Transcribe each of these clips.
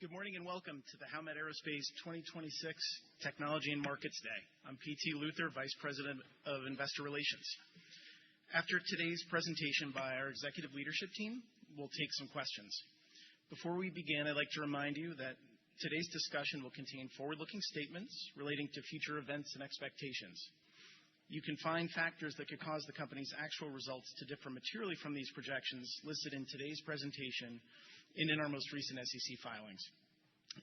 Good morning and welcome to the Howmet Aerospace 2026 Technology and Markets Day. I'm P.T. Luther, Vice President of Investor Relations. After today's presentation by our executive leadership team, we'll take some questions. Before we begin, I'd like to remind you that today's discussion will contain forward-looking statements relating to future events and expectations. You can find factors that could cause the company's actual results to differ materially from these projections listed in today's presentation and in our most recent SEC filings.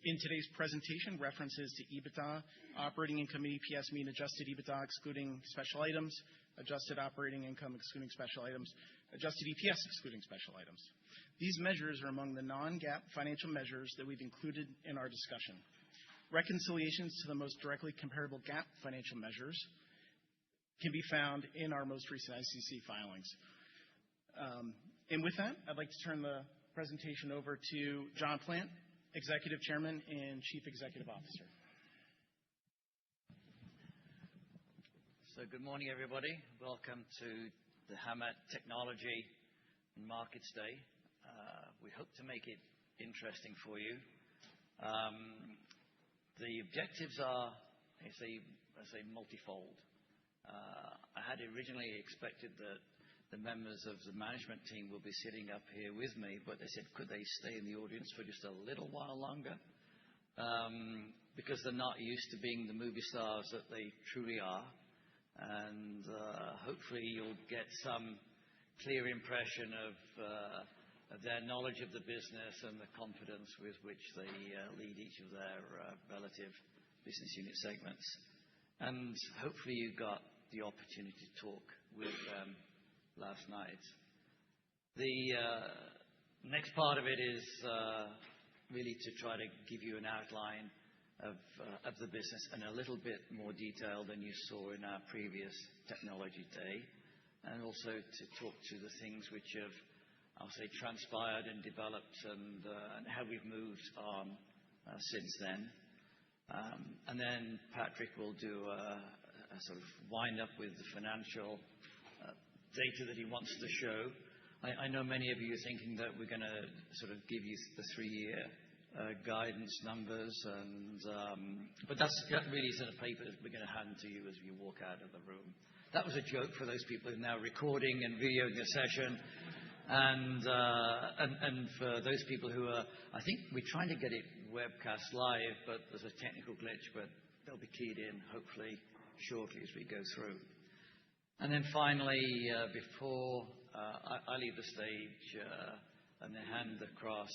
In today's presentation, references to EBITDA, operating income, EPS mean adjusted EBITDA excluding special items, adjusted operating income excluding special items, adjusted EPS excluding special items. These measures are among the non-GAAP financial measures that we've included in our discussion. Reconciliations to the most directly comparable GAAP financial measures can be found in our most recent SEC filings. And with that, I'd like to turn the presentation over to John Plant, Executive Chairman and Chief Executive Officer. So good morning, everybody. Welcome to the Howmet Technology and Markets Day. We hope to make it interesting for you. The objectives are, I say multifold. I had originally expected that the members of the management team will be sitting up here with me, but they said, could they stay in the audience for just a little while longer? Because they're not used to being the movie stars that they truly are. And hopefully you'll get some clear impression of their knowledge of the business and the confidence with which they lead each of their relative business unit segments. And hopefully you got the opportunity to talk with them last night. The next part of it is really to try to give you an outline of the business in a little bit more detail than you saw in our previous Technology Day, and also to talk to the things which have, I'll say, transpired and developed and how we've moved on since then. And then Patrick will do a sort of wind up with the financial data that he wants to show. I know many of you are thinking that we're going to sort of give you the 3-year guidance numbers, but that really isn't a paper that we're going to hand to you as you walk out of the room. That was a joke for those people who are now recording and videoing the session. And for those people who are, I think we're trying to get it webcast live, but there's a technical glitch, but they'll be keyed in hopefully shortly as we go through. And then finally, before I leave the stage and then hand across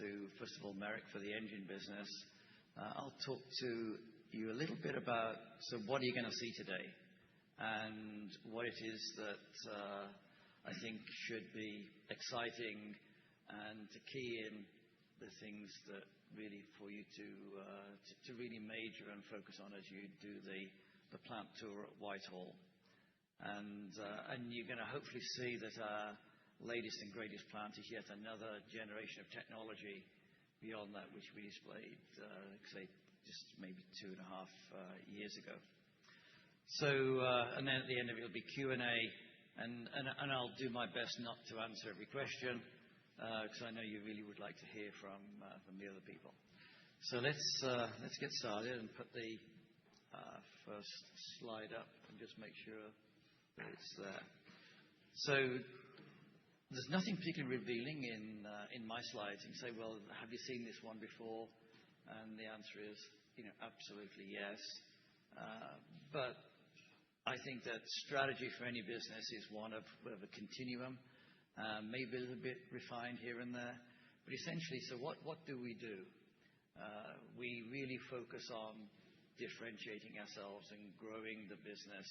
to, first of all, Merrick for the engine business, I'll talk to you a little bit about, so what are you going to see today? And what it is that I think should be exciting, and to key in the things that really for you to really major and focus on as you do the plant tour at Whitehall. And you're going to hopefully see that our latest and greatest plant is yet another generation of technology beyond that which we displayed, say, just maybe 2.5 years ago. So, and then at the end of it will be Q&A, and I'll do my best not to answer every question, because I know you really would like to hear from the other people. So let's get started and put the first slide up and just make sure that it's there. So there's nothing particularly revealing in my slides. You can say, well, have you seen this one before? And the answer is, absolutely yes. But I think that strategy for any business is one of a continuum, maybe a little bit refined here and there. But essentially, so what do? We really focus on differentiating ourselves and growing the business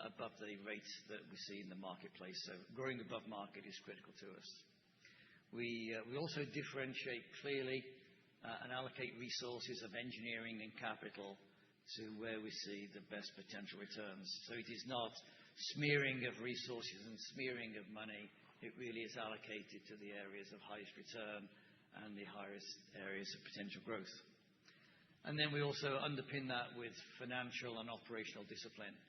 above the rates that we see in the marketplace. So growing above market is critical to us. We also differentiate clearly and allocate resources of engineering and capital to where we see the best potential returns. So it is not smearing of resources and smearing of money. It really is allocated to the areas of highest return and the highest areas of potential growth. And then we also underpin that with financial and operational discipline.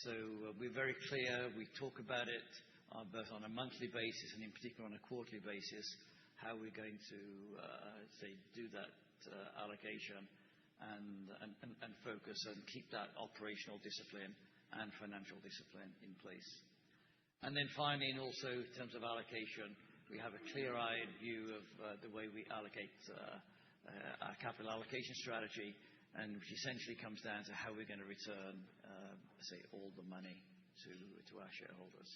So we're very clear. We talk about it both on a monthly basis and in particular on a quarterly basis, how we're going to do that allocation and focus and keep that operational discipline and financial discipline in place. And then finally, and also in terms of allocation, we have a clear-eyed view of the way we allocate our capital allocation strategy, and which essentially comes down to how we're going to return, all the money to our shareholders.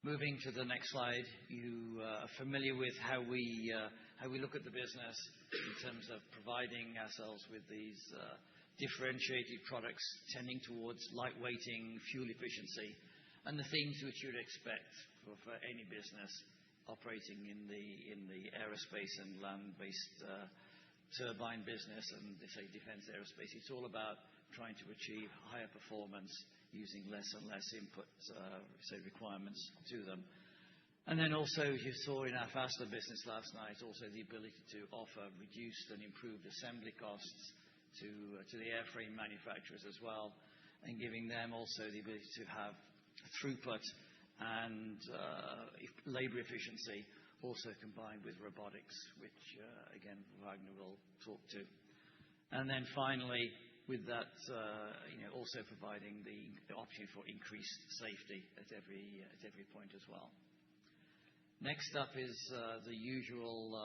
Moving to the next slide, you are familiar with how we look at the business in terms of providing ourselves with these differentiated products tending towards lightweighting, fuel efficiency, and the themes which you'd expect for any business operating in the aerospace and land-based turbine business and defense aerospace. It's all about trying to achieve higher performance using less and less input requirements to them. And then also, as you saw in our fastener business last night, also the ability to offer reduced and improved assembly costs to the airframe manufacturers as well, and giving them also the ability to have throughput and labor efficiency, also combined with robotics, which again Wagner will talk to. And then finally, with that, also providing the option for increased safety at every point as well. Next up is the usual,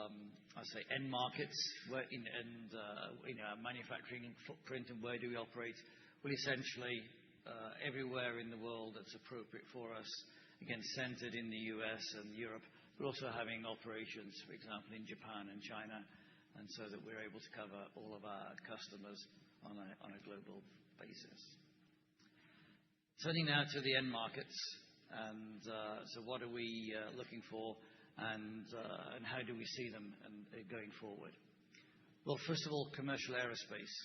end markets, where our manufacturing footprint and where do we operate. Well, essentially, everywhere in the world that's appropriate for us, again, centered in the US and Europe, but also having operations, for example, in Japan and China, and so that we're able to cover all of our customers on a global basis. Turning now to the end markets, and so what are we looking for, and how do we see them going forward? Well, first of all, commercial aerospace.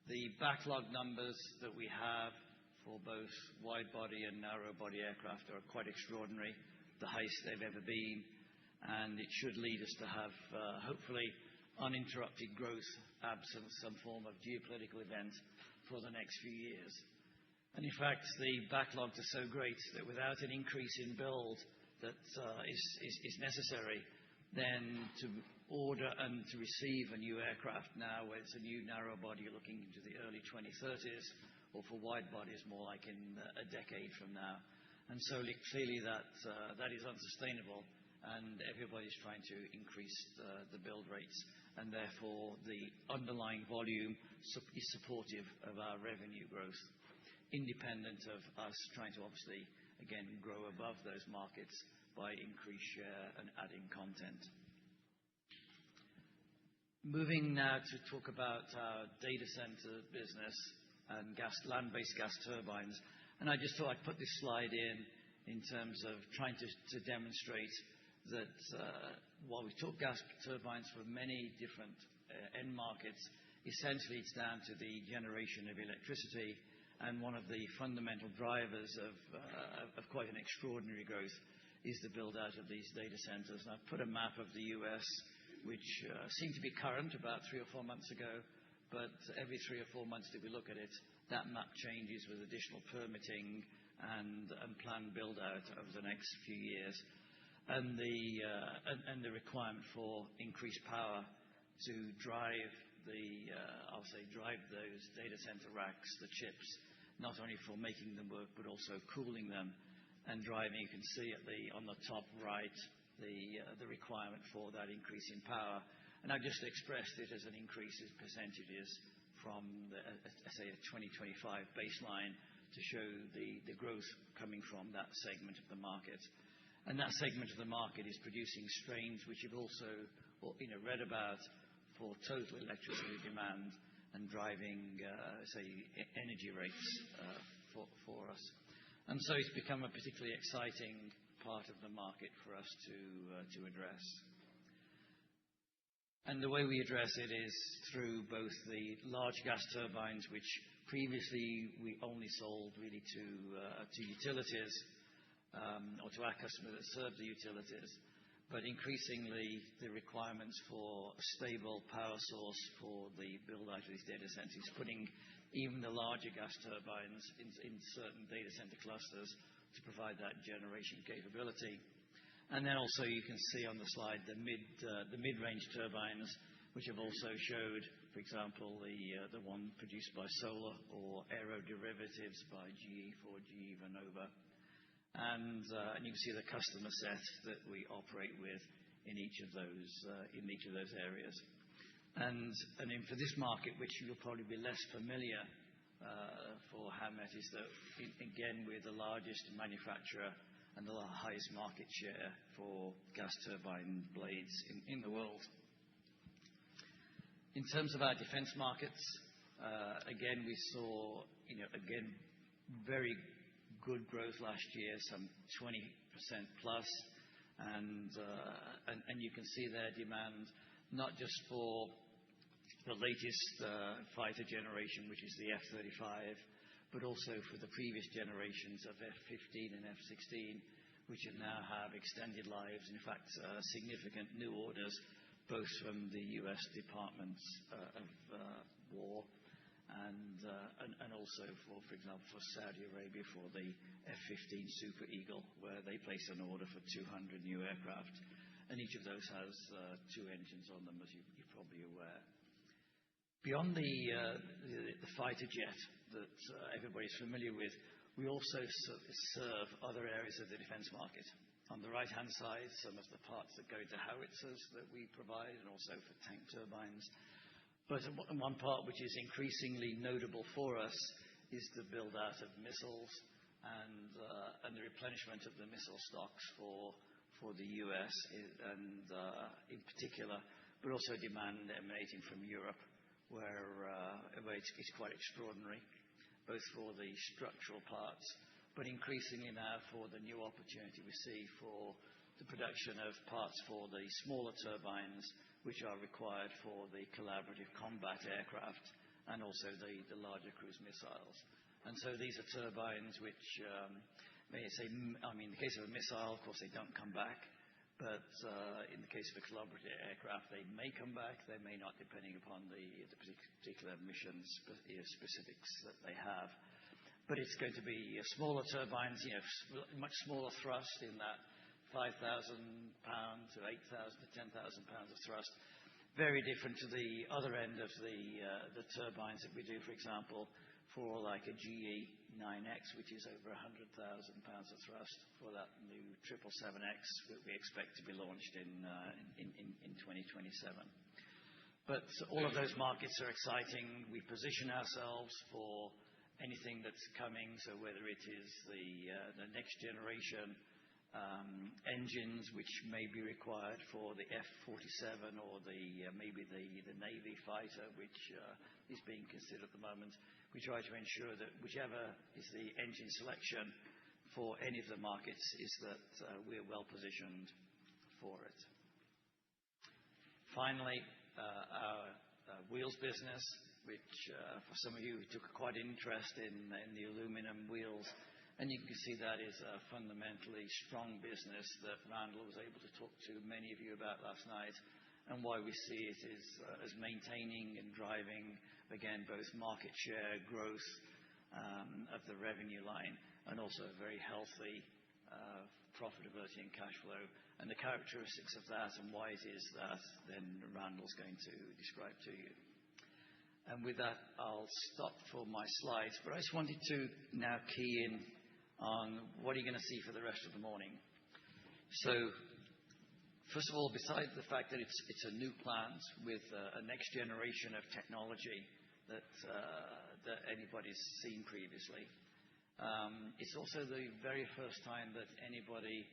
The backlog numbers that we have for both wide-body and narrow-body aircraft are quite extraordinary, the highest they've ever been, and it should lead us to have, hopefully, uninterrupted growth, absent some form of geopolitical event for the next few years. And in fact, the backlogs are so great that without an increase in build that is necessary, then to order and to receive a new aircraft now, where it's a new narrow body looking into the early 2030s, or for wide bodies more like in a decade from now. And so clearly that is unsustainable, and everybody's trying to increase the build rates, and therefore the underlying volume is supportive of our revenue growth, independent of us trying to obviously, again, grow above those markets by increased share and adding content. Moving now to talk about our data center business and land-based gas turbines. And I just thought I'd put this slide in terms of trying to demonstrate that while we talk gas turbines for many different end markets, essentially it's down to the generation of electricity. And one of the fundamental drivers of quite an extraordinary growth is the build-out of these data centers. And I've put a map of the US, which seemed to be current about 3 or 4 months ago, but every 3 or 4 months that we look at it, that map changes with additional permitting and planned build-out over the next few years. And the requirement for increased power to drive those data center racks, the chips, not only for making them work, but also cooling them and driving. You can see on the top right, the requirement for that increase in power. And I've just expressed it as an increase in percentages from a 2025 baseline to show the growth coming from that segment of the market. And that segment of the market is producing strains which you've also read about for total electricity demand and driving, energy rates for us. And so it's become a particularly exciting part of the market for us to address. And the way we address it is through both the large gas turbines, which previously we only sold really to utilities, or to our customers that serve the utilities. But increasingly, the requirements for a stable power source for the build-out of these data centers, putting even the larger gas turbines in certain data center clusters to provide that generation capability. And then also you can see on the slide the mid-range turbines, which have also showed, for example, the one produced by Solar or aeroderivatives by GE for GE Vernova. And you can see the customer set that we operate with in each of those areas. And for this market, which you'll probably be less familiar for Howmet, is that, again, we're the largest manufacturer and the highest market share for gas turbine blades in the world. In terms of our defense markets, again, we saw, very good growth last year, some 20% plus. And you can see their demand, not just for the latest fighter generation, which is the F-35, but also for the previous generations of F-15 and F-16, which now have extended lives. In fact, significant new orders, both from the U.S. Department of War and also for example, for Saudi Arabia for the F-15 Super Eagle, where they placed an order for 200 new aircraft. And each of those has two engines on them, as you're probably aware. Beyond the fighter jet that everybody's familiar with, we also serve other areas of the defense market. On the right-hand side, some of the parts that go into howitzers that we provide, and also for tank turbines. But one part which is increasingly notable for us is the build-out of missiles and the replenishment of the missile stocks for the U.S. and in particular, but also demand emanating from Europe, where it's quite extraordinary, both for the structural parts, but increasingly now for the new opportunity we see for the production of parts for the smaller turbines, which are required for the collaborative combat aircraft and also the larger cruise missiles. And so these are turbines which, in the case of a missile, of course, they don't come back. But in the case of a collaborative aircraft, they may come back, they may not, depending upon the particular mission specifics that they have. But it's going to be smaller turbines, much smaller thrust in that 5,000 pounds to 8,000 to 10,000 pounds of thrust. Very different to the other end of the turbines that we do, for example, for like a GE 9X, which is over 100,000 pounds of thrust for that new 777X that we expect to be launched in 2027. But all of those markets are exciting. We position ourselves for anything that's coming. So whether it is the next generation engines which may be required for the F-47 or maybe the Navy fighter, which is being considered at the moment. We try to ensure that whichever is the engine selection for any of the markets is that we're well positioned for it. Finally, our wheels business, which for some of you who took quite an interest in the aluminum wheels, and you can see that is a fundamentally strong business that Randall was able to talk to many of you about last night, and why we see it as maintaining and driving, again, both market share growth of the revenue line and also a very healthy profitability and cash flow. And the characteristics of that and why it is that, then Randall's going to describe to you. And with that, I'll stop for my slides. But I just wanted to now key in on what are you going to see for the rest of the morning. So, first of all, besides the fact that it's a new plant with a next generation of technology that anybody's seen previously, it's also the very first time that anybody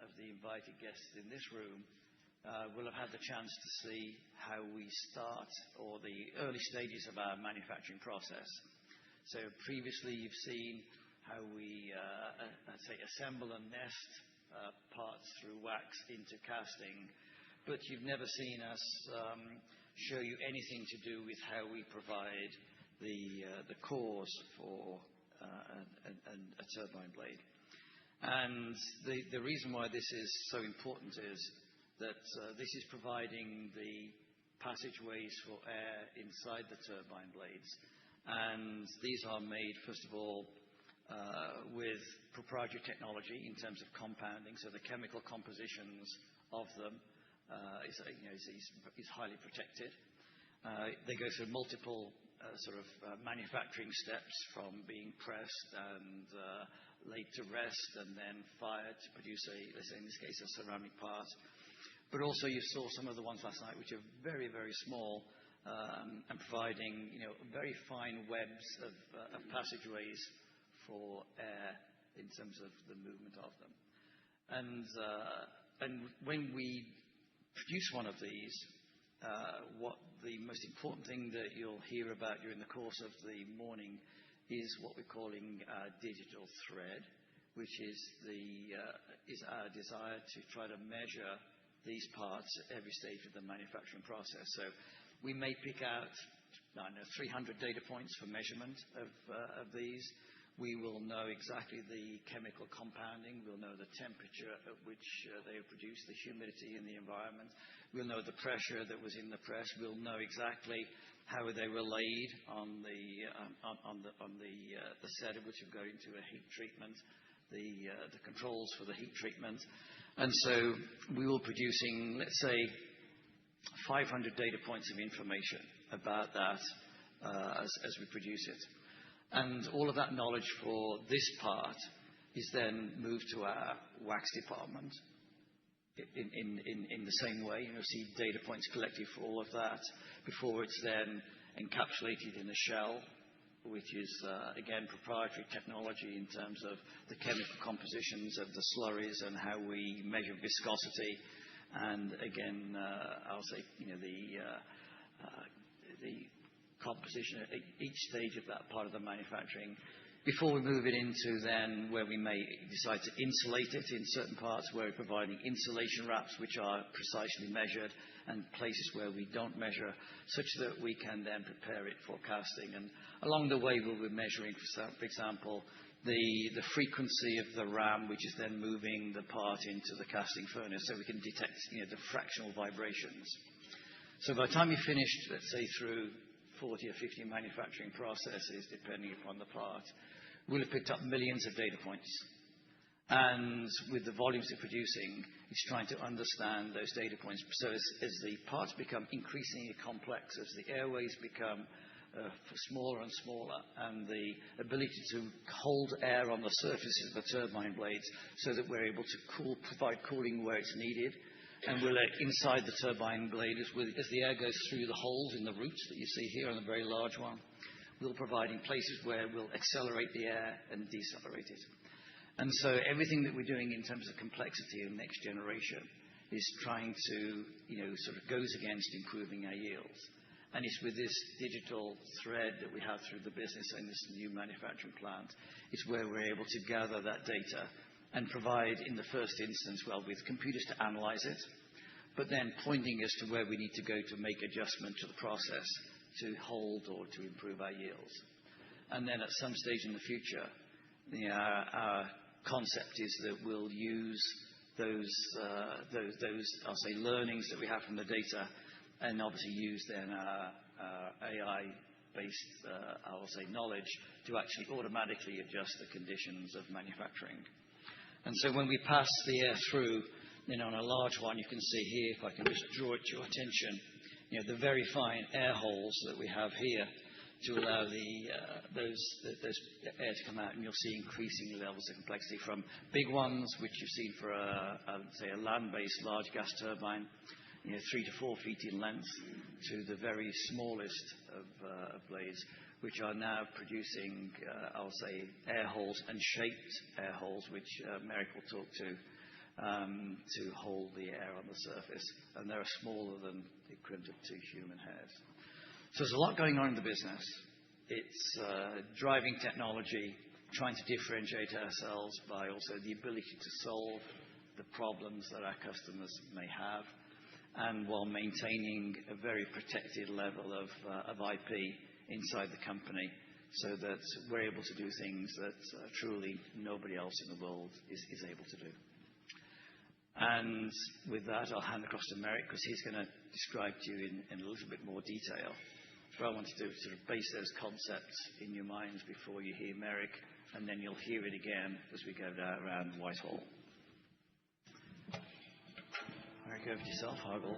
of the invited guests in this room will have had the chance to see how we start or the early stages of our manufacturing process. So previously you've seen how we, assemble and nest parts through wax into casting, but you've never seen us show you anything to do with how we provide the cores for a turbine blade. And the reason why this is so important is that this is providing the passageways for air inside the turbine blades. And these are made, first of all, with proprietary technology in terms of compounding. So the chemical compositions of them is highly protected. They go through multiple manufacturing steps, from being pressed and laid to rest and then fired to produce let's say in this case, a ceramic part. But also you saw some of the ones last night which are very, very small, and providing very fine webs of passageways for air in terms of the movement of them. And when we produce one of these, what the most important thing that you'll hear about during the course of the morning is what we're calling digital thread, which is our desire to try to measure these parts at every stage of the manufacturing process. So we may pick out, 300 data points for measurement of these. We will know exactly the chemical compounding. We'll know the temperature at which they are produced, the humidity in the environment. We'll know the pressure that was in the press. We'll know exactly how they were laid on the set, which will go into a heat treatment, the controls for the heat treatment. And so we will producing, let's say, 500 data points of information about that as we produce it. And all of that knowledge for this part is then moved to our wax department in the same way. You'll see data points collected for all of that before it's then encapsulated in a shell, which is, again, proprietary technology in terms of the chemical compositions of the slurries and how we measure viscosity. And again, I'll say, the composition at each stage of that part of the manufacturing before we move it into then where we may decide to insulate it in certain parts, where we're providing insulation wraps which are precisely measured, and places where we don't measure, such that we can then prepare it for casting. And along the way we'll be measuring, for example, the frequency of the ram, which is then moving the part into the casting furnace, so we can detect the fractional vibrations. So by the time you finished, let's say, through 40 or 50 manufacturing processes, depending upon the part, we'll have picked up millions of data points. And with the volumes they're producing, it's trying to understand those data points. So as the parts become increasingly complex, as the airways become smaller and smaller, and the ability to hold air on the surfaces of the turbine blades so that we're able to provide cooling where it's needed. And we'll inside the turbine blade, as the air goes through the holes in the roots that you see here on the very large one, we'll provide in places where we'll accelerate the air and decelerate it. And so everything that we're doing in terms of complexity of next generation is trying to, goes against improving our yields. And it's with this digital thread that we have through the business and this new manufacturing plant, it's where we're able to gather that data and provide, in the first instance, with computers to analyze it, but then pointing us to where we need to go to make adjustment to the process to hold or to improve our yields. And then at some stage in the future, our concept is that we'll use those I'll say learnings that we have from the data, and obviously use then our AI-based I'll say knowledge to actually automatically adjust the conditions of manufacturing. And so when we pass the air through, on a large one, you can see here, if I can just draw it to your attention, the very fine air holes that we have here to allow those air to come out, and you'll see increasing levels of complexity from big ones, which you've seen for a land-based large gas turbine, 3 to 4 feet in length, to the very smallest of blades, which are now producing, I'll say, air holes and shaped air holes, which Merrick will talk to hold the air on the surface. And they're smaller than the equivalent of 2 human hairs. So there's a lot going on in the business. It's driving technology, trying to differentiate ourselves by also the ability to solve the problems that our customers may have, and while maintaining a very protected level of IP inside the company, so that we're able to do things that truly nobody else in the world is able to do. And with that, I'll hand across to Merrick, because he's going to describe to you in a little bit more detail. What I want to do is base those concepts in your minds before you hear Merrick and then you'll hear it again as we go down around Whitehall. All right, go over to yourself, Hoggle.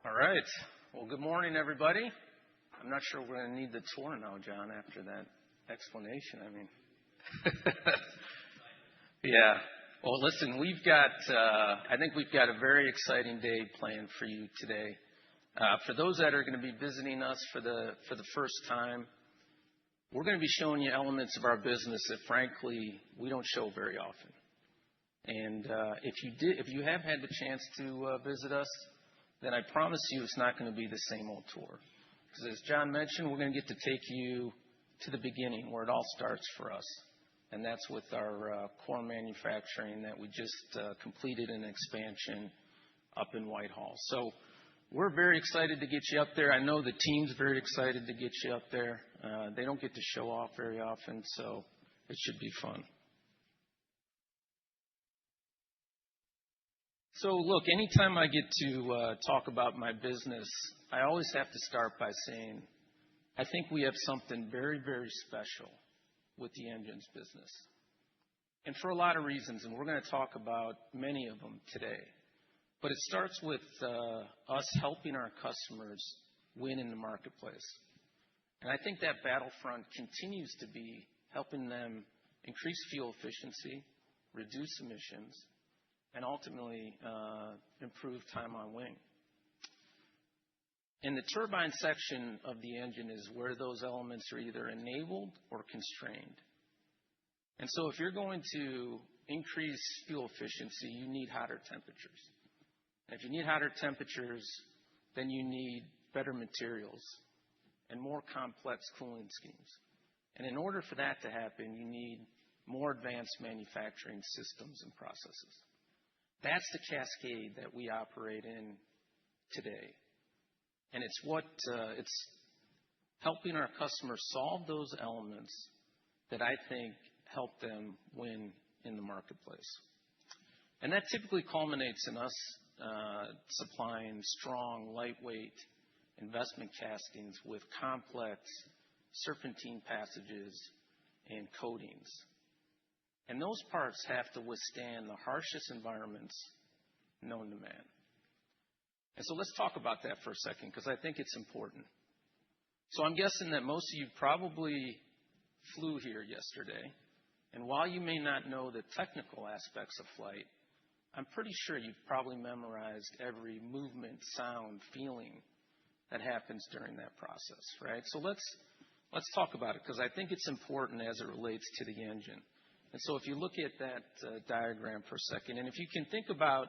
All right. Well, good morning, everybody. I'm not sure we're going to need the tour now, John, after that explanation. I mean, yeah. Well, listen, I think we've got a very exciting day planned for you today. For those that are going to be visiting us for the first time, we're going to be showing you elements of our business that, frankly, we don't show very often. And if you have had the chance to visit us, then I promise you it's not going to be the same old tour. Because as John mentioned, we're going to get to take you to the beginning where it all starts for us. And that's with our core manufacturing that we just completed an expansion up in Whitehall. So we're very excited to get you up there. I know the team's very excited to get you up there. They don't get to show off very often, so it should be fun. So look, anytime I get to talk about my business, I always have to start by saying, I think we have something very, very special with the engines business. And for a lot of reasons, and we're going to talk about many of them today. But it starts with us helping our customers win in the marketplace. And I think that battlefront continues to be helping them increase fuel efficiency, reduce emissions, and ultimately improve time on wing. And the turbine section of the engine is where those elements are either enabled or constrained. And so if you're going to increase fuel efficiency, you need hotter temperatures. And if you need hotter temperatures, then you need better materials and more complex cooling schemes. And in order for that to happen, you need more advanced manufacturing systems and processes. That's the cascade that we operate in today. And it's helping our customers solve those elements that I think help them win in the marketplace. And that typically culminates in us supplying strong, lightweight investment castings with complex serpentine passages and coatings. And those parts have to withstand the harshest environments known to man. And so let's talk about that for a second, because I think it's important. So I'm guessing that most of you probably flew here yesterday. And while you may not know the technical aspects of flight, I'm pretty sure you've probably memorized every movement, sound, feeling that happens during that process, right? So let's talk about it, because I think it's important as it relates to the engine. And so if you look at that diagram for a second, and if you can think about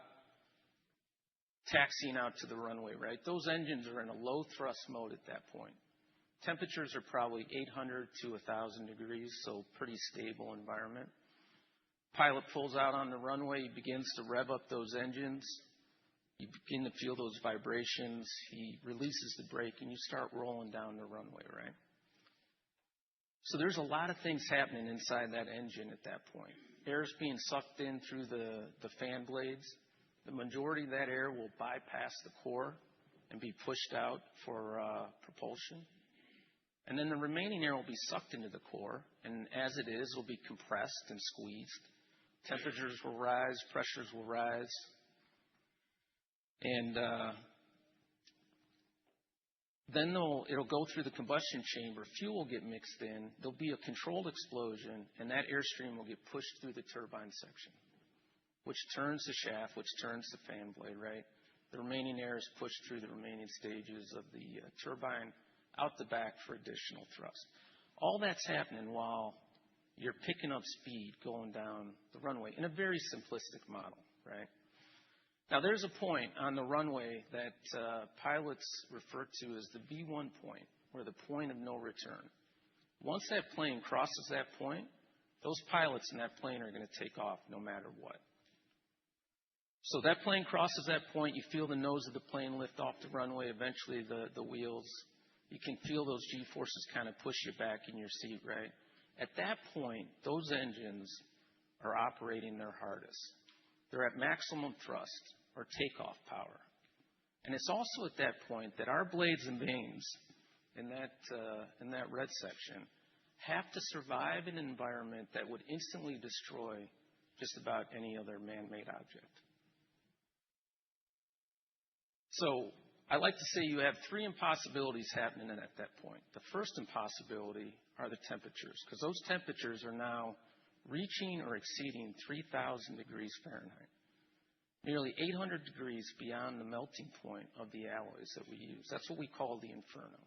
taxiing out to the runway, right? Those engines are in a low thrust mode at that point. Temperatures are probably 800 to 1,000 degrees, so pretty stable environment. Pilot pulls out on the runway, he begins to rev up those engines. You begin to feel those vibrations. He releases the brake, and you start rolling down the runway, right? So there's a lot of things happening inside that engine at that point. Air is being sucked in through the fan blades. The majority of that air will bypass the core and be pushed out for propulsion. And then the remaining air will be sucked into the core, and as it is, will be compressed and squeezed. Temperatures will rise, pressures will rise. And then it'll go through the combustion chamber. Fuel will get mixed in. There'll be a controlled explosion, and that airstream will get pushed through the turbine section, which turns the shaft, which turns the fan blade, right? The remaining air is pushed through the remaining stages of the turbine out the back for additional thrust. All that's happening while you're picking up speed going down the runway in a very simplistic model, right? Now, there's a point on the runway that pilots refer to as the V1 point, or the point of no return. Once that plane crosses that point, those pilots in that plane are going to take off no matter what. So that plane crosses that point, you feel the nose of the plane lift off the runway, eventually the wheels. You can feel those G-forces kind of push you back in your seat, right? At that point, those engines are operating their hardest. They're at maximum thrust or takeoff power. And it's also at that point that our blades and vanes in that red section have to survive in an environment that would instantly destroy just about any other man-made object. So I like to say you have three impossibilities happening at that point. The first impossibility are the temperatures, because those temperatures are now reaching or exceeding 3,000 degrees Fahrenheit, nearly 800 degrees beyond the melting point of the alloys that we use. That's what we call the inferno.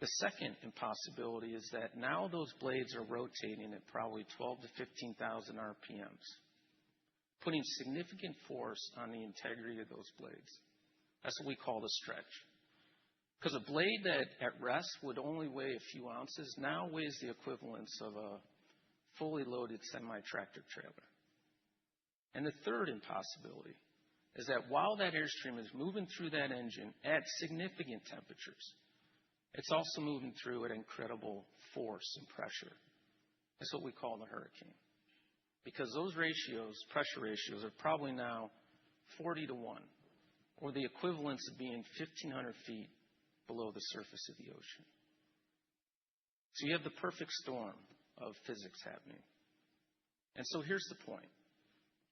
The second impossibility is that now those blades are rotating at probably 12 to 15,000 RPMs, putting significant force on the integrity of those blades. That's what we call the stretch. Because a blade that at rest would only weigh a few ounces now weighs the equivalence of a fully loaded semi-tractor trailer. And the third impossibility is that while that airstream is moving through that engine at significant temperatures, it's also moving through at incredible force and pressure. That's what we call the hurricane. Because those ratios, pressure ratios, are probably now 40 to 1, or the equivalence of being 1,500 feet below the surface of the ocean. So you have the perfect storm of physics happening. And so here's the point.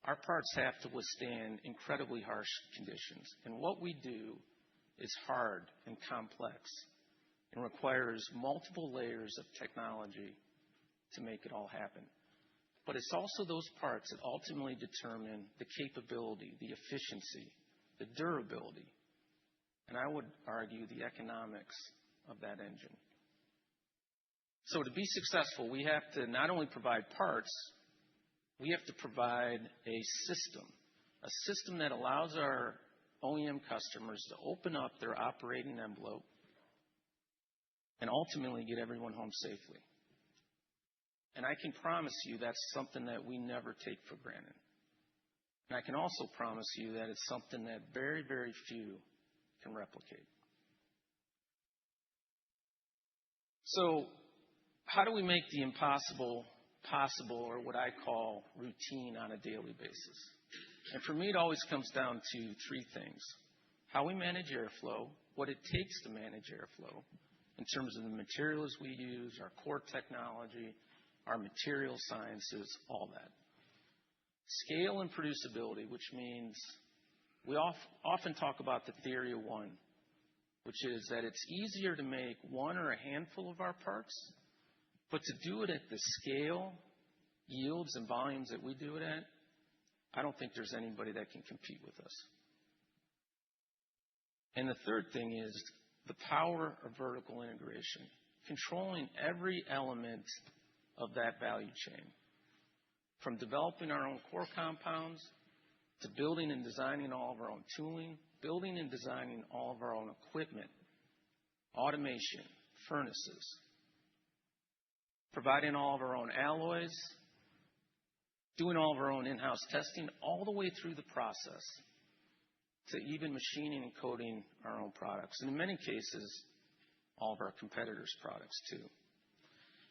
Our parts have to withstand incredibly harsh conditions. And what we do is hard and complex and requires multiple layers of technology to make it all happen. But it's also those parts that ultimately determine the capability, the efficiency, the durability, and I would argue the economics of that engine. So to be successful, we have to not only provide parts, we have to provide a system that allows our OEM customers to open up their operating envelope and ultimately get everyone home safely. And I can promise you that's something that we never take for granted. And I can also promise you that it's something that very, very few can replicate. So how do we make the impossible possible, or what I call routine, on a daily basis? And for me, it always comes down to three things. How we manage airflow, what it takes to manage airflow, in terms of the materials we use, our core technology, our material sciences, all that. Scale and producibility, which means we often talk about the theory of one, which is that it's easier to make one or a handful of our parts, but to do it at the scale, yields, and volumes that we do it at, I don't think there's anybody that can compete with us. And the third thing is the power of vertical integration, controlling every element of that value chain, from developing our own core compounds to building and designing all of our own tooling, building and designing all of our own equipment, automation, furnaces, providing all of our own alloys, doing all of our own in-house testing, all the way through the process to even machining and coating our own products, and in many cases, all of our competitors' products too.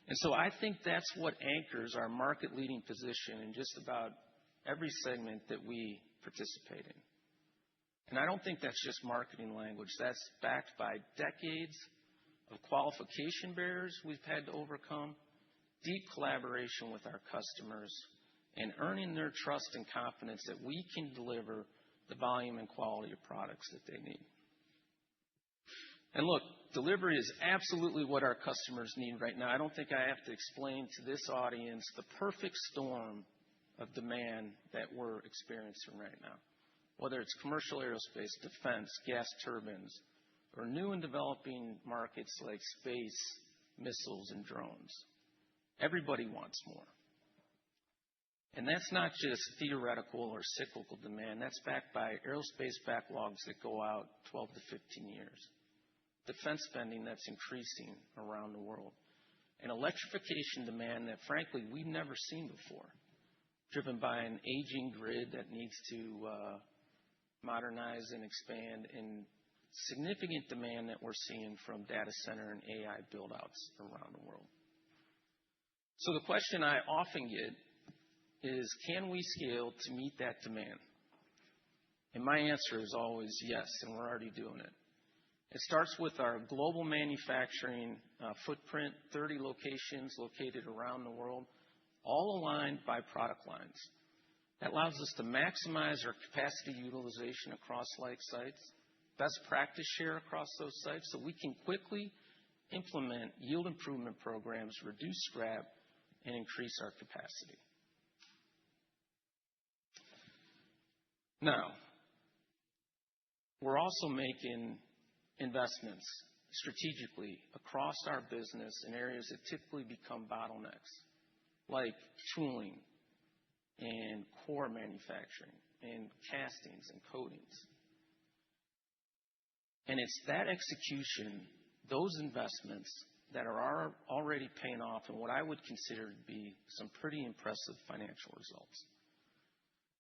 And so I think that's what anchors our market-leading position in just about every segment that we participate in. And I don't think that's just marketing language. That's backed by decades of qualification barriers we've had to overcome, deep collaboration with our customers, and earning their trust and confidence that we can deliver the volume and quality of products that they need. And look, delivery is absolutely what our customers need right now. I don't think I have to explain to this audience the perfect storm of demand that we're experiencing right now, whether it's commercial aerospace, defense, gas turbines, or new and developing markets like space, missiles, and drones. Everybody wants more. And that's not just theoretical or cyclical demand. That's backed by aerospace backlogs that go out 12 to 15 years. Defense spending that's increasing around the world. And electrification demand that, frankly, we've never seen before, driven by an aging grid that needs to modernize and expand, and significant demand that we're seeing from data center and AI build-outs around the world. So the question I often get is, can we scale to meet that demand? And my answer is always yes, and we're already doing it. It starts with our global manufacturing footprint, 30 locations located around the world, all aligned by product lines. That allows us to maximize our capacity utilization across like sites, best practice share across those sites, so we can quickly implement yield improvement programs, reduce scrap, and increase our capacity. Now, we're also making investments strategically across our business in areas that typically become bottlenecks, like tooling and core manufacturing and castings and coatings. And it's that execution, those investments, that are already paying off in what I would consider to be some pretty impressive financial results.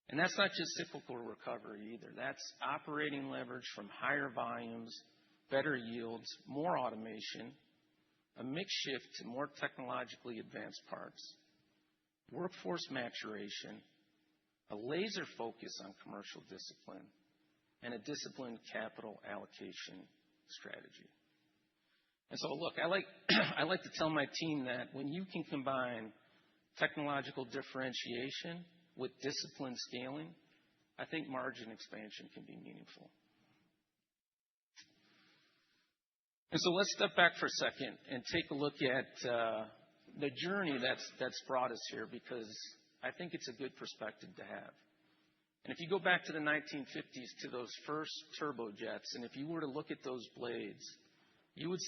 And that's not just cyclical recovery either. That's operating leverage from higher volumes, better yields, more automation, a mix shift to more technologically advanced parts, workforce maturation, a laser focus on commercial discipline, and a disciplined capital allocation strategy. And so, look, I like to tell my team that when you can combine technological differentiation with disciplined scaling, I think margin expansion can be meaningful. And so let's step back for a second and take a look at the journey that's brought us here, because I think it's a good perspective to have. And if you go back to the 1950s, to those first turbojets, and if you were to look at those blades, you would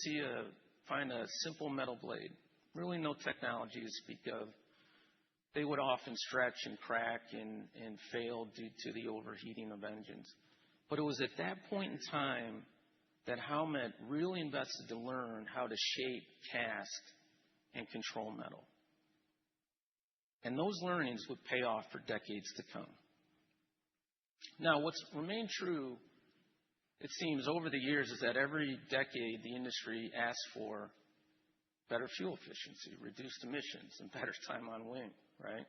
find a simple metal blade, really no technology to speak of. They would often stretch and crack and fail due to the overheating of engines. But it was at that point in time that Howmet really invested to learn how to shape, cast, and control metal. And those learnings would pay off for decades to come. Now, what's remained true, it seems, over the years is that every decade the industry asks for better fuel efficiency, reduced emissions, and better time on wing, right?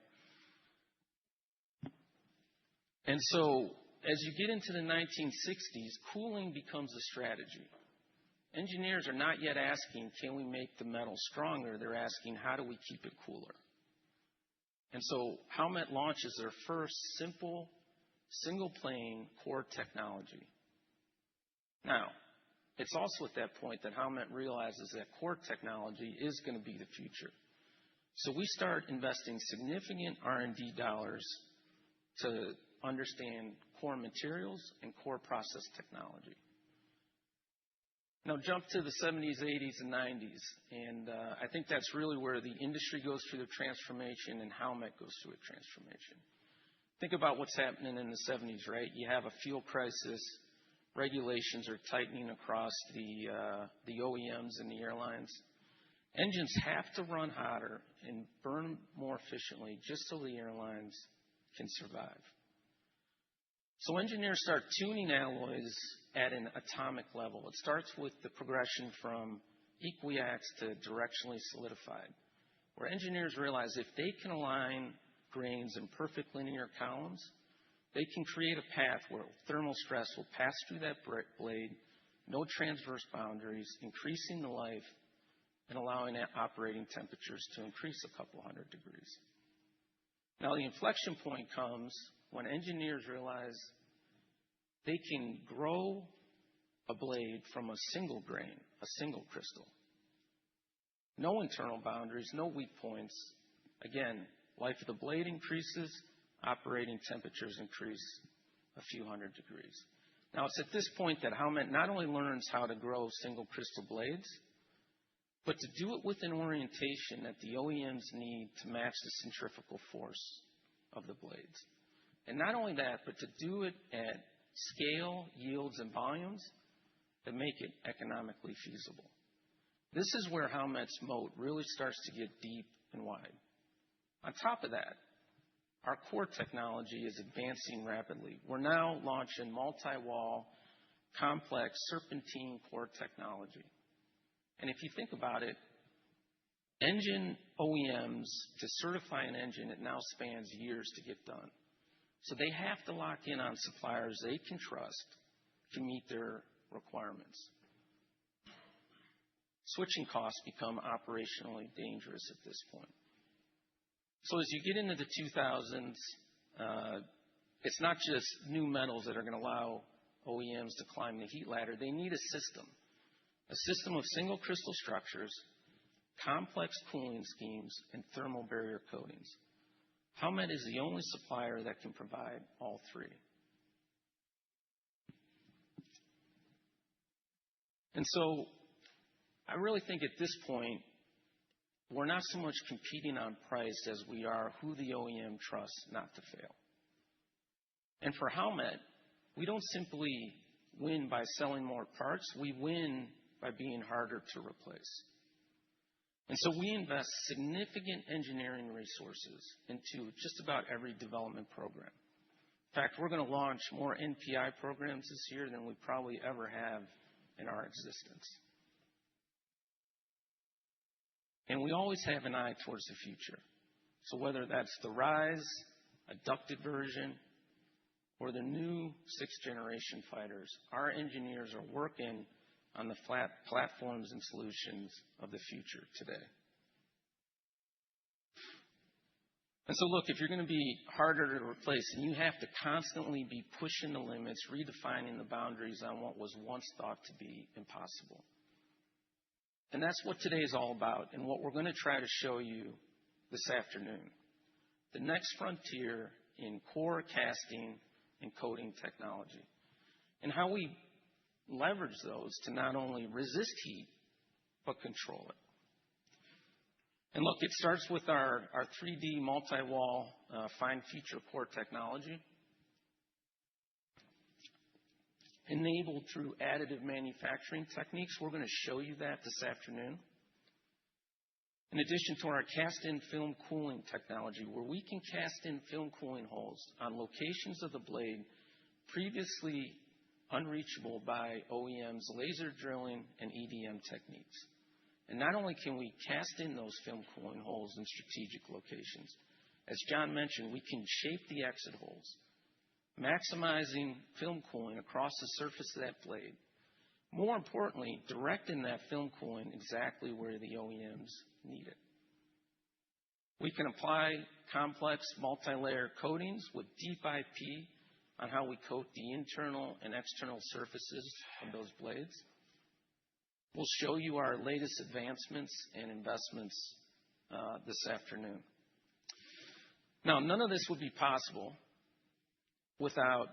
And so as you get into the 1960s, cooling becomes a strategy. Engineers are not yet asking, can we make the metal stronger? They're asking, how do we keep it cooler? And so Howmet launches their first simple, single-plane core technology. Now, it's also at that point that Howmet realizes that core technology is going to be the future. So we start investing significant R&D dollars to understand core materials and core process technology. Now jump to the 70s, 80s, and 90s, and I think that's really where the industry goes through the transformation and Howmet goes through a transformation. Think about what's happening in the 70s, right? You have a fuel crisis. Regulations are tightening across the OEMs and the airlines. Engines have to run hotter and burn more efficiently just so the airlines can survive. So engineers start tuning alloys at an atomic level. It starts with the progression from equiaxed to directionally solidified, where engineers realize if they can align grains in perfect linear columns, they can create a path where thermal stress will pass through that blade, no transverse boundaries, increasing the life and allowing operating temperatures to increase a couple hundred degrees. Now, the inflection point comes when engineers realize they can grow a blade from a single grain, a single crystal. No internal boundaries, no weak points. Again, life of the blade increases, operating temperatures increase a few hundred degrees. Now, it's at this point that Howmet not only learns how to grow single crystal blades, but to do it with an orientation that the OEMs need to match the centrifugal force of the blades. And not only that, but to do it at scale, yields, and volumes that make it economically feasible. This is where Howmet's moat really starts to get deep and wide. On top of that, our core technology is advancing rapidly. We're now launching multi-wall, complex serpentine core technology. And if you think about it, engine OEMs, to certify an engine, it now spans years to get done. So they have to lock in on suppliers they can trust to meet their requirements. Switching costs become operationally dangerous at this point. So as you get into the 2000s, it's not just new metals that are going to allow OEMs to climb the heat ladder. They need a system of single crystal structures, complex cooling schemes, and thermal barrier coatings. Howmet is the only supplier that can provide all three. And so I really think at this point, we're not so much competing on price as we are who the OEM trusts not to fail. And for Howmet, we don't simply win by selling more parts. We win by being harder to replace. And so we invest significant engineering resources into just about every development program. In fact, we're going to launch more NPI programs this year than we probably ever have in our existence. And we always have an eye towards the future. So whether that's the RISE, a ducted version, or the new 6th generation fighters, our engineers are working on the platforms and solutions of the future today. And so look, if you're going to be harder to replace, and you have to constantly be pushing the limits, redefining the boundaries on what was once thought to be impossible. And that's what today is all about, and what we're going to try to show you this afternoon. The next frontier in core casting and coating technology, and how we leverage those to not only resist heat, but control it. And look, it starts with our 3D multi-wall fine feature core technology, enabled through additive manufacturing techniques. We're going to show you that this afternoon. In addition to our cast-in film cooling technology, where we can cast in film cooling holes on locations of the blade previously unreachable by OEMs' laser drilling and EDM techniques. And not only can we cast in those film cooling holes in strategic locations, as John mentioned, we can shape the exit holes, maximizing film cooling across the surface of that blade. More importantly, directing that film cooling exactly where the OEMs need it. We can apply complex multi-layer coatings with deep IP on how we coat the internal and external surfaces of those blades. We'll show you our latest advancements and investments this afternoon. Now, none of this would be possible without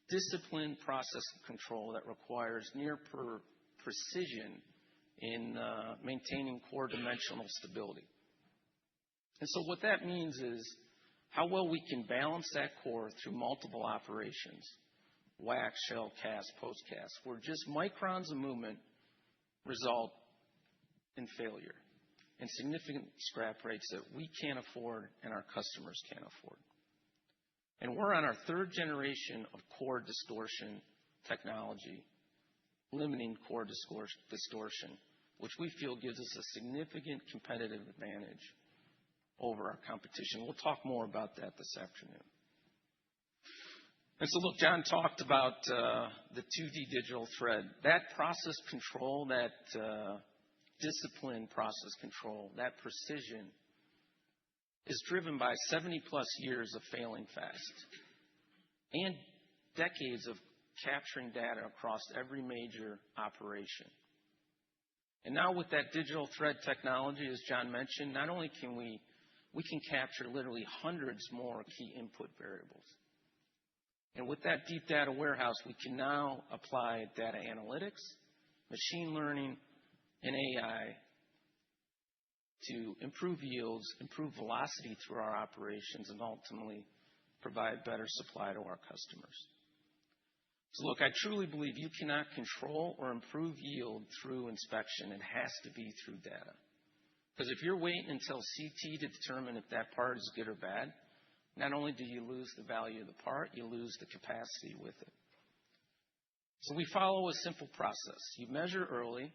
disciplined process control that requires near precision in maintaining core dimensional stability. And so what that means is how well we can balance that core through multiple operations, wax, shell, cast, post-cast, where just microns of movement result in failure and significant scrap rates that we can't afford and our customers can't afford. And we're on our 3rd generation of core distortion technology, limiting core distortion, which we feel gives us a significant competitive advantage over our competition. We'll talk more about that this afternoon. And so look, John talked about the 2D digital thread. That process control, that disciplined process control, that precision is driven by 70+ years of failing fast and decades of capturing data across every major operation. And now with that digital thread technology, as John mentioned, not only can we can capture literally hundreds more key input variables. And with that deep data warehouse, we can now apply data analytics, machine learning, and AI to improve yields, improve velocity through our operations, and ultimately provide better supply to our customers. So look, I truly believe you cannot control or improve yield through inspection. It has to be through data. Because if you're waiting until CT to determine if that part is good or bad, not only do you lose the value of the part, you lose the capacity with it. So we follow a simple process. You measure early,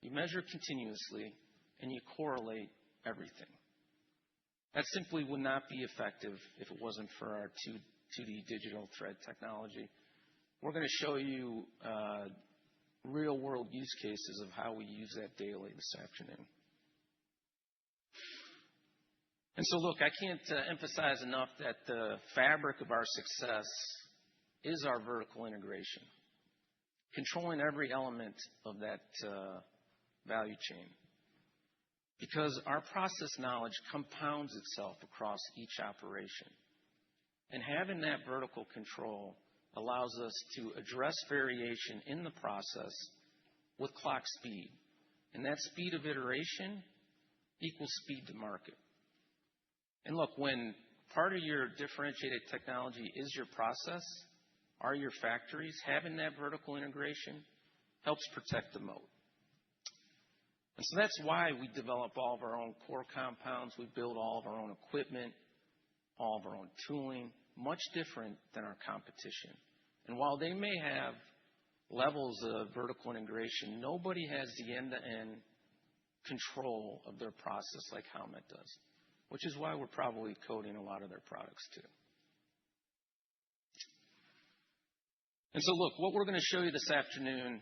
you measure continuously, and you correlate everything. That simply would not be effective if it wasn't for our 2D digital thread technology. We're going to show you real-world use cases of how we use that daily this afternoon. And so, look, I can't emphasize enough that the fabric of our success is our vertical integration, controlling every element of that value chain. Because our process knowledge compounds itself across each operation. And having that vertical control allows us to address variation in the process with clock speed. And that speed of iteration equals speed to market. And look, when part of your differentiated technology is your process, are your factories, having that vertical integration helps protect the moat. And so that's why we develop all of our own core compounds. We build all of our own equipment, all of our own tooling, much different than our competition. And while they may have levels of vertical integration, nobody has the end-to-end control of their process like Howmet does, which is why we're probably coding a lot of their products too. And so look, what we're going to show you this afternoon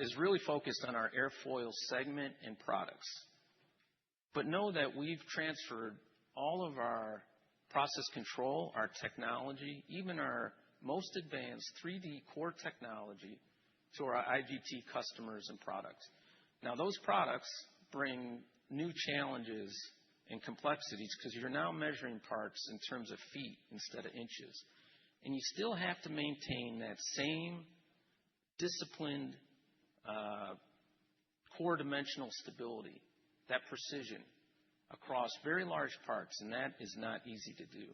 is really focused on our airfoil segment and products. But know that we've transferred all of our process control, our technology, even our most advanced 3D core technology to our IGT customers and products. Now, those products bring new challenges and complexities because you're now measuring parts in terms of feet instead of inches. And you still have to maintain that same disciplined core dimensional stability, that precision across very large parts, and that is not easy to do.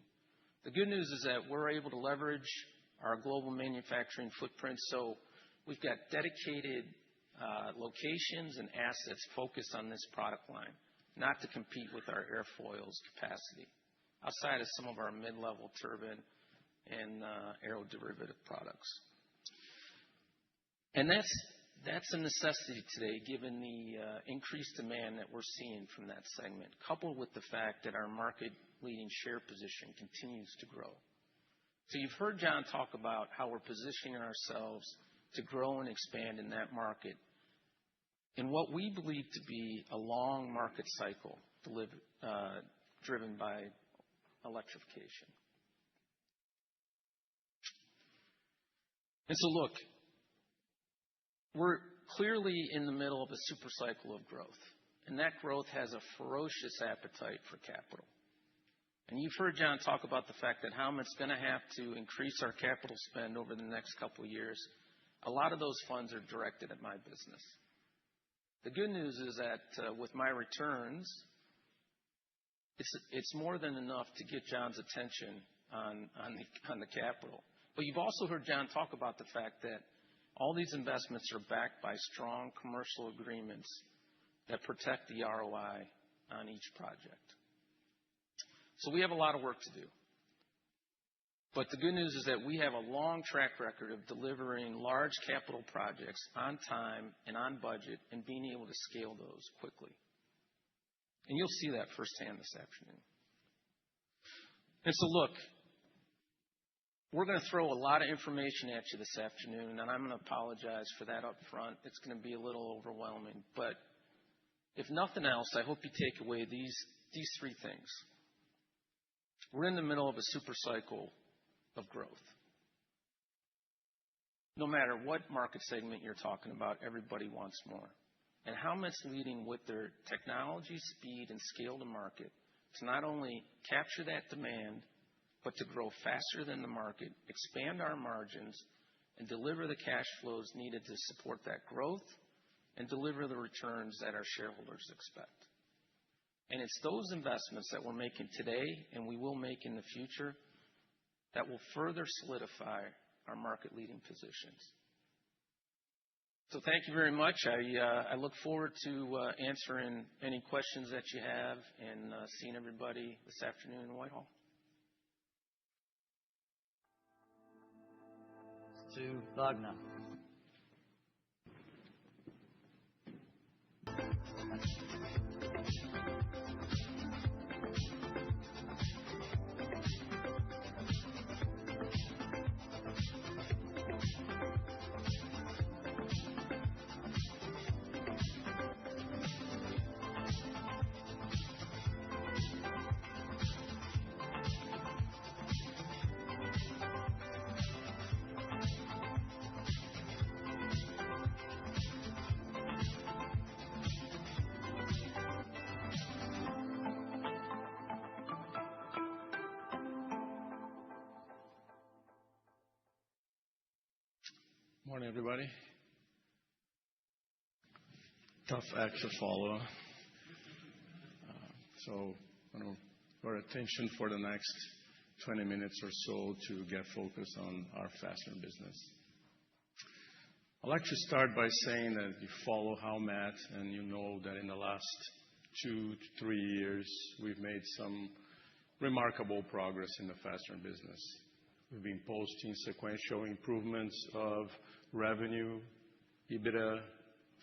The good news is that we're able to leverage our global manufacturing footprint, so we've got dedicated locations and assets focused on this product line, not to compete with our airfoils capacity, outside of some of our mid-level turbine and aeroderivative products. And that's a necessity today, given the increased demand that we're seeing from that segment, coupled with the fact that our market-leading share position continues to grow. So you've heard John talk about how we're positioning ourselves to grow and expand in that market in what we believe to be a long market cycle driven by electrification. And so look, we're clearly in the middle of a super cycle of growth, and that growth has a ferocious appetite for capital. And you've heard John talk about the fact that Howmet's going to have to increase our capital spend over the next couple of years. A lot of those funds are directed at my business. The good news is that with my returns, it's more than enough to get John's attention on the capital. But you've also heard John talk about the fact that all these investments are backed by strong commercial agreements that protect the ROI on each project. So we have a lot of work to do. But the good news is that we have a long track record of delivering large capital projects on time and on budget and being able to scale those quickly. And you'll see that firsthand this afternoon. And so look, we're going to throw a lot of information at you this afternoon, and I'm going to apologize for that up front. It's going to be a little overwhelming. But if nothing else, I hope you take away these three things. We're in the middle of a super cycle of growth. No matter what market segment you're talking about, everybody wants more. And Howmet's leading with their technology, speed, and scale to market to not only capture that demand, but to grow faster than the market, expand our margins, and deliver the cash flows needed to support that growth and deliver the returns that our shareholders expect. It's those investments that we're making today and we will make in the future that will further solidify our market-leading positions. Thank you very much. I look forward to answering any questions that you have and seeing everybody this afternoon in Whitehall. To Wagner. Morning, everybody. Tough act to follow. So I want your attention for the next 20 minutes or so to get focused on our fastener business. I'd like to start by saying that you follow Howmet and you know that in the last 2 to 3 years, we've made some remarkable progress in the fastener business. We've been posting sequential improvements of revenue, EBITDA,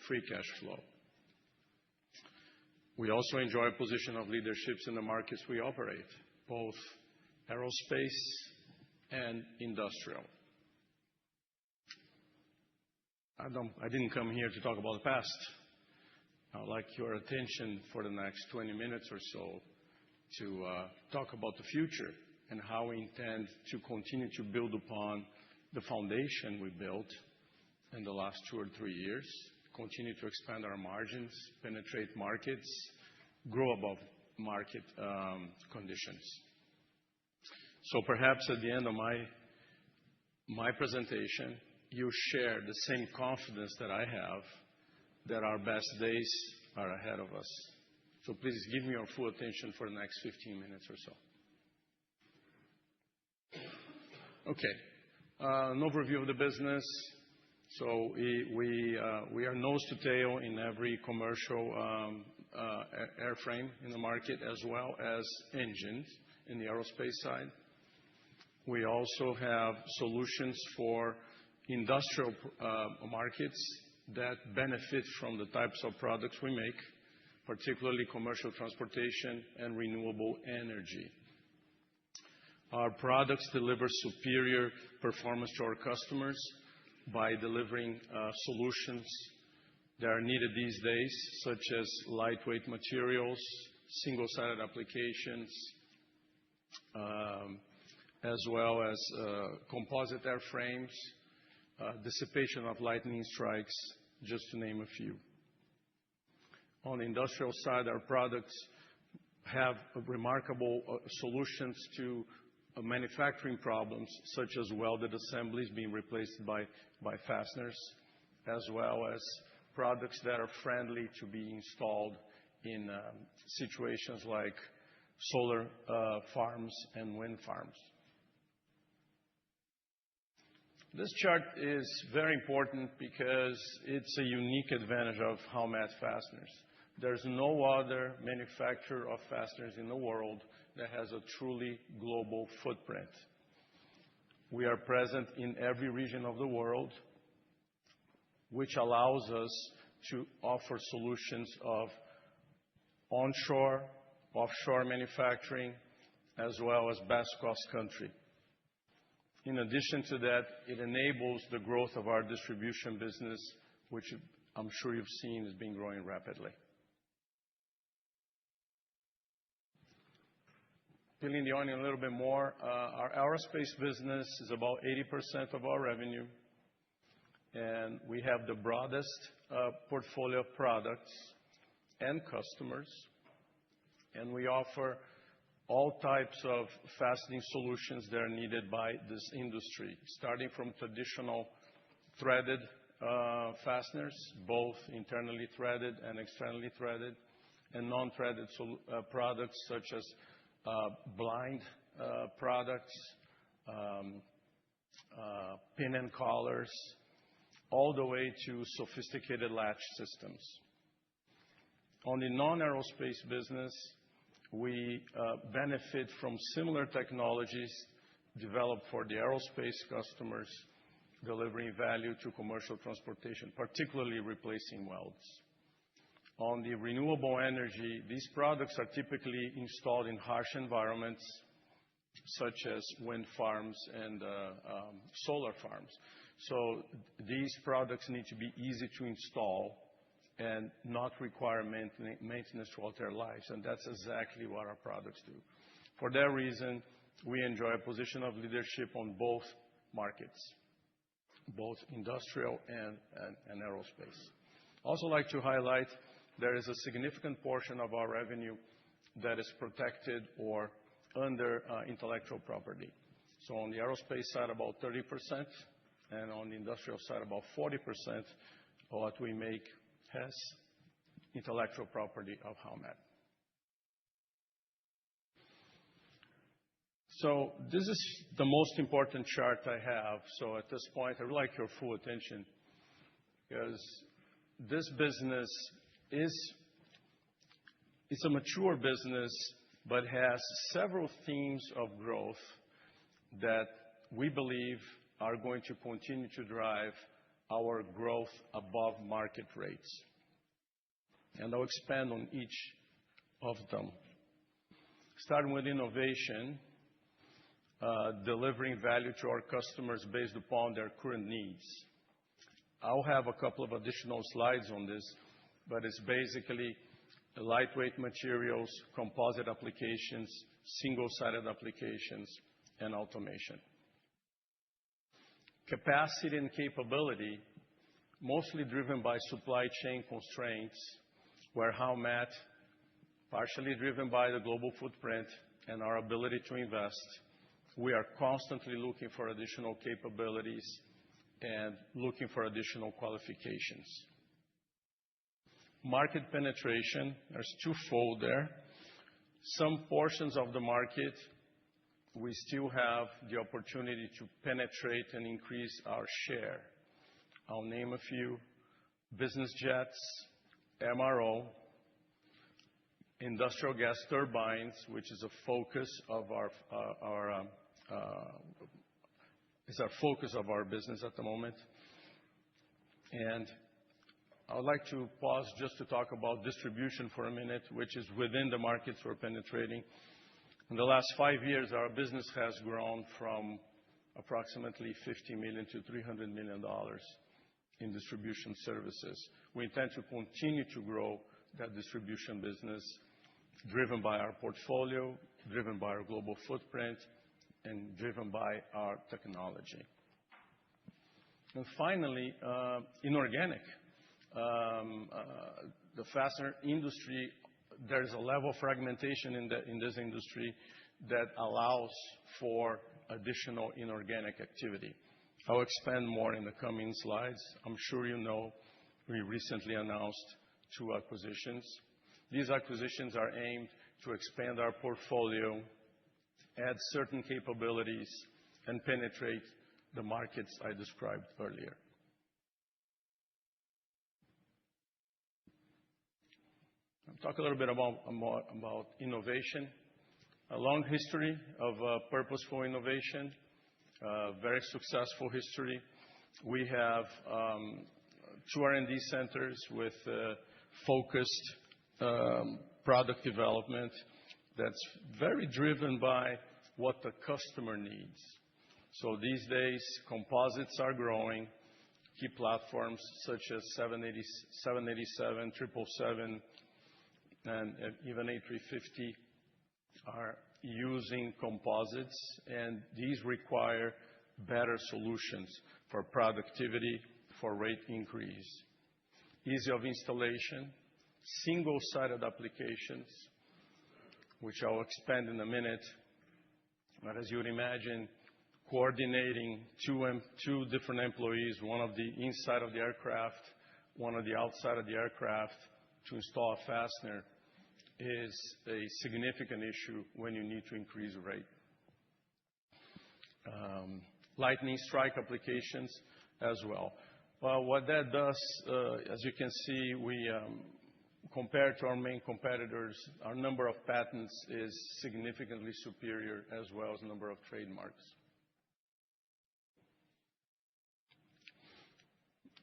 free cash flow. We also enjoy a position of leadership in the markets we operate, both aerospace and industrial. I didn't come here to talk about the past. I'd like your attention for the next 20 minutes or so to talk about the future and how we intend to continue to build upon the foundation we built in the last 2 or 3 years, continue to expand our margins, penetrate markets, grow above market conditions. So perhaps at the end of my presentation, you share the same confidence that I have that our best days are ahead of us. So please give me your full attention for the next 15 minutes or so. Okay, an overview of the business. So we are nose to tail in every commercial airframe in the market, as well as engines in the aerospace side. We also have solutions for industrial markets that benefit from the types of products we make, particularly commercial transportation and renewable energy. Our products deliver superior performance to our customers by delivering solutions that are needed these days, such as lightweight materials, single-sided applications, as well as composite airframes, dissipation of lightning strikes, just to name a few. On the industrial side, our products have remarkable solutions to manufacturing problems, such as welded assemblies being replaced by fasteners, as well as products that are friendly to be installed in situations like solar farms and wind farms. This chart is very important because it's a unique advantage of Howmet fasteners. There's no other manufacturer of fasteners in the world that has a truly global footprint. We are present in every region of the world, which allows us to offer solutions of onshore, offshore manufacturing, as well as best cost country. In addition to that, it enables the growth of our distribution business, which I'm sure you've seen has been growing rapidly. Peeling the onion a little bit more, our aerospace business is about 80% of our revenue, and we have the broadest portfolio of products and customers, and we offer all types of fastening solutions that are needed by this industry, starting from traditional threaded fasteners, both internally threaded and externally threaded, and non-threaded products such as blind products, pin and collars, all the way to sophisticated latch systems. On the non-aerospace business, we benefit from similar technologies developed for the aerospace customers, delivering value to commercial transportation, particularly replacing welds. On the renewable energy, these products are typically installed in harsh environments such as wind farms and solar farms. These products need to be easy to install and not require maintenance throughout their lives, and that's exactly what our products do. For that reason, we enjoy a position of leadership on both markets, both industrial and aerospace. Also like to highlight, there is a significant portion of our revenue that is protected or under intellectual property. On the aerospace side, about 30%, and on the industrial side, about 40% of what we make has intellectual property of Howmet. This is the most important chart I have. At this point, I would like your full attention because this business is a mature business, but has several themes of growth that we believe are going to continue to drive our growth above market rates. I'll expand on each of them. Starting with innovation, delivering value to our customers based upon their current needs. I'll have a couple of additional slides on this, but it's basically lightweight materials, composite applications, single-sided applications, and automation. Capacity and capability, mostly driven by supply chain constraints, where Howmet, partially driven by the global footprint and our ability to invest, we are constantly looking for additional capabilities and looking for additional qualifications. Market penetration, there's twofold there. Some portions of the market, we still have the opportunity to penetrate and increase our share. I'll name a few: business jets, MRO, industrial gas turbines, which is a focus of our business at the moment. I would like to pause just to talk about distribution for a minute, which is within the markets we're penetrating. In the last 5 years, our business has grown from approximately $50 million to $300 million in distribution services. We intend to continue to grow that distribution business, driven by our portfolio, driven by our global footprint, and driven by our technology. Finally, inorganic. The fastener industry, there's a level of fragmentation in this industry that allows for additional inorganic activity. I'll expand more in the coming slides. I'm sure you know we recently announced 2 acquisitions. These acquisitions are aimed to expand our portfolio, add certain capabilities, and penetrate the markets I described earlier. I'll talk a little bit about innovation. A long history of purposeful innovation, very successful history. We have 2 R&D centers with focused product development that's very driven by what the customer needs. These days, composites are growing. Key platforms such as 787, 777, and even A350 are using composites, and these require better solutions for productivity, for rate increase. Ease of installation, single-sided applications, which I'll expand in a minute. As you would imagine, coordinating 2 different employees, one of the inside of the aircraft, one on the outside of the aircraft, to install a fastener is a significant issue when you need to increase rate. Lightning strike applications as well. Well, what that does, as you can see, we compared to our main competitors, our number of patents is significantly superior as well as number of trademarks.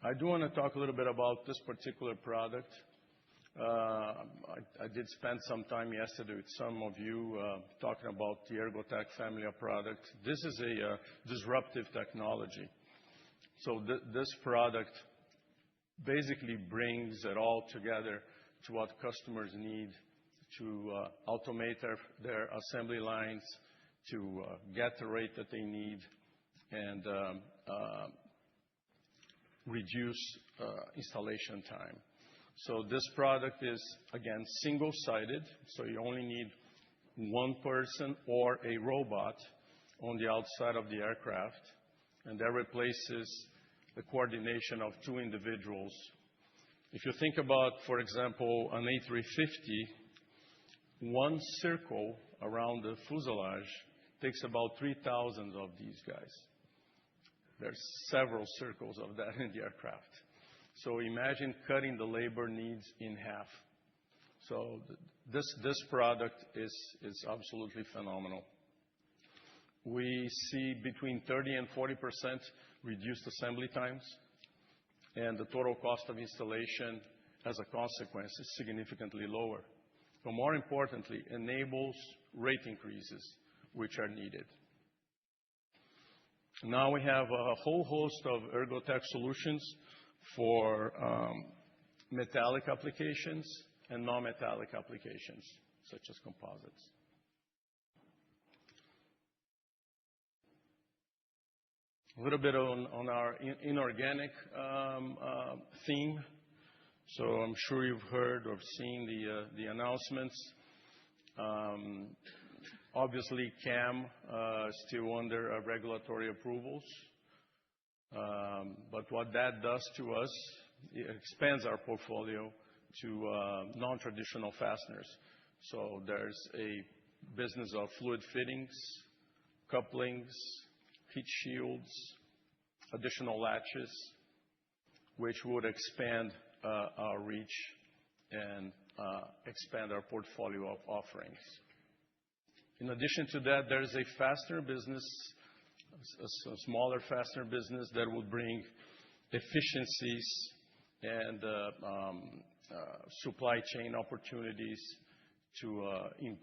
I do want to talk a little bit about this particular product. I did spend some time yesterday with some of you talking about the Ergotech family of products. This is a disruptive technology. So this product basically brings it all together to what customers need to automate their assembly lines, to get the rate that they need, and reduce installation time. So this product is, again, single-sided, so you only need one person or a robot on the outside of the aircraft, and that replaces the coordination of two individuals. If you think about, for example, an A350, one circle around the fuselage takes about 3,000 of these guys. There's several circles of that in the aircraft. So imagine cutting the labor needs in half. So this product is absolutely phenomenal. We see between 30 and 40% reduced assembly times, and the total cost of installation as a consequence is significantly lower. But more importantly, enables rate increases, which are needed. Now we have a whole host of Ergotech solutions for metallic applications and non-metallic applications, such as composites. A little bit on our inorganic theme. So I'm sure you've heard or seen the announcements. Obviously, CAM is still under regulatory approvals. But what that does to us, it expands our portfolio to non-traditional fasteners. So there's a business of fluid fittings, couplings, heat shields, additional latches, which would expand our reach and expand our portfolio of offerings. In addition to that, there is a fastener business, a smaller fastener business that will bring efficiencies and supply chain opportunities to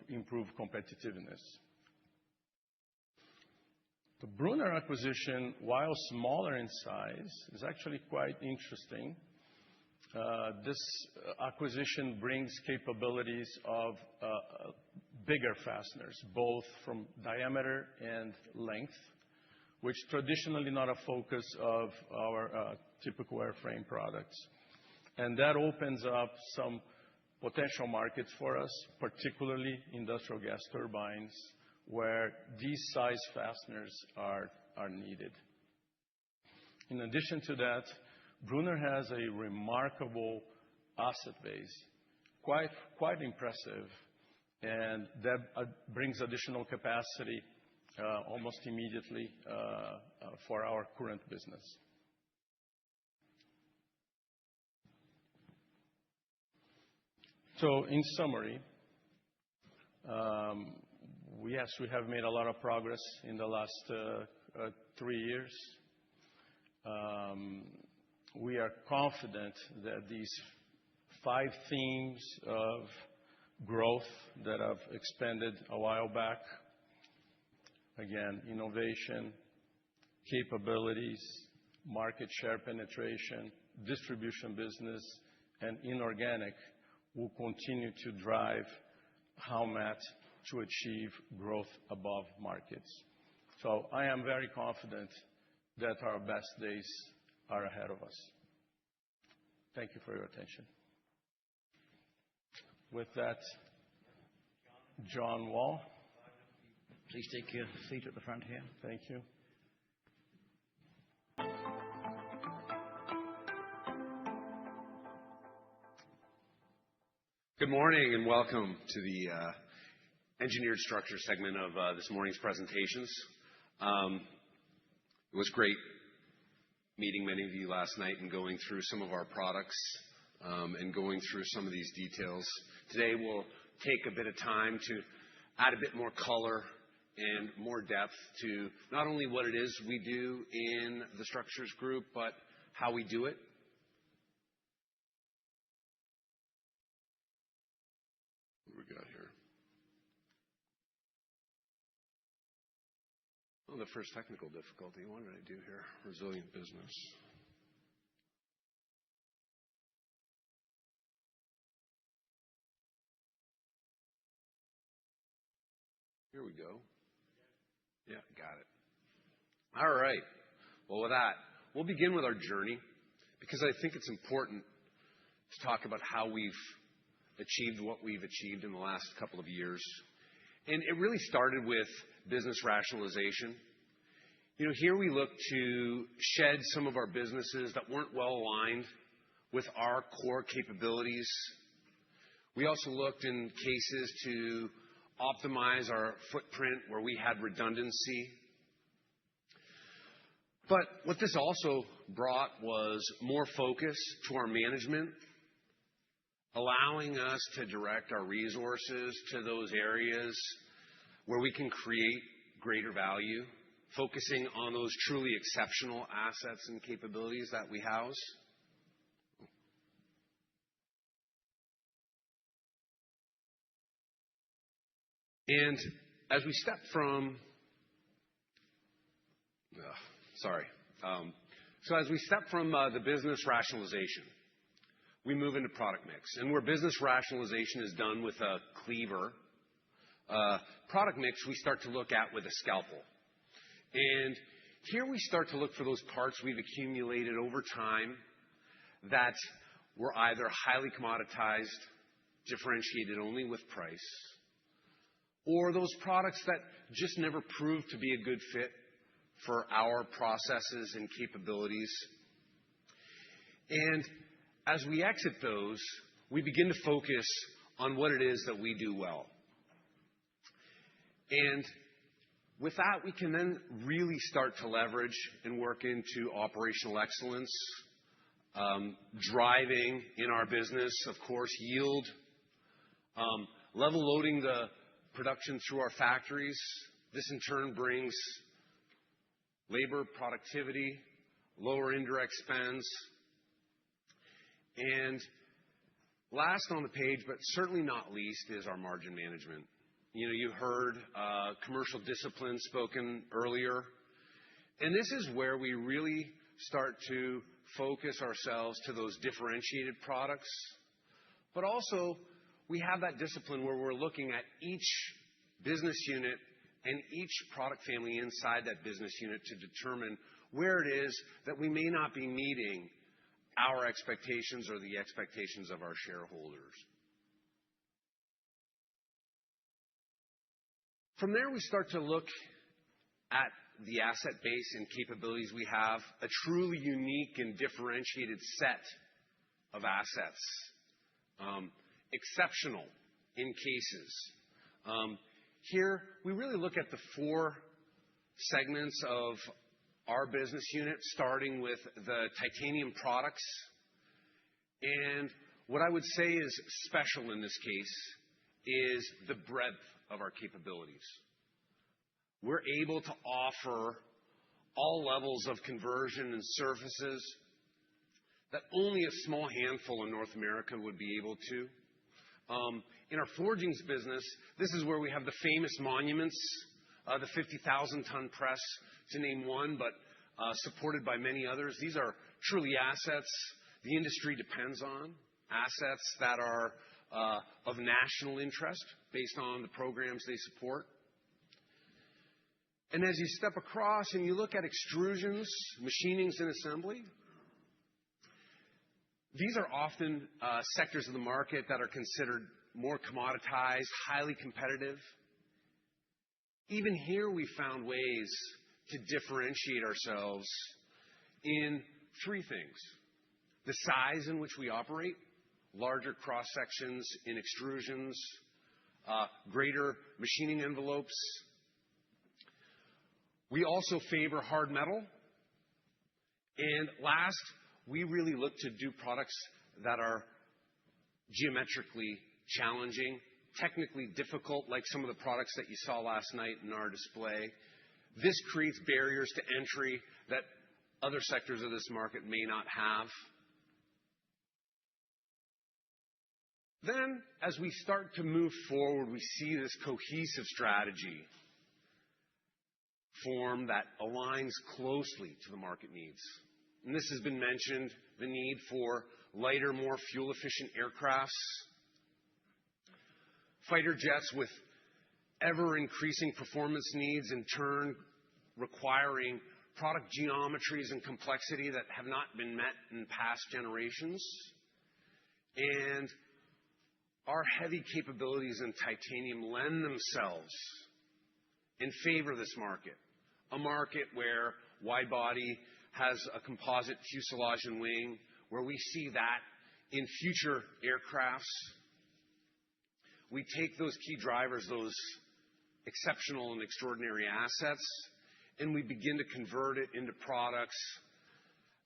improve competitiveness. The Brunner acquisition, while smaller in size, is actually quite interesting. This acquisition brings capabilities of bigger fasteners, both from diameter and length, which traditionally not a focus of our typical airframe products. And that opens up some potential markets for us, particularly industrial gas turbines, where these size fasteners are needed. In addition to that, Brunner has a remarkable asset base, quite impressive, and that brings additional capacity almost immediately for our current business. So in summary, we have made a lot of progress in the last 3 years. We are confident that these 5 themes of growth that I've expanded a while back, again, innovation, capabilities, market share penetration, distribution business, and inorganic, will continue to drive Howmet to achieve growth above markets. So I am very confident that our best days are ahead of us. Thank you for your attention. With that, John Wall. Please take your seat at the front here. Thank you. Good morning and welcome to the engineered structure segment of this morning's presentations. It was great meeting many of you last night and going through some of our products and going through some of these details. Today we'll take a bit of time to add a bit more color and more depth to not only what it is we do in the structures group, but how we do it. What do we got here? Oh, the first technical difficulty. What did I do here? Resilient business. Here we go. Yeah, got it. All right. Well, with that, we'll begin with our journey because I think it's important to talk about how we've achieved what we've achieved in the last couple of years. And it really started with business rationalization. Here we look to shed some of our businesses that weren't well aligned with our core capabilities. We also looked in cases to optimize our footprint where we had redundancy. But what this also brought was more focus to our management, allowing us to direct our resources to those areas where we can create greater value, focusing on those truly exceptional assets and capabilities that we house. And as we step from, as we step from the business rationalization, we move into product mix. And where business rationalization is done with a cleaver, product mix we start to look at with a scalpel. And here we start to look for those parts we've accumulated over time that were either highly commoditized, differentiated only with price, or those products that just never proved to be a good fit for our processes and capabilities. And as we exit those, we begin to focus on what it is that we do well. And with that, we can then really start to leverage and work into operational excellence, driving in our business, of course, yield, level loading the production through our factories. This in turn brings labor productivity, lower indirect spends, and last on the page, but certainly not least, is our margin management. You heard commercial discipline spoken earlier, and this is where we really start to focus ourselves to those differentiated products, but also we have that discipline where we're looking at each business unit and each product family inside that business unit to determine where it is that we may not be meeting our expectations or the expectations of our shareholders. From there, we start to look at the asset base and capabilities we have, a truly unique and differentiated set of assets, exceptional in cases. Here, we really look at the four segments of our business unit, starting with the titanium products. And what I would say is special in this case is the breadth of our capabilities. We're able to offer all levels of conversion and surfaces that only a small handful in North America would be able to. In our forgings business, this is where we have the famous monuments, the 50,000-ton press, to name one, but supported by many others. These are truly assets the industry depends on, assets that are of national interest based on the programs they support. And as you step across and you look at extrusions, machinings, and assembly, these are often sectors of the market that are considered more commoditized, highly competitive. Even here, we found ways to differentiate ourselves in three things: the size in which we operate, larger cross-sections in extrusions, greater machining envelopes. We also favor hard metal. And last, we really look to do products that are geometrically challenging, technically difficult, like some of the products that you saw last night in our display. This creates barriers to entry that other sectors of this market may not have. Then, as we start to move forward, we see this cohesive strategy form that aligns closely to the market needs. And this has been mentioned, the need for lighter, more fuel-efficient aircrafts, fighter jets with ever-increasing performance needs, in turn requiring product geometries and complexity that have not been met in past generations. And our heavy capabilities in titanium lend themselves in favor of this market, a market where wide body has a composite fuselage and wing, where we see that in future aircrafts. We take those key drivers, those exceptional and extraordinary assets, and we begin to convert it into products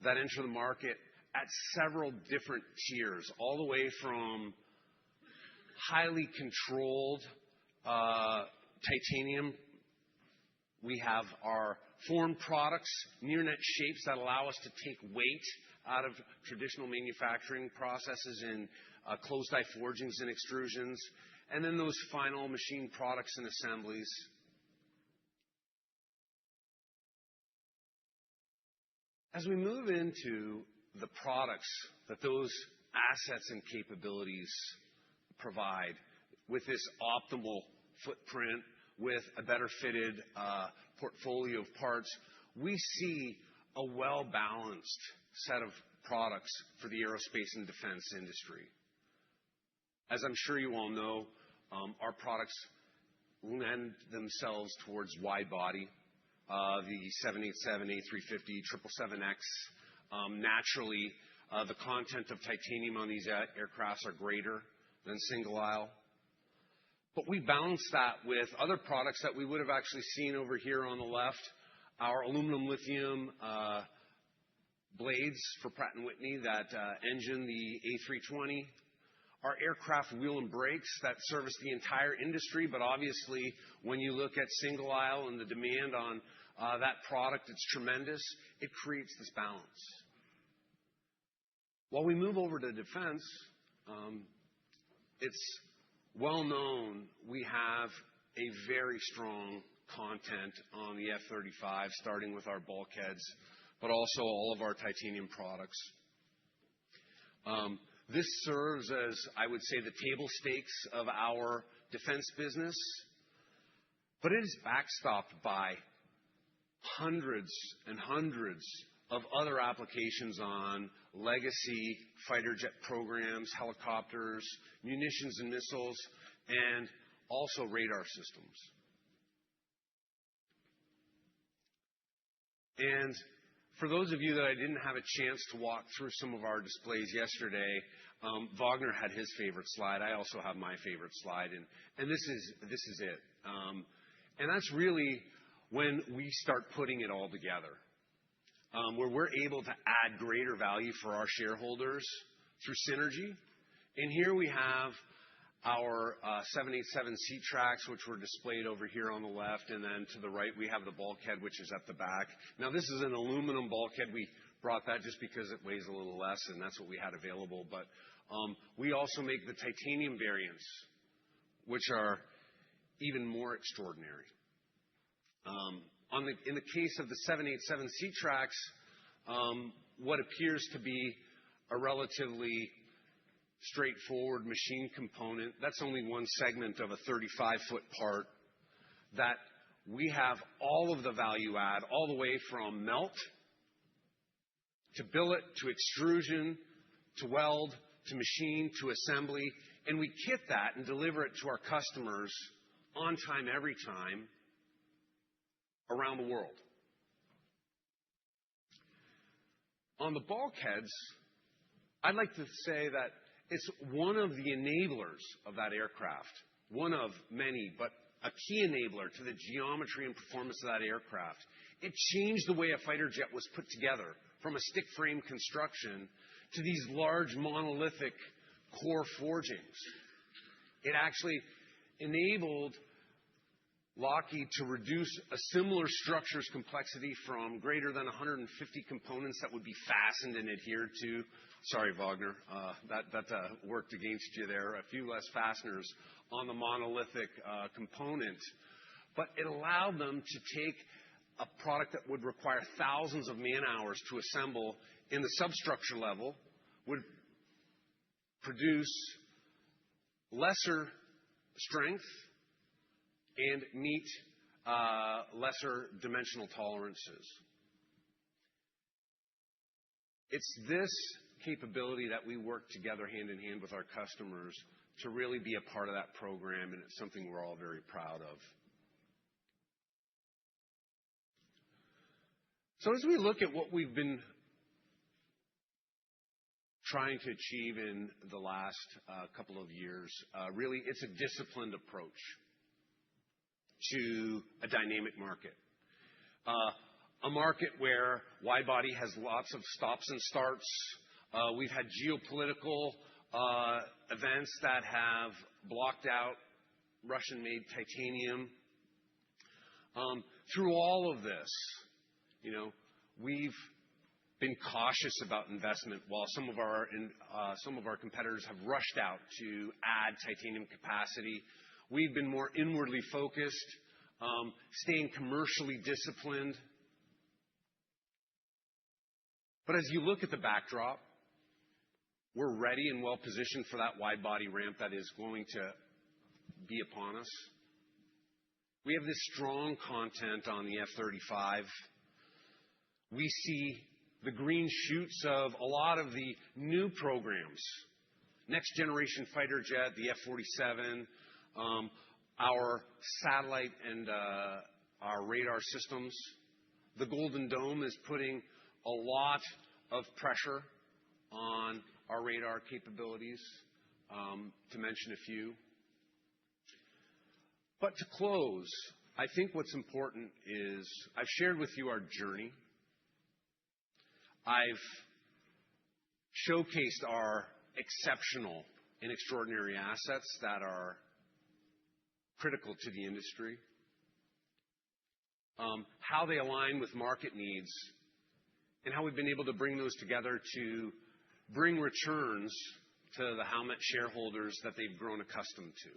that enter the market at several different tiers, all the way from highly controlled titanium. We have our formed products, near-net shapes that allow us to take weight out of traditional manufacturing processes in closed-die forgings and extrusions, and then those final machine products and assemblies. As we move into the products that those assets and capabilities provide, with this optimal footprint, with a better fitted portfolio of parts, we see a well-balanced set of products for the aerospace and defense industry. As I'm sure you all know, our products lend themselves towards wide body, the 787, A350, 777X. Naturally, the content of titanium on these aircrafts are greater than single aisle. But we balance that with other products that we would have actually seen over here on the left. Our aluminum lithium blades for Pratt & Whitney that engine the A320. Our aircraft wheel and brakes that service the entire industry, but obviously when you look at single aisle and the demand on that product, it's tremendous. It creates this balance. While we move over to defense, it's well known we have a very strong content on the F-35, starting with our bulkheads, but also all of our titanium products. This serves as, I would say, the table stakes of our defense business, but it is backstopped by hundreds and hundreds of other applications on legacy fighter jet programs, helicopters, munitions and missiles, and also radar systems. And for those of you that I didn't have a chance to walk through some of our displays yesterday, Wagner had his favorite slide. I also have my favorite slide, and this is it. And that's really when we start putting it all together, where we're able to add greater value for our shareholders through synergy. And here we have our 787 seat tracks, which were displayed over here on the left, and then to the right we have the bulkhead, which is at the back. Now this is an aluminum bulkhead. We brought that just because it weighs a little less, and that's what we had available. But we also make the titanium variants, which are even more extraordinary. In the case of the 787 seat tracks, what appears to be a relatively straightforward machine component, that's only one segment of a 35-foot part, that we have all of the value add, all the way from melt to billet to extrusion to weld to machine to assembly, and we kit that and deliver it to our customers on time, every time, around the world. On the bulkheads, I'd like to say that It's one of the enablers of that aircraft, one of many, but a key enabler to the geometry and performance of that aircraft. It changed the way a fighter jet was put together from a stick frame construction to these large monolithic core forgings. It actually enabled Lockheed to reduce a similar structure's complexity from greater than 150 components that would be fastened and adhered to. Sorry, Wagner, that worked against you there. A few less fasteners on the monolithic component. But it allowed them to take a product that would require thousands of man-hours to assemble in the substructure level, would produce lesser strength and meet lesser dimensional tolerances. It's this capability that we work together hand in hand with our customers to really be a part of that program, and it's something we're all very proud of. So as we look at what we've been trying to achieve in the last couple of years, really it's a disciplined approach to a dynamic market. A market where wide-body has lots of stops and starts. We've had geopolitical events that have blocked out Russian-made titanium. Through all of this, we've been cautious about investment while some of our competitors have rushed out to add titanium capacity. We've been more inwardly focused, staying commercially disciplined. But as you look at the backdrop, we're ready and well positioned for that wide-body ramp that is going to be upon us. We have this strong content on the F-35. We see the green shoots of a lot of the new programs. Next generation fighter jet, the F-47, our satellite and our radar systems. The Golden Dome is putting a lot of pressure on our radar capabilities, to mention a few. But to close, I think what's important is I've shared with you our journey. I've showcased our exceptional and extraordinary assets that are critical to the industry, how they align with market needs, and how we've been able to bring those together to bring returns to the Howmet shareholders that they've grown accustomed to.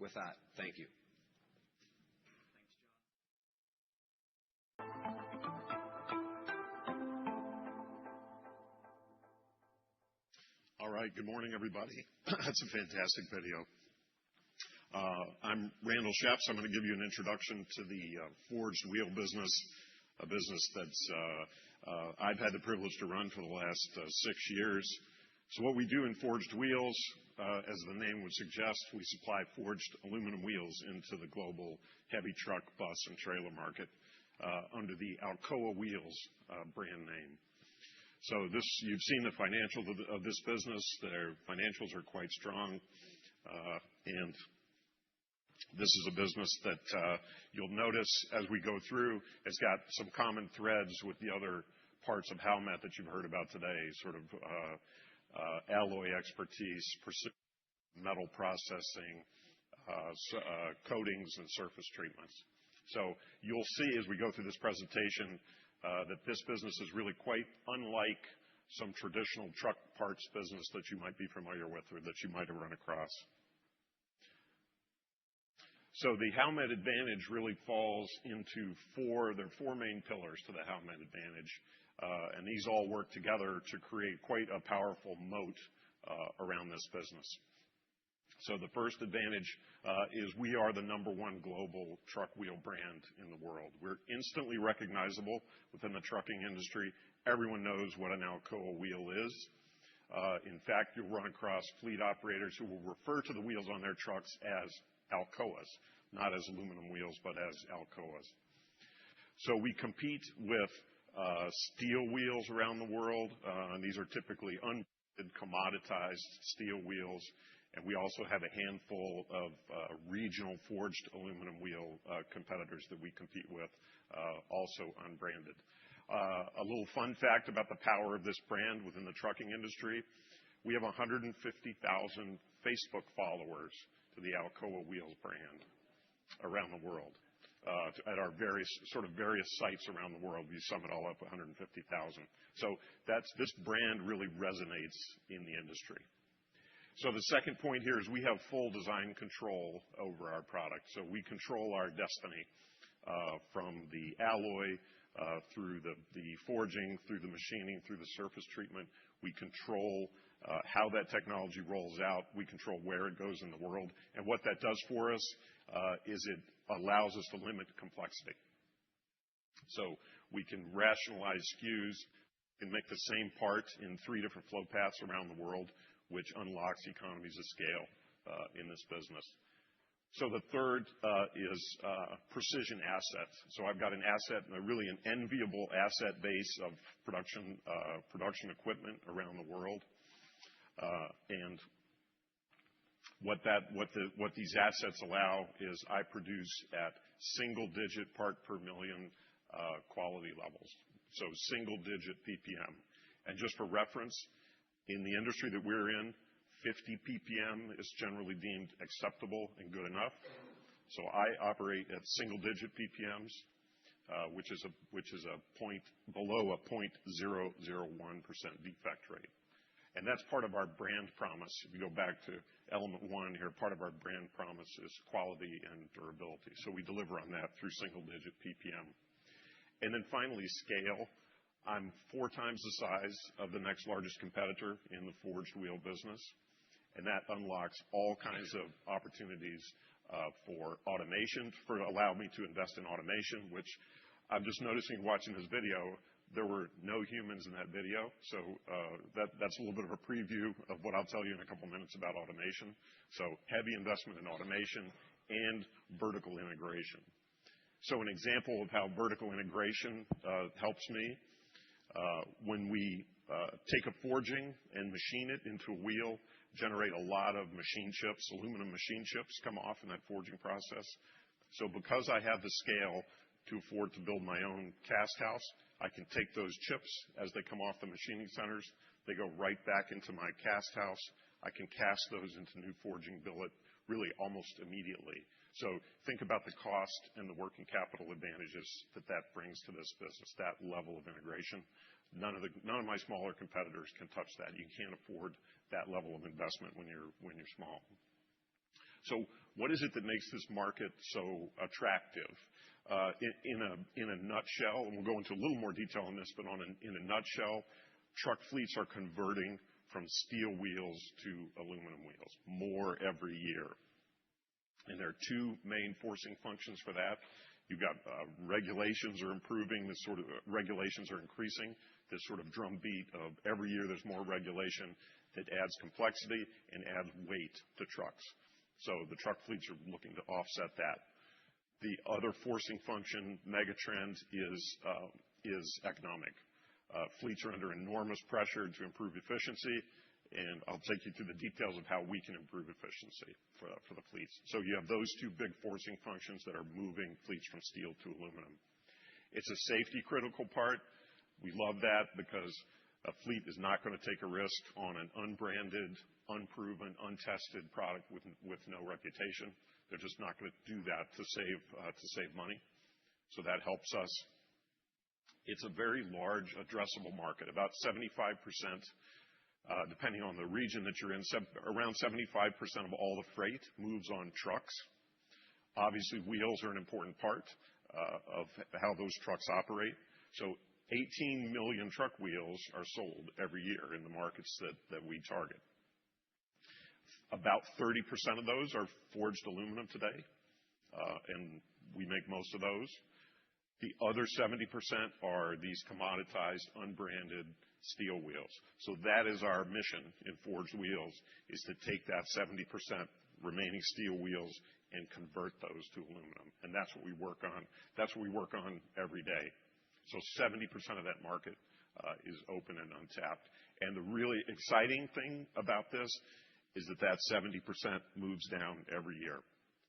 With that, thank you. All right, good morning, everybody. That's a fantastic video. I'm Randall Sheps. I'm going to give you an introduction to the forged wheel business, a business that's I've had the privilege to run for the last 6 years. So what we do in forged wheels, as the name would suggest, we supply forged aluminum wheels into the global heavy truck, bus, and trailer market under the Alcoa Wheels brand name. So you've seen the financials of this business. Their financials are quite strong, and this is a business that you'll notice as we go through, it's got some common threads with the other parts of Howmet that you've heard about today, sort of alloy expertise, metal processing, coatings, and surface treatments. So you'll see as we go through this presentation that this business is really quite unlike some traditional truck parts business that you might be familiar with or that you might have run across. So the Howmet Advantage really falls into there are four main pillars to the Howmet Advantage, and these all work together to create quite a powerful moat around this business. So the first advantage is we are the #1 global truck wheel brand in the world. We're instantly recognizable within the trucking industry. Everyone knows what an Alcoa wheel is. In fact, you'll run across fleet operators who will refer to the wheels on their trucks as Alcoas, not as aluminum wheels, but as Alcoas. So we compete with steel wheels around the world, and these are typically commoditized steel wheels, and we also have a handful of regional forged aluminum wheel competitors that we compete with, also unbranded. A little fun fact about the power of this brand within the trucking industry: we have 150,000 Facebook followers to the Alcoa Wheels brand around the world. At our various sites around the world, we sum it all up, 150,000. So this brand really resonates in the industry. So the second point here is we have full design control over our product. So we control our destiny, from the alloy, through the forging, through the machining, through the surface treatment. We control how that technology rolls out. We control where it goes in the world. And what that does for us is it allows us to limit complexity. So we can rationalize SKUs and make the same part in 3 different flow paths around the world, which unlocks economies of scale in this business. So the third is precision assets. So I've got an asset, really an enviable asset base of production equipment around the world. And what these assets allow is I produce at single-digit part per million quality levels, so single-digit PPM. And just for reference, in the industry that we're in, 50 PPM is generally deemed acceptable and good enough. So I operate at single-digit PPMs, which is a point below a 0.001% defect rate. And that's part of our brand promise. If you go back to element 1 here, part of our brand promise is quality and durability. So we deliver on that through single-digit PPM. And then finally, scale. I'm 4 times the size of the next largest competitor in the forged wheel business, and that unlocks all kinds of opportunities for automation, allow me to invest in automation, which I'm just noticing watching this video, there were no humans in that video. So that's a little bit of a preview of what I'll tell you in a couple minutes about automation. So heavy investment in automation and vertical integration. So an example of how vertical integration helps me, when we take a forging and machine it into a wheel, generate a lot of machine chips, aluminum machine chips come off in that forging process. So because I have the scale to afford to build my own cast house, I can take those chips as they come off the machining centers. They go right back into my cast house. I can cast those into new forging billet really almost immediately. So think about the cost and the working capital advantages that brings to this business, that level of integration. None of my smaller competitors can touch that. You can't afford that level of investment when you're small. So what is it that makes this market so attractive? In a nutshell, and we'll go into a little more detail on this, but in a nutshell, truck fleets are converting from steel wheels to aluminum wheels more every year. And there are 2 main forcing functions for that. You've got regulations are improving, regulations are increasing. This sort of drumbeat of every year there's more regulation that adds complexity and adds weight to trucks. So the truck fleets are looking to offset that. The other forcing function, megatrend, is economic. Fleets are under enormous pressure to improve efficiency, and I'll take you through the details of how we can improve efficiency for the fleets. So you have those 2 big forcing functions that are moving fleets from steel to aluminum. It's a safety critical part. We love that because a fleet is not going to take a risk on an unbranded, unproven, untested product with no reputation. They're just not going to do that to save money. So that helps us. It's a very large addressable market. About 75%, depending on the region that you're in, around 75% of all the freight moves on trucks. Obviously, wheels are an important part of how those trucks operate. So 18 million truck wheels are sold every year in the markets that we target. About 30% of those are forged aluminum today, and we make most of those. The other 70% are these commoditized, unbranded steel wheels. So that is our mission in forged wheels, is to take that 70% remaining steel wheels and convert those to aluminum. And that's what we work on. That's what we work on every day. So 70% of that market is open and untapped. And the really exciting thing about this is that 70% moves down every year.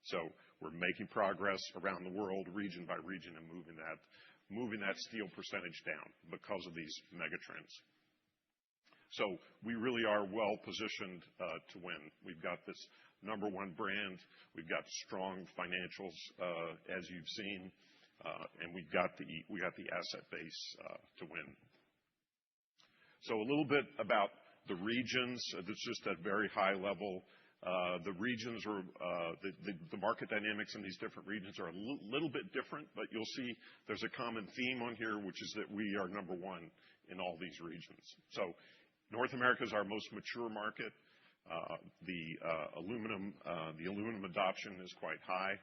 So we're making progress around the world, region by region, and moving that steel percentage down because of these megatrends. So we really are well positioned to win. We've got this number one brand. We've got strong financials, as you've seen, and we got the asset base to win. So a little bit about the regions. It's just at very high level. The regions are the market dynamics in these different regions are a little bit different, but you'll see there's a common theme on here, which is that we are number one in all these regions. So North America is our most mature market. The aluminum adoption is quite high,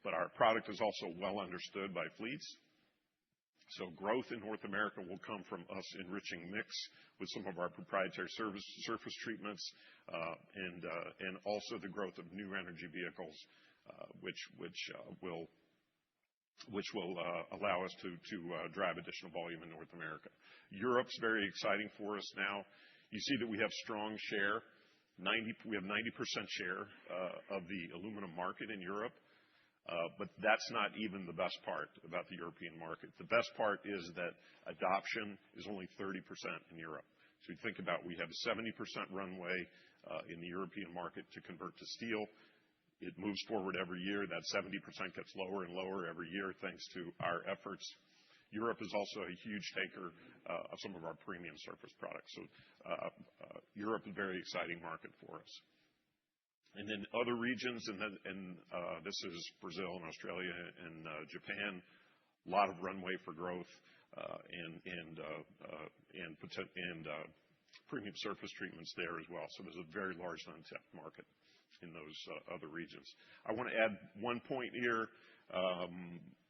but our product is also well understood by fleets. So growth in North America will come from us enriching mix with some of our proprietary surface treatments, and also the growth of new energy vehicles, which will allow us to drive additional volume in North America. Europe's very exciting for us now. You see that we have strong share. We have 90% share of the aluminum market in Europe. But that's not even the best part about the European market. The best part is that adoption is only 30% in Europe. So you think about, we have a 70% runway in the European market to convert to steel. It moves forward every year. That 70% gets lower and lower every year thanks to our efforts. Europe is also a huge taker of some of our premium surface products. So Europe is a very exciting market for us. And then other regions, and this is Brazil and Australia and Japan, a lot of runway for growth, and premium surface treatments there as well. So there's a very large untapped market in those other regions. I want to add one point here,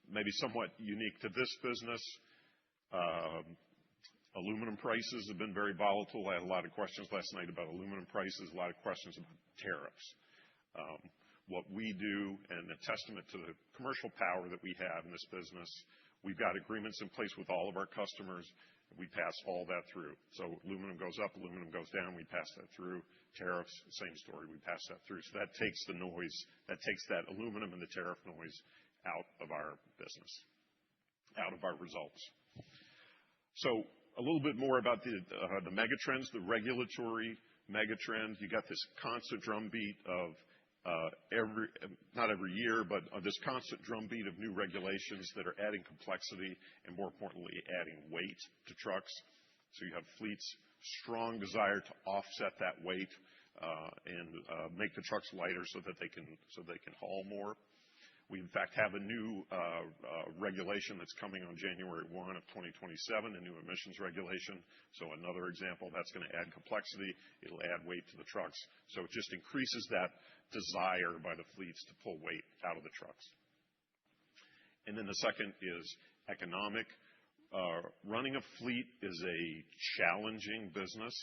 maybe somewhat unique to this business. Aluminum prices have been very volatile. I had a lot of questions last night about aluminum prices, a lot of questions about tariffs. What we do, and a testament to the commercial power that we have in this business, we've got agreements in place with all of our customers. We pass all that through. So aluminum goes up, aluminum goes down, we pass that through. Tariffs, same story, we pass that through. So that takes the noise, that takes that aluminum and the tariff noise out of our business, out of our results. So a little bit more about the megatrends, the regulatory megatrend. You got this constant drumbeat of not every year, but this constant drumbeat of new regulations that are adding complexity and, more importantly, adding weight to trucks. So you have fleets' strong desire to offset that weight and make the trucks lighter so they can haul more. We, in fact, have a new regulation that's coming on January 1 of 2027, a new emissions regulation. So another example, that's going to add complexity. It'll add weight to the trucks. So it just increases that desire by the fleets to pull weight out of the trucks. And then the second is economic. Running a fleet is a challenging business.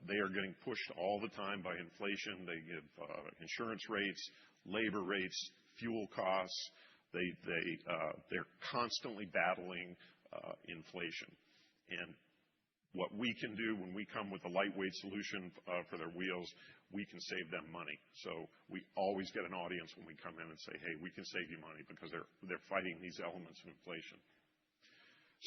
They are getting pushed all the time by inflation. They give insurance rates, labor rates, fuel costs. They're constantly battling inflation. And what we can do when we come with a lightweight solution for their wheels, we can save them money. So we always get an audience when we come in and say, "Hey, we can save you money," because they're fighting these elements of inflation.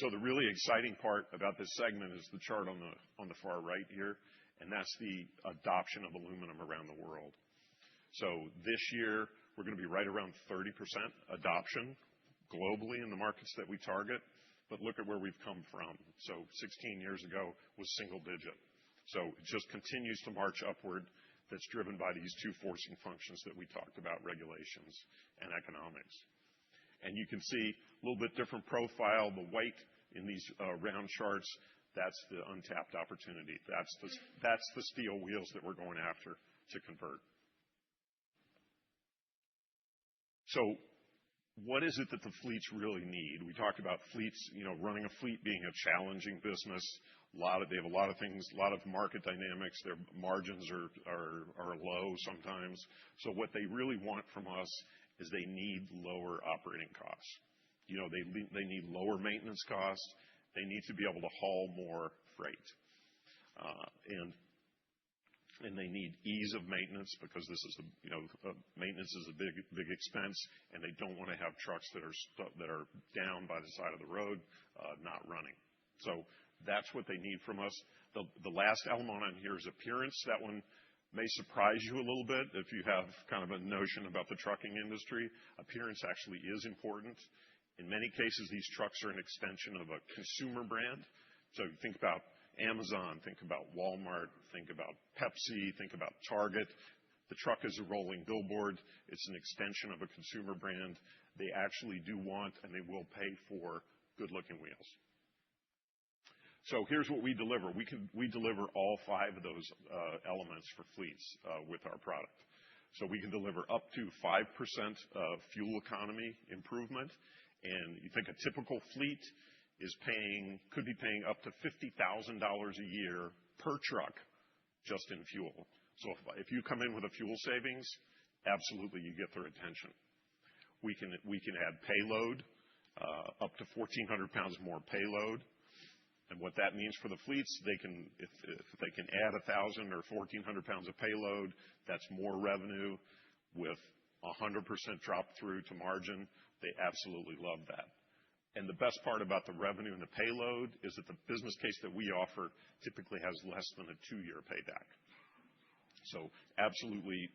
So the really exciting part about this segment is the chart on the far right here, and that's the adoption of aluminum around the world. So this year, we're going to be right around 30% adoption globally in the markets that we target. But look at where we've come from. So 16 years ago was single digit. So it just continues to march upward. That's driven by these two forcing functions that we talked about, regulations and economics. And you can see a little bit different profile. The white in these round charts, that's the untapped opportunity. That's the steel wheels that we're going after to convert. So what is it that the fleets really need? We talked about fleets, running a fleet being a challenging business. They have a lot of things, a lot of market dynamics. Their margins are low sometimes. So what they really want from us is they need lower operating costs. They need lower maintenance costs. They need to be able to haul more freight. And they need ease of maintenance because this is maintenance is a big expense, and they don't want to have trucks that are down by the side of the road, not running. So that's what they need from us. The last element on here is appearance. That one may surprise you a little bit if you have kind of a notion about the trucking industry. Appearance actually is important. In many cases, these trucks are an extension of a consumer brand. So think about Amazon, think about Walmart, think about Pepsi, think about Target. The truck is a rolling billboard. It's an extension of a consumer brand. They actually do want, and they will pay for, good-looking wheels. So here's what we deliver. We deliver all 5 of those elements for fleets with our product. So we can deliver up to 5% fuel economy improvement. And you think a typical fleet could be paying up to $50,000 a year per truck just in fuel. So if you come in with a fuel savings, absolutely you get their attention. We can add payload, up to 1,400 pounds more payload. And what that means for the fleets, if they can add 1,000 or 1,400 pounds of payload, that's more revenue with 100% drop through to margin. They absolutely love that. And the best part about the revenue and the payload is that the business case that we offer typically has less than a 2-year payback. So absolutely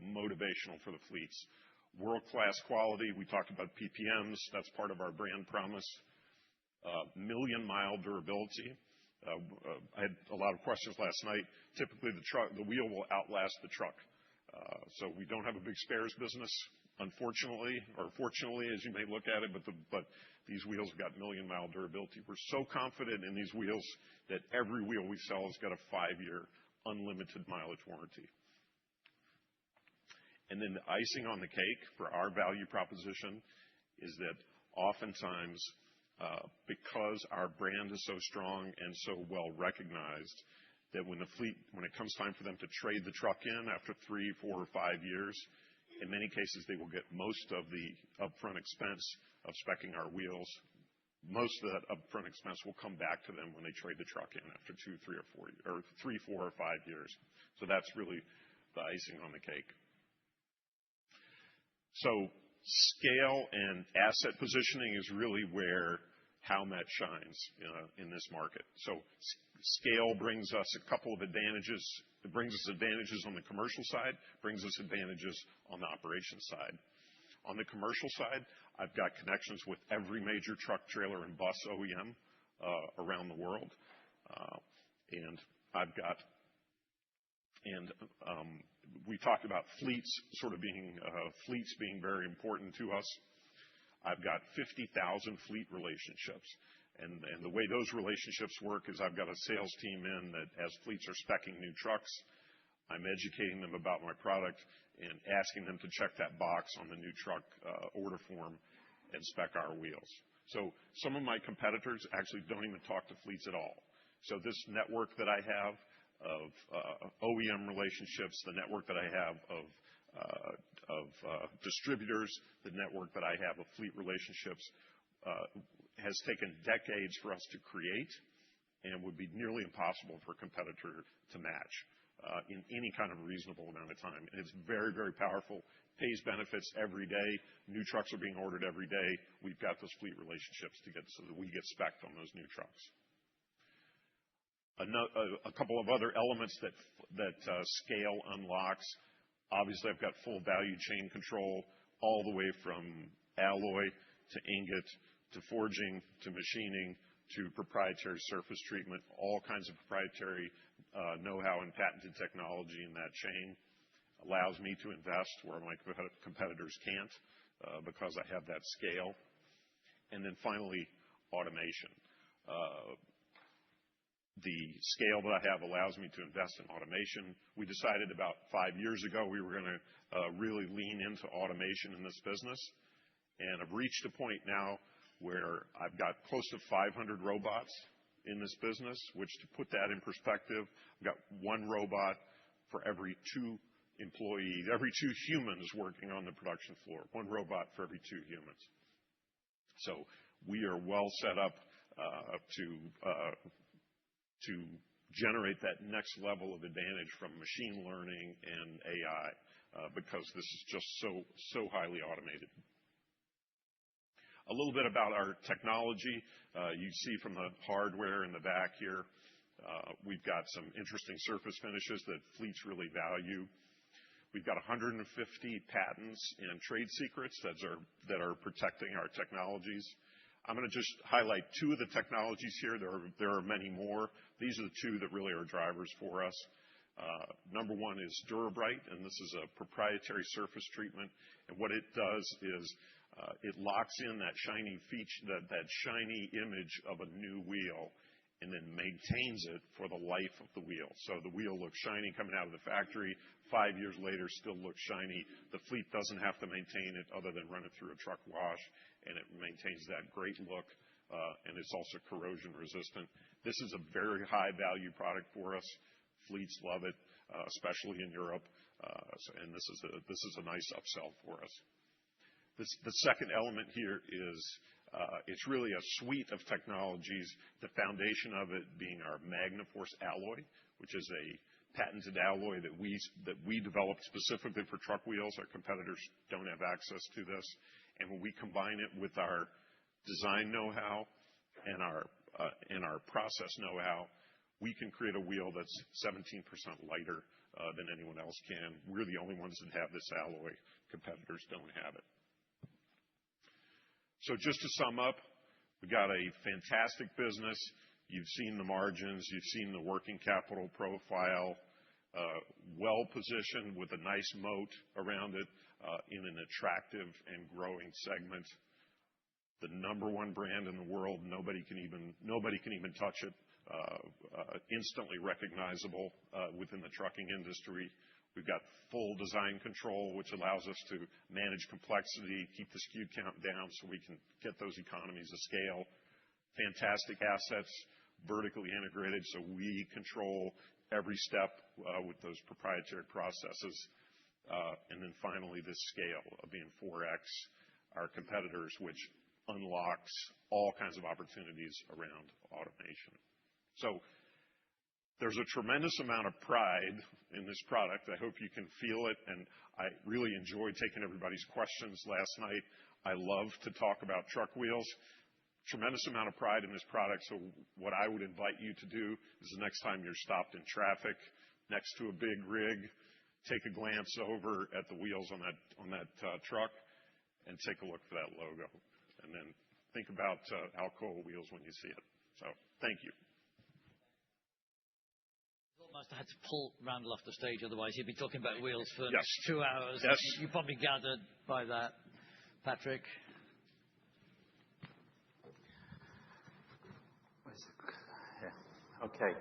motivational for the fleets. World-class quality. We talked about PPMs. That's part of our brand promise. Million-mile durability. I had a lot of questions last night. Typically, the wheel will outlast the truck. So we don't have a big spares business, unfortunately, or fortunately, as you may look at it, but these wheels have got million-mile durability. We're so confident in these wheels that every wheel we sell has got a 5-year unlimited mileage warranty. And then the icing on the cake for our value proposition is that oftentimes, because our brand is so strong and so well recognized, that when it comes time for them to trade the truck in after 3, 4, or 5 years, in many cases, they will get most of the upfront expense of speccing our wheels. Most of that upfront expense will come back to them when they trade the truck in after 2, 3, or 4, or 5 years. So that's really the icing on the cake. So scale and asset positioning is really where Howmet shines in this market. So scale brings us a couple of advantages. It brings us advantages on the commercial side, brings us advantages on the operations side. On the commercial side, I've got connections with every major truck, trailer, and bus OEM around the world. We talked about fleets being very important to us. I've got 50,000 fleet relationships. And the way those relationships work is I've got a sales team in that as fleets are speccing new trucks, I'm educating them about my product and asking them to check that box on the new truck order form and spec our wheels. So some of my competitors actually don't even talk to fleets at all. So this network that I have of OEM relationships, the network that I have of distributors, the network that I have of fleet relationships, has taken decades for us to create and would be nearly impossible for a competitor to match in any kind of reasonable amount of time. And it's very, very powerful. Pays benefits every day. New trucks are being ordered every day. We've got those fleet relationships so that we get specced on those new trucks. A couple of other elements that scale unlocks. Obviously, I've got full value chain control all the way from alloy to ingot to forging to machining to proprietary surface treatment, all kinds of proprietary know-how and patented technology in that chain. Allows me to invest where my competitors can't because I have that scale. And then finally, automation. The scale that I have allows me to invest in automation. We decided about 5 years ago we were going to really lean into automation in this business. And I've reached a point now where I've got close to 500 robots in this business, which, to put that in perspective, I've got 1 robot for every 2 employees, every 2 humans working on the production floor. 1 robot for every 2 humans. So we are well set up to generate that next level of advantage from machine learning and AI, because this is just so highly automated. A little bit about our technology. You see from the hardware in the back here, we've got some interesting surface finishes that fleets really value. We've got 150 patents and trade secrets that are protecting our technologies. I'm going to just highlight two of the technologies here. There are many more. These are the two that really are drivers for us. Number one is Durabright, and this is a proprietary surface treatment. And what it does is it locks in that shiny image of a new wheel and then maintains it for the life of the wheel. So the wheel looks shiny coming out of the factory. 5 years later, still looks shiny. The fleet doesn't have to maintain it other than run it through a truck wash, and it maintains that great look, and it's also corrosion resistant. This is a very high value product for us. Fleets love it, especially in Europe, and this is a nice upsell for us. The second element here is it's really a suite of technologies, the foundation of it being our MagnaForce alloy, which is a patented alloy that we developed specifically for truck wheels. Our competitors don't have access to this. And when we combine it with our design know-how and our process know-how, we can create a wheel that's 17% lighter than anyone else can. We're the only ones that have this alloy. Competitors don't have it. So just to sum up, we've got a fantastic business. You've seen the margins. You've seen the working capital profile, well-positioned with a nice moat around it in an attractive and growing segment. The number one brand in the world, nobody can even touch it. Instantly recognizable within the trucking industry. We've got full design control, which allows us to manage complexity, keep the SKU count down so we can get those economies of scale. Fantastic assets, vertically integrated, so we control every step with those proprietary processes. And then finally, this scale of being 4x our competitors, which unlocks all kinds of opportunities around automation. So there's a tremendous amount of pride in this product. I hope you can feel it, and I really enjoyed taking everybody's questions last night. I love to talk about truck wheels. Tremendous amount of pride in this product. So what I would invite you to do is the next time you're stopped in traffic next to a big rig, take a glance over at the wheels on that truck and take a look for that logo. And then think about Alcoa wheels when you see it. So thank you. Almost had to pull Randall off the stage, otherwise he'd be talking about wheels for Yes. 2 hours. Yes. You probably gathered by that. Patrick? Yeah. Okay.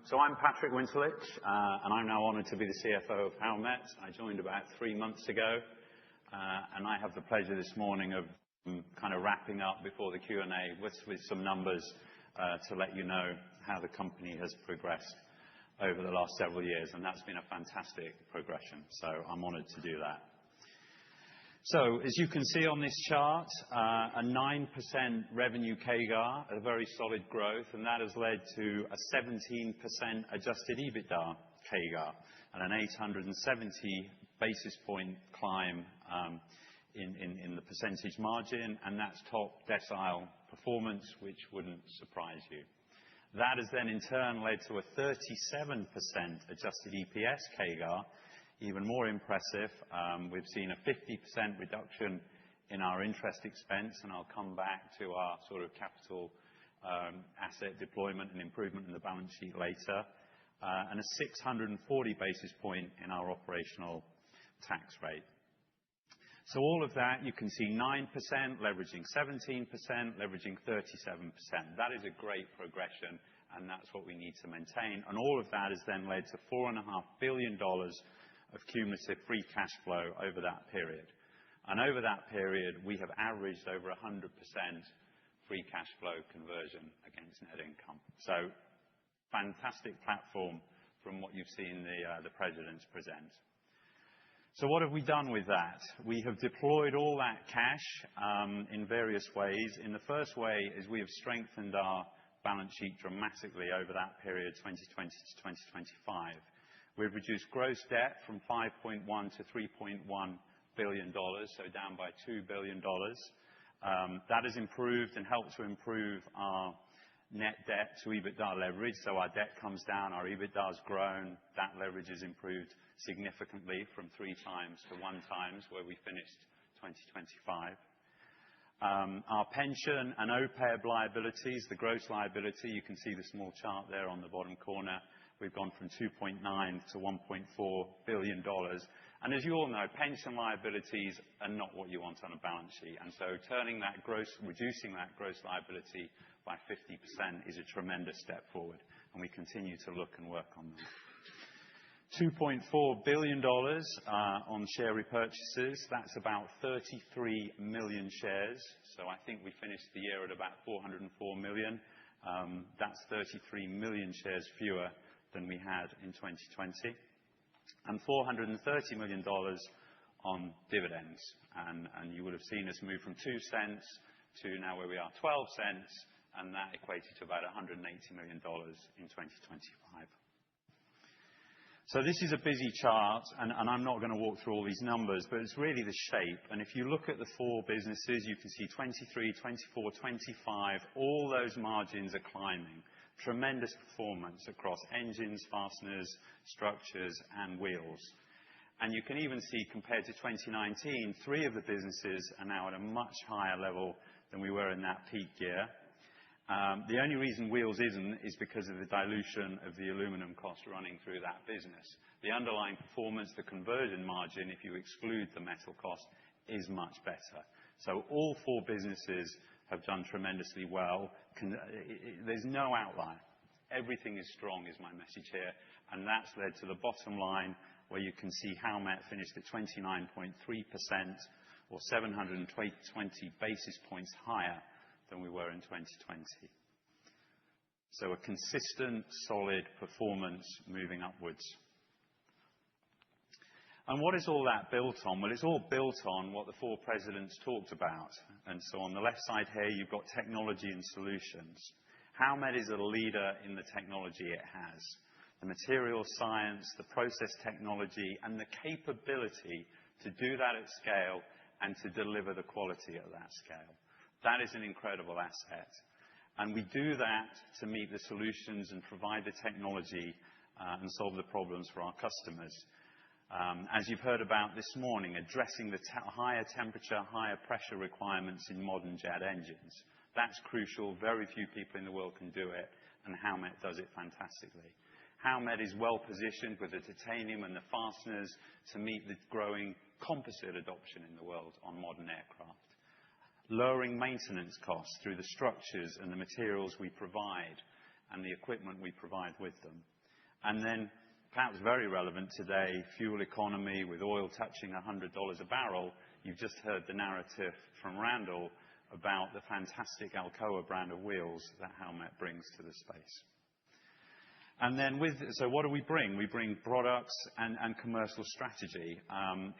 So I'm Patrick Winterlich, and I'm now honored to be the CFO of Howmet. I joined about 3 months ago, and I have the pleasure this morning of kind of wrapping up before the Q&A with some numbers to let you know how the company has progressed over the last several years, and that's been a fantastic progression. So I'm honored to do that. So as you can see on this chart, a 9% revenue CAGR, a very solid growth, and that has led to a 17% adjusted EBITDA CAGR and an 870 basis point climb in the percentage margin, and that's top decile performance, which wouldn't surprise you. That has then in turn led to a 37% adjusted EPS CAGR, even more impressive. We've seen a 50% reduction in our interest expense, and I'll come back to our sort of capital asset deployment and improvement in the balance sheet later, and a 640 basis point in our operational tax rate. So all of that, you can see 9% leveraging 17%, leveraging 37%. That is a great progression, and that's what we need to maintain. And all of that has then led to $4.5 billion of cumulative free cash flow over that period. And over that period, we have averaged over 100% free cash flow conversion against net income. So fantastic platform from what you've seen the presidents present. What have we done with that? We have deployed all that cash in various ways. In the first way is we have strengthened our balance sheet dramatically over that period, 2020 to 2025. We've reduced gross debt from $5.1 to $3.1 billion, so down by $2 billion. That has improved and helped to improve our net debt to EBITDA leverage. Our debt comes down, our EBITDA has grown. That leverage has improved significantly from 3 times to 1 times where we finished 2025. Our pension and OPEB liabilities, the gross liability, you can see the small chart there on the bottom corner. We've gone from $2.9 to $1.4 billion. As you all know, pension liabilities are not what you want on a balance sheet. Reducing that gross liability by 50% is a tremendous step forward, and we continue to look and work on that. $2.4 billion on share repurchases. That's about 33 million shares. I think we finished the year at about 404 million. That's 33 million shares fewer than we had in 2020. And $430 million on dividends. You would have seen us move from 2 cents to now where we are 12 cents, and that equated to about $180 million in 2025. This is a busy chart, and I'm not going to walk through all these numbers, but it's really the shape. If you look at the 4 businesses, you can see 23, 24, 25, all those margins are climbing. Tremendous performance across engines, fasteners, structures, and wheels. You can even see, compared to 2019, 3 of the businesses are now at a much higher level than we were in that peak year. The only reason wheels isn't is because of the dilution of the aluminum cost running through that business. The underlying performance, the conversion margin, if you exclude the metal cost, is much better. All 4 businesses have done tremendously well. There's no outlier. Everything is strong, is my message here, and that's led to the bottom line, where you can see Howmet finished at 29.3%, or 720 basis points higher than we were in 2020. A consistent, solid performance moving upwards. What is all that built on? Well, it's all built on what the 4 presidents talked about. On the left side here, you've got technology and solutions. Howmet is a leader in the technology it has. The material science, the process technology, and the capability to do that at scale and to deliver the quality at that scale. That is an incredible asset. We do that to meet the solutions and provide the technology, and solve the problems for our customers. As you've heard about this morning, addressing the higher temperature, higher pressure requirements in modern jet engines. That's crucial. Very few people in the world can do it, and Howmet does it fantastically. Howmet is well-positioned with the titanium and the fasteners to meet the growing composite adoption in the world on modern aircraft. Lowering maintenance costs through the structures and the materials we provide and the equipment we provide with them. Perhaps very relevant today, fuel economy with oil touching $100 a barrel. You've just heard the narrative from Randall about the fantastic Alcoa brand of wheels that Howmet brings to the space. What do we bring? We bring products and commercial strategy.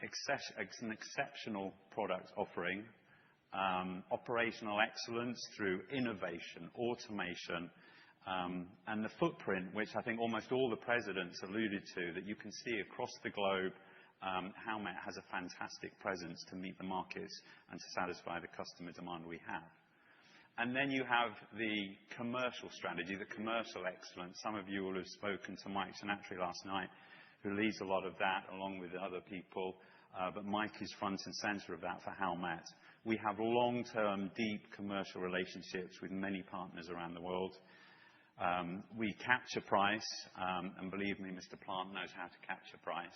It's an exceptional product offering. Operational excellence through innovation, automation, and the footprint, which I think almost all the presidents alluded to, that you can see across the globe. Howmet has a fantastic presence to meet the markets and to satisfy the customer demand we have. You have the commercial strategy, the commercial excellence. Some of you will have spoken to Mike Sinatry last night, who leads a lot of that along with other people. Mike is front and center of that for Howmet. We have long-term, deep commercial relationships with many partners around the world. We capture price, and believe me, Mr. Plant knows how to capture price,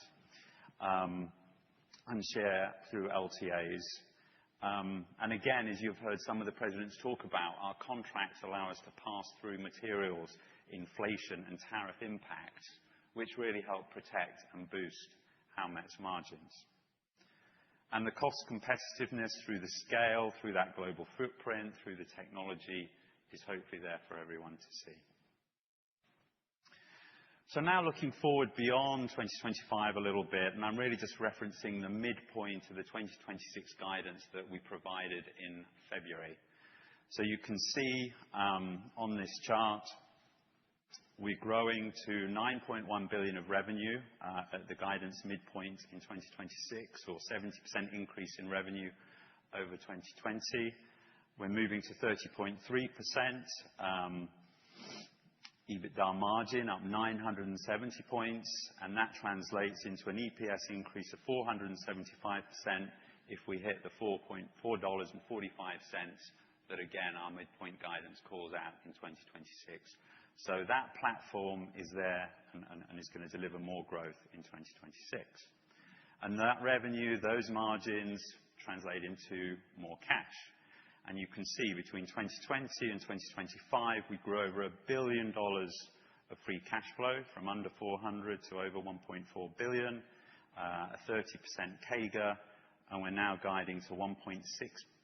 and share through LTAs. Again, as you've heard some of the presidents talk about, our contracts allow us to pass through materials, inflation, and tariff impacts, which really help protect and boost Howmet's margins. The cost competitiveness through the scale, through that global footprint, through the technology, is hopefully there for everyone to see. Now looking forward beyond 2025 a little bit, and I'm really just referencing the midpoint of the 2026 guidance that we provided in February. You can see on this chart, we're growing to $9.1 billion of revenue at the guidance midpoint in 2026, or 70% increase in revenue over 2020. We're moving to 30.3%. EBITDA margin up 970 points, and that translates into an EPS increase of 475% if we hit the $4.45 that, again, our midpoint guidance calls out in 2026. That platform is there and is going to deliver more growth in 2026. That revenue, those margins translate into more cash. You can see between 2020 and 2025, we grew over $1 billion of free cash flow from under $400 million to over $1.4 billion, a 30% CAGR, and we're now guiding to $1.6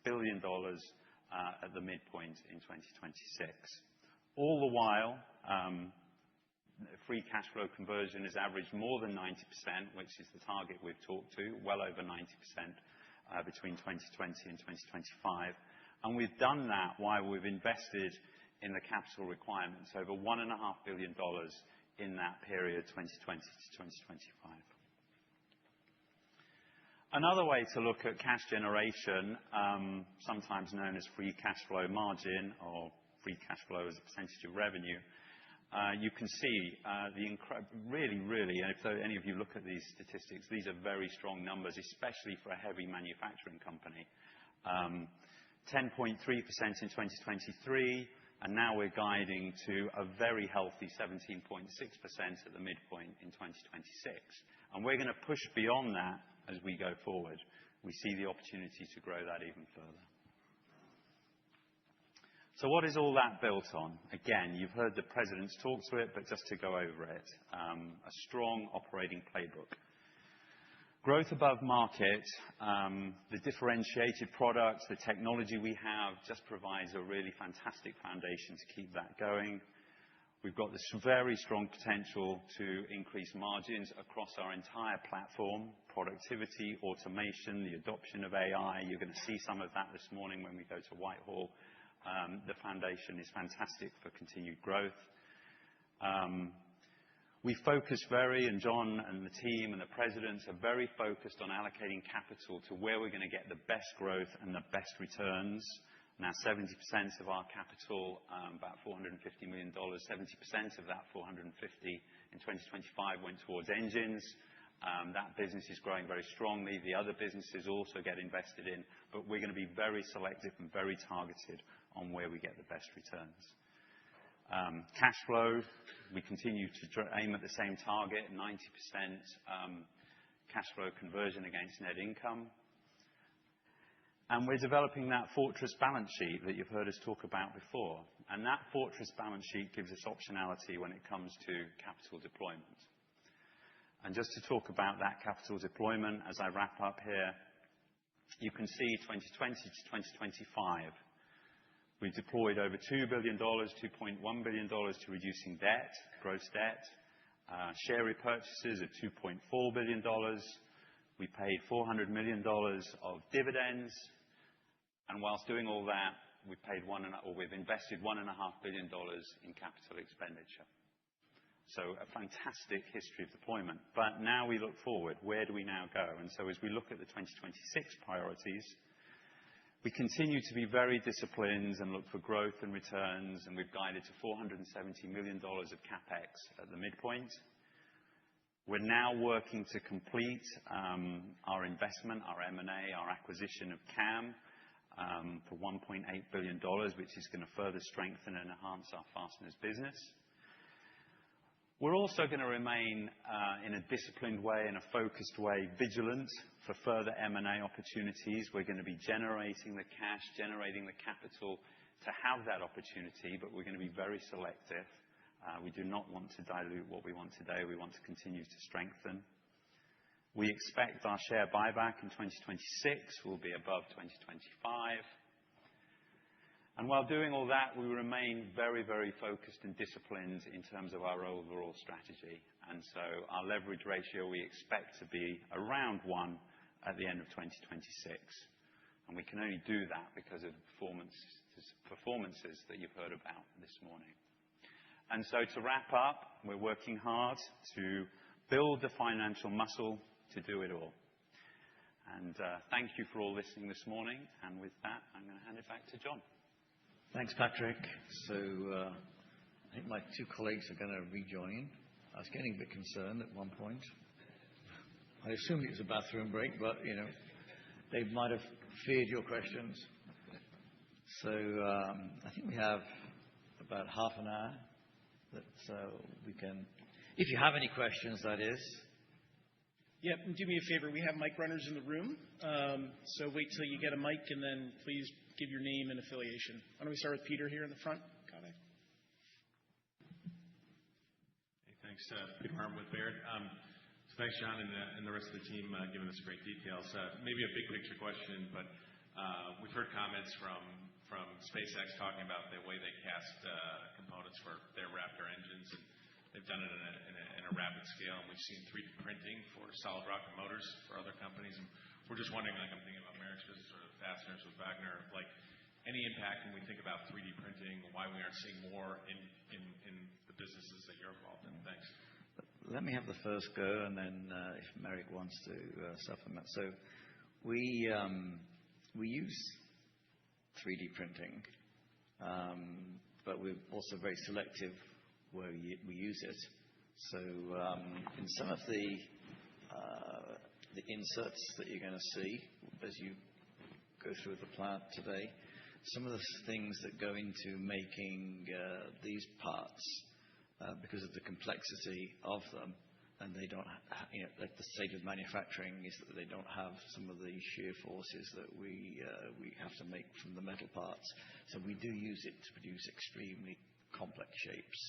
billion at the midpoint in 2026. All the while, free cash flow conversion has averaged more than 90%, which is the target we've talked to, well over 90% between 2020 and 2025. We've done that while we've invested in the capital requirements, over $1.5 billion in that period, 2020 to 2025. Another way to look at cash generation, sometimes known as free cash flow margin or free cash flow as a percentage of revenue, you can see really, if any of you look at these statistics, these are very strong numbers, especially for a heavy manufacturing company. 10.3% in 2023, and now we're guiding to a very healthy 17.6% at the midpoint in 2026. We're going to push beyond that as we go forward. We see the opportunity to grow that even further. What is all that built on? Again, you've heard the presidents talk to it, but just to go over it, a strong operating playbook. Growth above market, the differentiated products, the technology we have just provides a really fantastic foundation to keep that going. We've got this very strong potential to increase margins across our entire platform, productivity, automation, the adoption of AI. You're going to see some of that this morning when we go to Whitehall. The foundation is fantastic for continued growth. We focus and John and the team and the presidents are very focused on allocating capital to where we're going to get the best growth and the best returns. Now, 70% of our capital, about $450 million, 70% of that $450 in 2025 went towards engines. That business is growing very strongly. The other businesses also get invested in, but we're going to be very selective and very targeted on where we get the best returns. Cash flow, we continue to aim at the same target, 90% cash flow conversion against net income. We're developing that fortress balance sheet that you've heard us talk about before. That fortress balance sheet gives us optionality when it comes to capital deployment. Just to talk about that capital deployment as I wrap up here, you can see 2020 to 2025. We've deployed over $2 billion, $2.1 billion to reducing debt, gross debt, share repurchases of $2.4 billion. We paid $400 million of dividends. Whilst doing all that, we've invested $1.5 billion in capital expenditure. A fantastic history of deployment. Now we look forward. Where do we now go? As we look at the 2026 priorities, we continue to be very disciplined and look for growth and returns, and we've guided to $470 million of CapEx at the midpoint. We're now working to complete our investment, our M&A, our acquisition of CAM for $1.8 billion, which is going to further strengthen and enhance our fasteners business. We're also going to remain in a disciplined way, in a focused way, vigilant for further M&A opportunities. We're going to be generating the cash, generating the capital to have that opportunity, but we're going to be very selective. We do not want to dilute what we want today. We want to continue to strengthen. We expect our share buyback in 2026 will be above 2025. While doing all that, we remain very, very focused and disciplined in terms of our overall strategy. Our leverage ratio, we expect to be around 1 at the end of 2026. We can only do that because of the performances that you've heard about this morning. To wrap up, we're working hard to build the financial muscle to do it all. Thank you for all listening this morning. With that, I'm going to hand it back to John. Thanks, Patrick. I think my two colleagues are going to rejoin. I was getting a bit concerned at one point. I assumed it was a bathroom break, but they might have feared your questions. I think we have about half an hour that we can, if you have any questions, that is. Yeah, do me a favor. We have mic runners in the room. Wait till you get a mic, and then please give your name and affiliation. Why don't we start with Peter here in the front? Got it. Hey, thanks. Peter Arment with Baird. Thanks, John, and the rest of the team giving us great details. Maybe a big picture question, but we've heard comments from SpaceX talking about the way they cast components for their Raptor engines, and they've done it in a rapid scale. And we've seen 3D printing for solid rocket motors for other companies. And we're just wondering, like I'm thinking about Merrick's business or the fasteners with Wagner, like any impact when we think about 3D printing, why we aren't seeing more in the businesses that you're involved in. Thanks. Let me have the first go, and then if Merrick wants to supplement. We use 3D printing, but we're also very selective where we use it. In some of the inserts that you're going to see as you go through the plant today, some of the things that go into making these parts, because of the complexity of them, and they don't, like the state of manufacturing is that they don't have some of the shear forces that we have to make from the metal parts. We do use it to produce extremely complex shapes.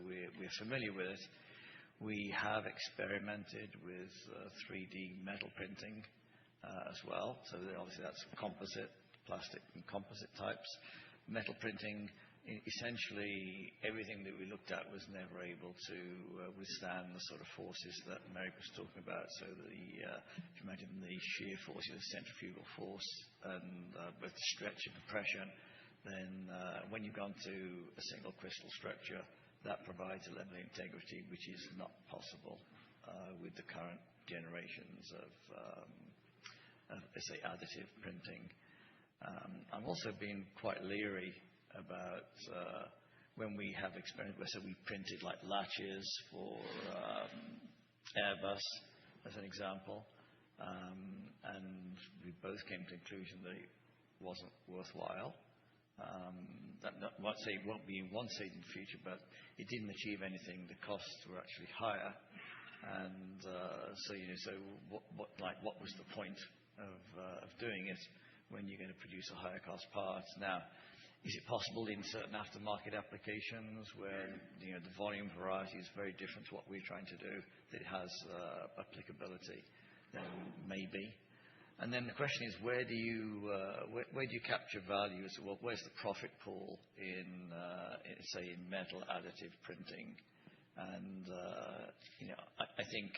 We're familiar with it. We have experimented with 3D metal printing as well. Obviously that's composite, plastic and composite types. Metal printing, essentially everything that we looked at was never able to withstand the sort of forces that Merrick was talking about. If you imagine the shear force, the centrifugal force, and both the stretch and compression, then when you've gone to a single crystal structure, that provides a level of integrity which is not possible with the current generations of let's say, additive printing. I'm also being quite leery about when we have experience where we printed like latches for Airbus as an example, and we both came to the conclusion that it wasn't worthwhile. Not say it won't be in one stage in the future, but it didn't achieve anything. The costs were actually higher, and what was the point of doing it when you're going to produce a higher cost part? Now, is it possible in certain aftermarket applications where the volume variety is very different to what we're trying to do, that it has applicability? Then maybe. And then the question is, where do you capture value? Well, where's the profit pool in say in metal additive printing? And I think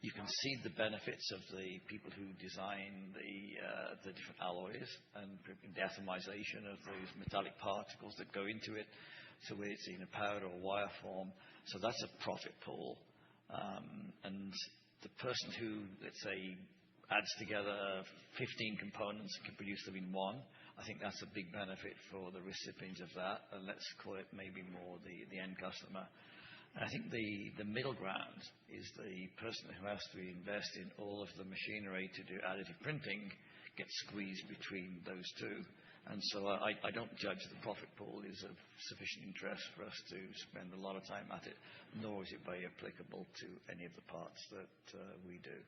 you can see the benefits of the people who design the different alloys and the atomization of those metallic particles that go into it. So whether it's in a powder or wire form, so that's a profit pool. And the person who, let's say, adds together 15 components and can produce them in one, I think that's a big benefit for the recipient of that. And let's call it maybe more the end customer. And I think the middle ground is the person who has to invest in all of the machinery to do additive printing gets squeezed between those two. And so I don't judge the profit pool is of sufficient interest for us to spend a lot of time at it, nor is it very applicable to any of the parts that we do.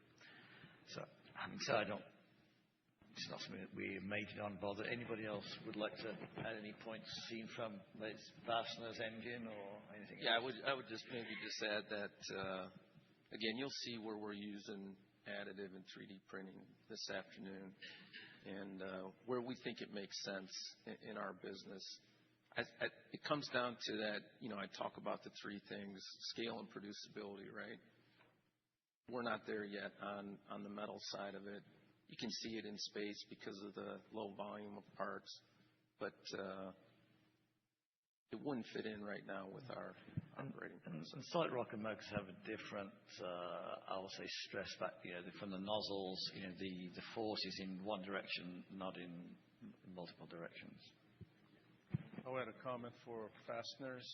So having said, it's not something that we majored on, bother. Anybody else would like to add any points seen from this fasteners engine or anything else? Yeah, I would just maybe add that, again, you'll see where we're using additive and 3D printing this afternoon. and where we think it makes sense in our business. It comes down to that, I talk about the three things, scale and producibility, right? We're not there yet on the metal side of it. You can see it in space because of the low volume of parts, but it wouldn't fit in right now with our operating process. Solid rocket motors have a different, I will say, stress factor. From the nozzles, the force is in one direction, not in multiple directions. I had a comment for fasteners.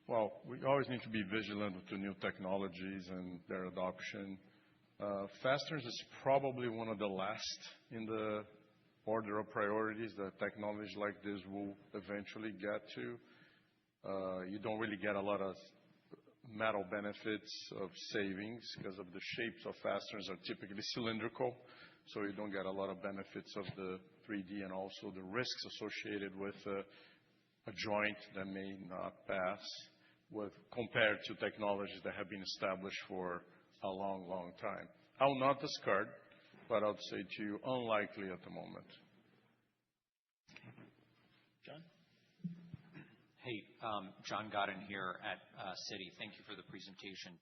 Well, we always need to be vigilant with the new technologies and their adoption. Fasteners is probably one of the last in the order of priorities that technology like this will eventually get to. You don't really get a lot of metal benefits of savings because of the shapes of fasteners are typically cylindrical, so you don't get a lot of benefits of the 3D and also the risks associated with a joint that may not pass compared to technologies that have been established for a long, long time. I will not discard, but I would say to you, unlikely at the moment. John? Hey, John Godden here at Citi. Thank you for the presentation.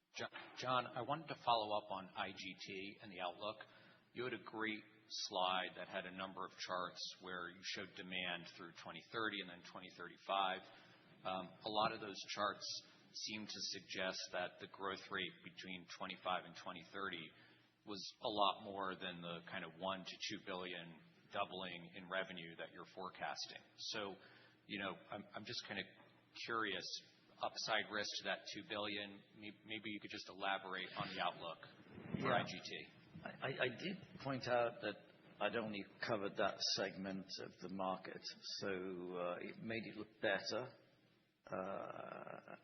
John, I wanted to follow up on IGT and the outlook. You had a great slide that had a number of charts where you showed demand through 2030 and then 2035. A lot of those charts seem to suggest that the growth rate between 25 and 2030 was a lot more than the kind of $1 to $2 billion doubling in revenue that you're forecasting. So, I'm just kind of curious, upside risk to that $2 billion. Maybe you could just elaborate on the outlook for IGT. I did point out that I'd only covered that segment of the market, so it made it look better.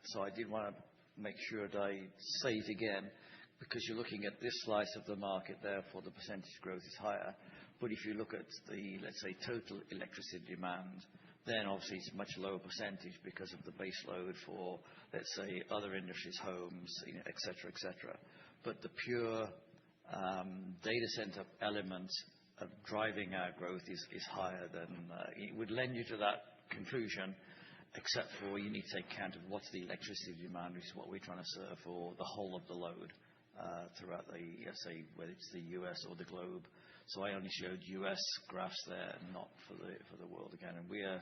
So I did want to make sure that I say it again, because you're looking at this slice of the market, therefore the percentage growth is higher. But if you look at the, let's say, total electricity demand, then obviously it's a much lower percentage because of the base load for, let's say, other industries, homes, et cetera, et cetera. But the pure data center element of driving our growth is higher than it would lend you to that conclusion, except for you need to take account of what's the electricity demand, which is what we're trying to serve for the whole of the load throughout the, say, whether it's the US or the globe. So I only showed US graphs there, not for the world again. And we are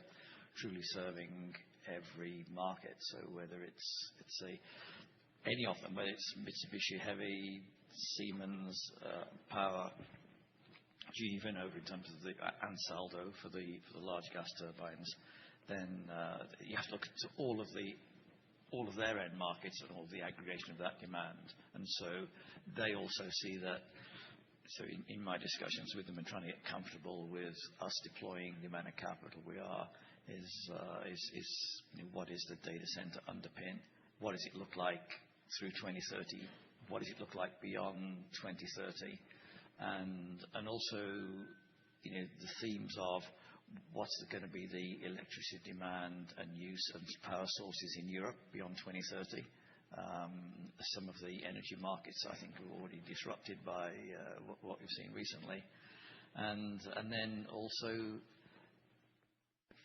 truly serving every market. So whether it's say, any of them, whether it's Mitsubishi Heavy, Siemens, Power, GE Vernova in terms of the Ansaldo for the large gas turbines, then you have to look at all of their end markets and all the aggregation of that demand. And so they also see that. So in my discussions with them and trying to get comfortable with us deploying the amount of capital we are, is what is the data center underpin? What does it look like through 2030? What does it look like beyond 2030? And also, the themes of what's going to be the electricity demand and use of power sources in Europe beyond 2030. Some of the energy markets, I think, are already disrupted by what we've seen recently. And then also,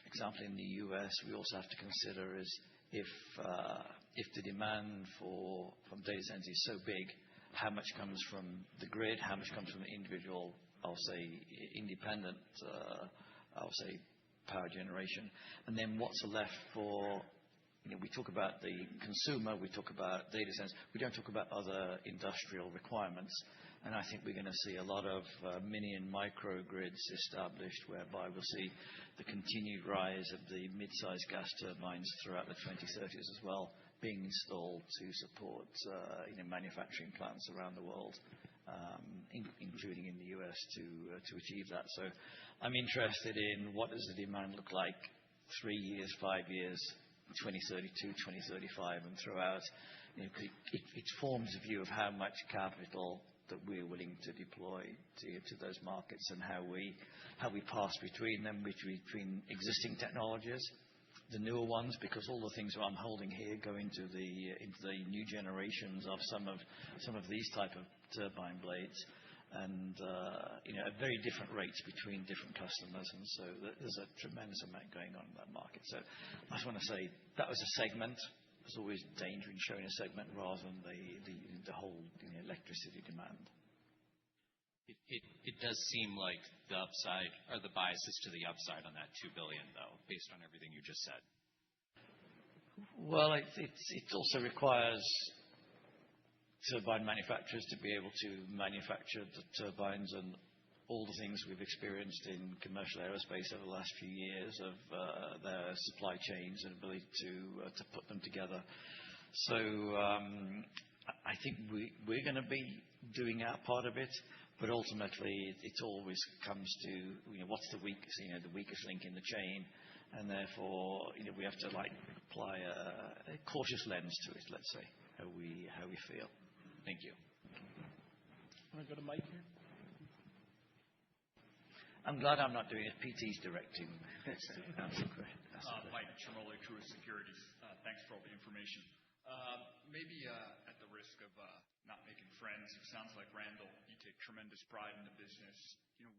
for example, in the US, we also have to consider is if the demand from data centers is so big, how much comes from the grid, how much comes from the individual, I'll say, independent, I'll say, power generation, and then what's left for. We talk about the consumer, we talk about data centers, we don't talk about other industrial requirements. And I think we're going to see a lot of mini and micro grids established, whereby we'll see the continued rise of the mid-sized gas turbines throughout the 2030s as well, being installed to support manufacturing plants around the world, including in the US, to achieve that. So I'm interested in what does the demand look like 3 years, 5 years, 2032, 2035, and throughout. It forms a view of how much capital that we're willing to deploy to those markets, and how we pass between them, between existing technologies, the newer ones, because all the things that I'm holding here go into the new generations of some of these type of turbine blades, and at very different rates between different customers. There's a tremendous amount going on in that market. I just want to say that was a segment. There's always danger in showing a segment rather than the whole electricity demand. It does seem like the upside or the bias is to the upside on that $2 billion, though, based on everything you just said. Well, it also requires turbine manufacturers to be able to manufacture the turbines and all the things we've experienced in commercial aerospace over the last few years of their supply chains and ability to put them together. I think we're going to be doing our part of it, but ultimately it always comes to what's the weakest link in the chain, and therefore we have to apply a cautious lens to it. Let's say how we feel. Thank you. Want to go to Mike here? I'm glad I'm not doing it. PT's directing. Mike Ciarmoli, Truist Securities. Thanks for all the information. Maybe at the risk of not making friends, it sounds like, Randall, you take tremendous pride in the business.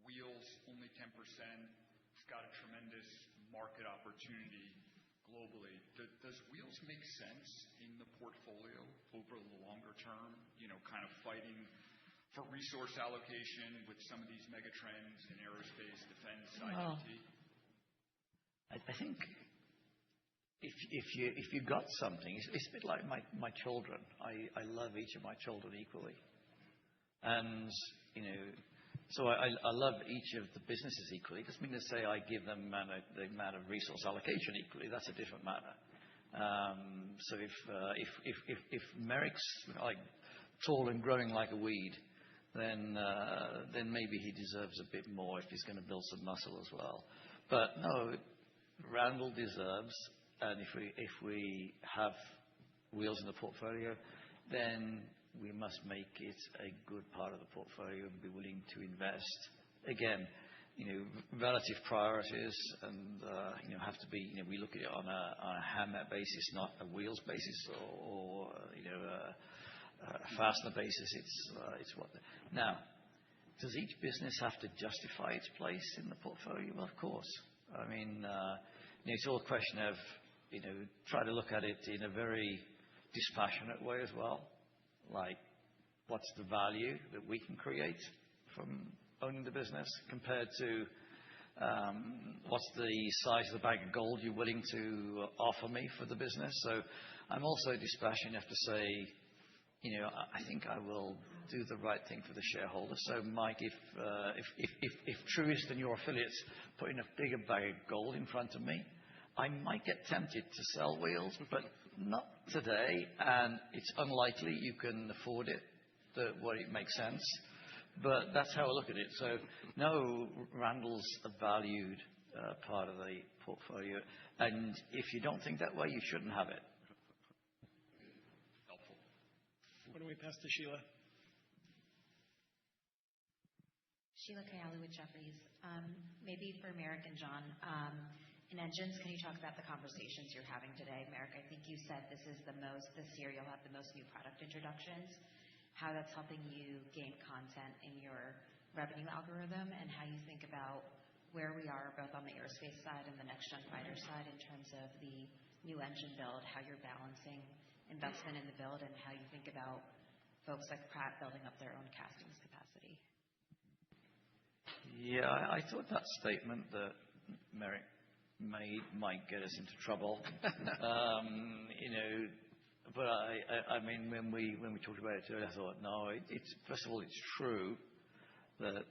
Wheels, only 10%. It's got a tremendous market opportunity globally. Does wheels make sense in the portfolio over the longer term, kind of fighting for resource allocation with some of these mega trends in aerospace, defense, IGT? I think if you got something, it's a bit like my children. I love each of my children equally. So I love each of the businesses equally. It doesn't mean to say I give them the amount of resource allocation equally. That's a different matter. So if Merrick's tall and growing like a weed, then maybe he deserves a bit more if he's going to build some muscle as well. But no, Randall deserves, and if we have wheels in the portfolio, then we must make it a good part of the portfolio and be willing to invest. Again, relative priorities and have to be. We look at it on a Howmet basis, not a wheels basis or a fastener basis. It's what. Now, does each business have to justify its place in the portfolio? Well, of course. I mean, it's all a question of try to look at it in a very dispassionate way as well. Like, what's the value that we can create from owning the business compared to what's the size of the bag of gold you're willing to offer me for the business? So I'm also dispassionate enough to say, I think I will do the right thing for the shareholder. So, Mike, if Truist and your affiliates put in a bigger bag of gold in front of me, I might get tempted to sell wheels, but not today, and it's unlikely you can afford it where it makes sense. But that's how I look at it. So, no, Randall's a valued part of the portfolio, and if you don't think that way, you shouldn't have it. Helpful. Why don't we pass to Sheila? Sheila Kahyaoglu with Jefferies. Maybe for Merrick and John. In engines, can you talk about the conversations you're having today? Merrick, I think you said this year you'll have the most new product introductions, how that's helping you gain content in your revenue algorithm, and how you think about where we are both on the aerospace side and the next-gen fighter side in terms of the new engine build, how you're balancing investment in the build, and how you think about folks like Pratt building up their own castings capacity. Yeah, I thought that statement that Merrick might get us into trouble. But I mean, when we talked about it today, I thought, no, first of all, it's true that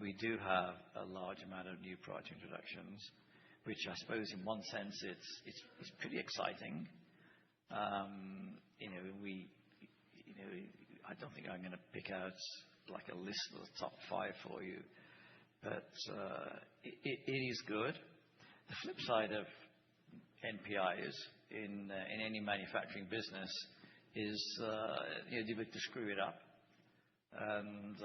we do have a large amount of new product introductions, which I suppose in one sense it's pretty exciting. I don't think I'm going to pick out like a list of the top 5 for you, but it is good. The flip side of NPIs in any manufacturing business is the ability to screw it up. And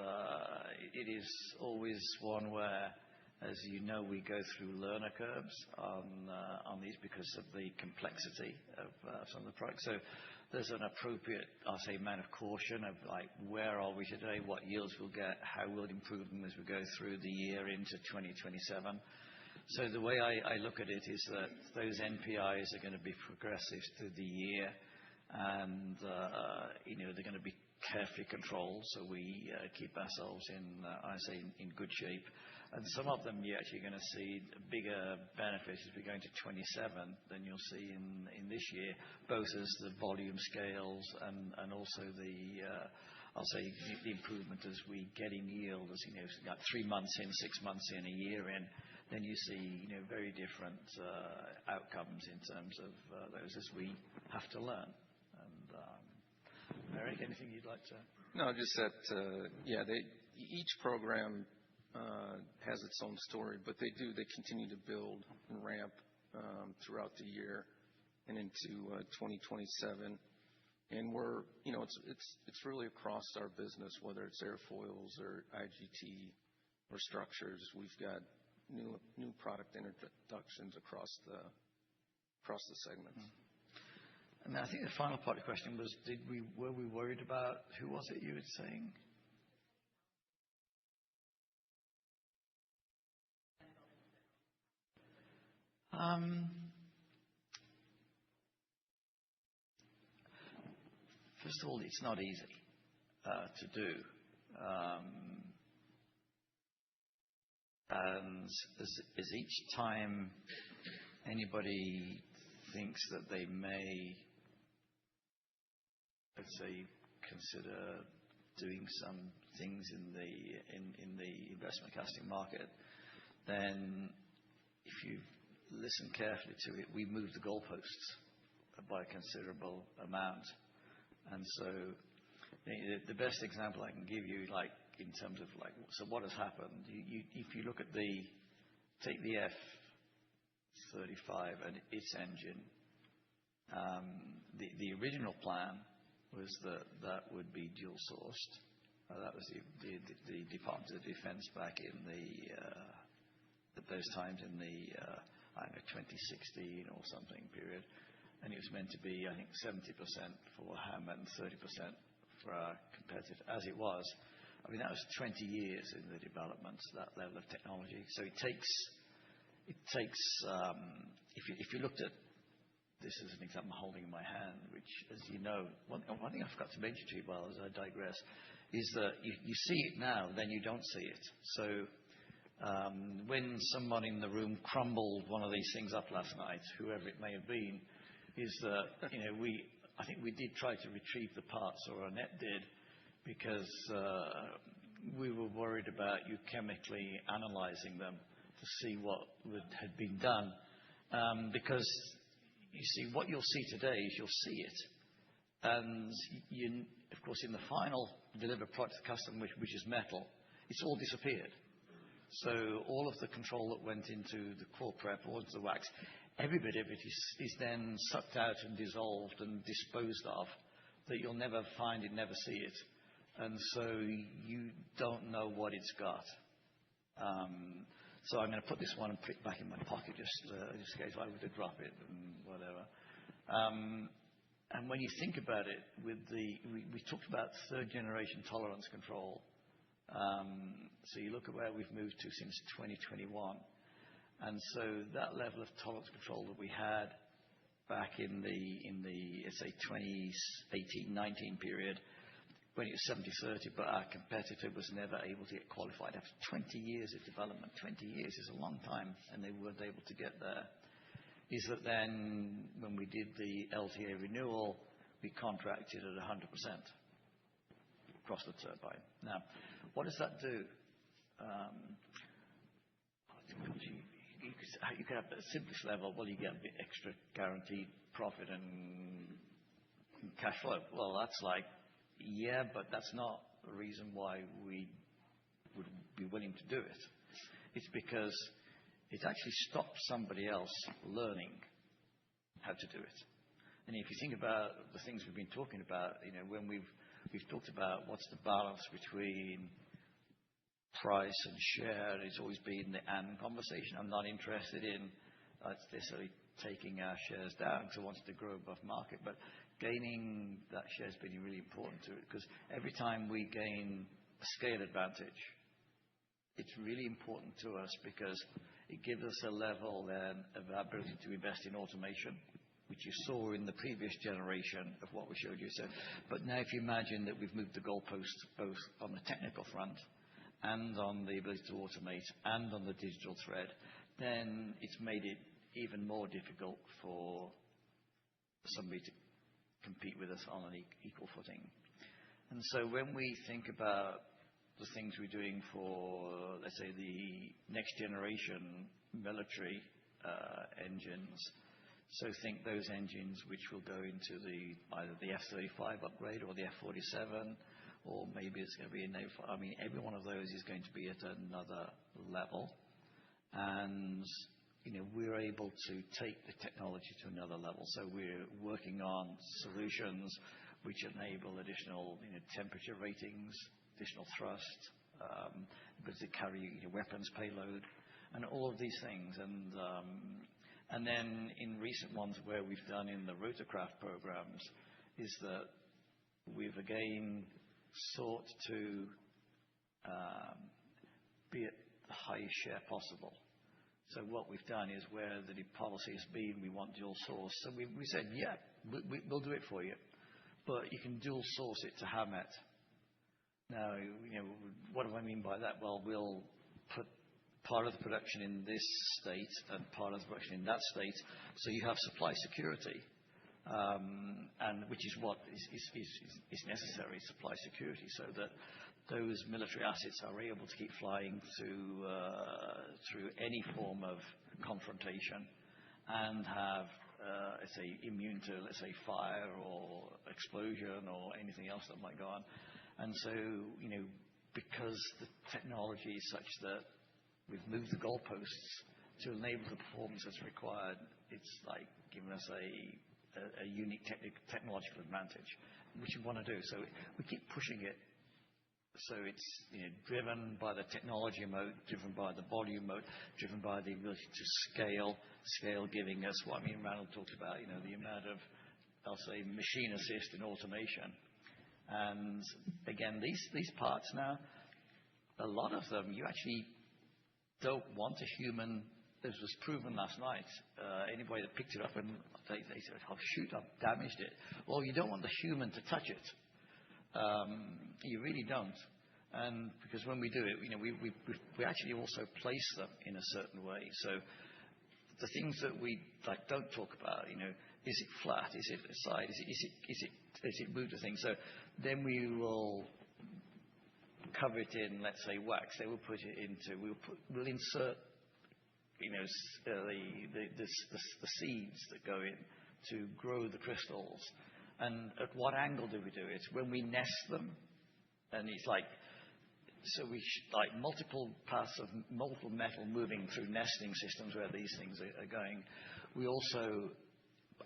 it is always one where As you know, we go through learner curves on these because of the complexity of some of the products. So there's an appropriate, I'll say, amount of caution of like, where are we today? What yields we'll get? How will it improve them as we go through the year into 2027? So the way I look at it is that those NPIs are gonna be progressive through the year, and they're gonna be carefully controlled, so we keep ourselves in, I say, in good shape. And some of them, you're actually gonna see bigger benefits as we go into 2027 than you'll see in this year, both as the volume scales and also the, I'll say, the improvement as we get in yield. As like 3 months in, 6 months in, a year in, then you see very different outcomes in terms of those as we have to learn. And Eric, anything you'd like to? No, just that, each program has its own story, but they continue to build and ramp throughout the year and into 2027. And we're, it's really across our business, whether it's airfoils or IGT or structures. We've got new product introductions across the segments. And I think the final part of the question was, were we worried about, who was it you were saying? First of all, it's not easy to do. And as each time anybody thinks that they may, let's say, consider doing some things in the investment casting market, then if you listen carefully to it, we move the goalposts by a considerable amount. And so the best example I can give you, like in terms of like, so what has happened? If you look at take the F-35 and its engine, the original plan was that would be dual sourced. That was the Department of Defense back in at those times in the I don't know, 2016 or something period, and it was meant to be, I think, 70% for Howmet and 30% for our competitor. As it was, I mean, that was 20 years in the development, that level of technology. So it takes. If you looked at this as an example I'm holding in my hand, which, as you know, one thing I forgot to mention to you while as I digress, is that you see it now, then you don't see it. So when someone in the room crumbled one of these things up last night, whoever it may have been, is that I think we did try to retrieve the parts, or Annette did, because we were worried about you chemically analyzing them to see what had been done. Because you see, what you'll see today is you'll see it. And of course, in the final delivered product to customer, which is metal, it's all disappeared. So all of the control that went into the core prep or into the wax, every bit of it is then sucked out and dissolved and disposed of, that you'll never find it, never see it. And so you don't know what it's got. So I'm going to put this one and put it back in my pocket just in case I were to drop it and whatever. And when you think about it, we talked about third generation tolerance control. So you look at where we've moved to since 2021. And so that level of tolerance control that we had back in the let's say 2018-19 period, when it was 70-30, but our competitor was never able to get qualified after 20 years of development. 20 years is a long time, and they weren't able to get there. Is that then when we did the LTA renewal, we contracted at 100% across the turbine. Now, what does that do? You could have the simplest level. Well, you get a bit extra guaranteed profit and cash flow. Well, that's like, yeah, but that's not the reason why we would be willing to do it. It's because it actually stops somebody else learning how to do it. And if you think about the things we've been talking about, when we've talked about what's the balance between price and share. It's always been the and conversation. I'm not interested in necessarily taking our shares down because I wanted to grow above market. But gaining that share has been really important to it because every time we gain a scale advantage, it's really important to us because it gives us a level then of our ability to invest in automation, which you saw in the previous generation of what we showed you. But now if you imagine that we've moved the goalposts both on the technical front and on the ability to automate and on the digital thread, then it's made it even more difficult for somebody to compete with us on an equal footing. And so when we think about the things we're doing for, let's say, the next generation military engines, so think those engines which will go into either the F-35 upgrade or the F-47, or maybe it's going to be I mean, every one of those is going to be at another level. And we're able to take the technology to another level. So we're working on solutions which enable additional temperature ratings, additional thrust, because they carry weapons payload, and all of these things. And then in recent ones where we've done in the rotorcraft programs is that we've again sought to be at the highest share possible. So what we've done is where the policy has been, we want dual source. So we said, yeah, we'll do it for you, but you can dual source it to Howmet. Now, what do I mean by that? Well, we'll put part of the production in this state and part of the production in that state, so you have supply security, and which is what is necessary, supply security, so that those military assets are able to keep flying through any form of confrontation and have, let's say, immune to, let's say, fire or explosion or anything else that might go on. And so, because the technology is such that we've moved the goalposts to enable the performance that's required, it's like giving us a unique technological advantage, which we want to do. So we keep pushing it. So it's driven by the technology mode, driven by the volume mode, driven by the ability to scale giving us what Randall talked about, the amount of, I'll say, machine assist and automation. And again, these parts now, a lot of them, you actually don't want a human. This was proven last night. Anybody that picked it up and they said, oh, shoot, I've damaged it. Well, you don't want the human to touch it. You really don't. And because when we do it, we actually also place them in a certain way. So the things that we don't talk about, is it flat? Is it aside? Is it moved to things? So then we will cover it in, let's say, wax. They will put it into. We'll insert, the seeds that go in to grow the crystals. And at what angle do we do it? When we nest them, and it's like, so we multiple paths of molten metal moving through nesting systems where these things are going. We also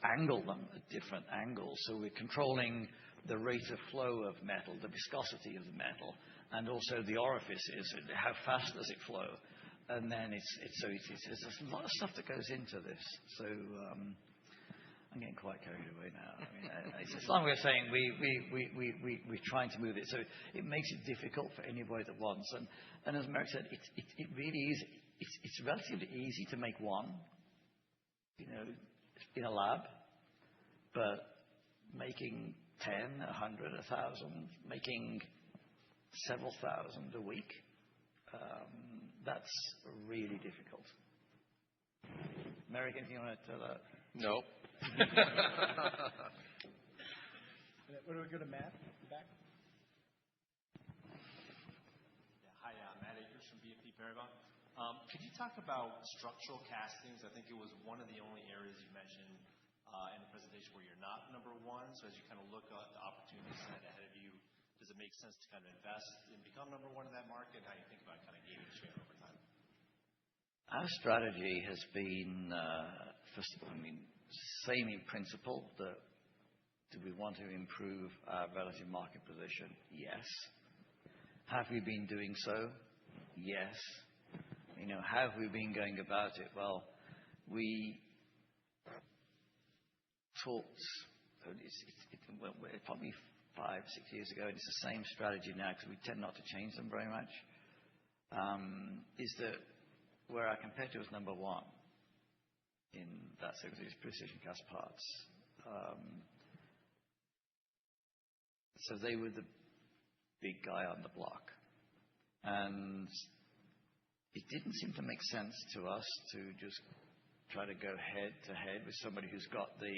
angle them at different angles. So we're controlling the rate of flow of metal, the viscosity of the metal, and also the orifices, how fast does it flow. And then there's a lot of stuff that goes into this. So I'm getting quite carried away now. It's a long way of saying we're trying to move it. So it makes it difficult for anybody that wants. And as Merrick said, it really is. It's relatively easy to make one, in a lab, but making 10, 100, 1,000, making several thousand a week, that's really difficult. Merrick, anything you want to tell that? No. Where do we go to Matt? Back? Hi, Matt Akers from BNP Paribas. Could you talk about structural castings? I think it was one of the only areas you mentioned in the presentation where you're not number one. So as you kind of look at the opportunity set ahead of you, does it make sense to kind of invest and become number one in that market? How do you think about kind of gaining share over time? Our strategy has been, same in principle, that do we want to improve our relative market position? Yes. Have we been doing so? Yes. How have we been going about it? Well, we talked probably 5, 6 years ago, and it's the same strategy now because we tend not to change them very much, is that where our competitor was number one in that segment is precision cast parts. So they were the big guy on the block. And it didn't seem to make sense to us to just try to go head-to-head with somebody who's got the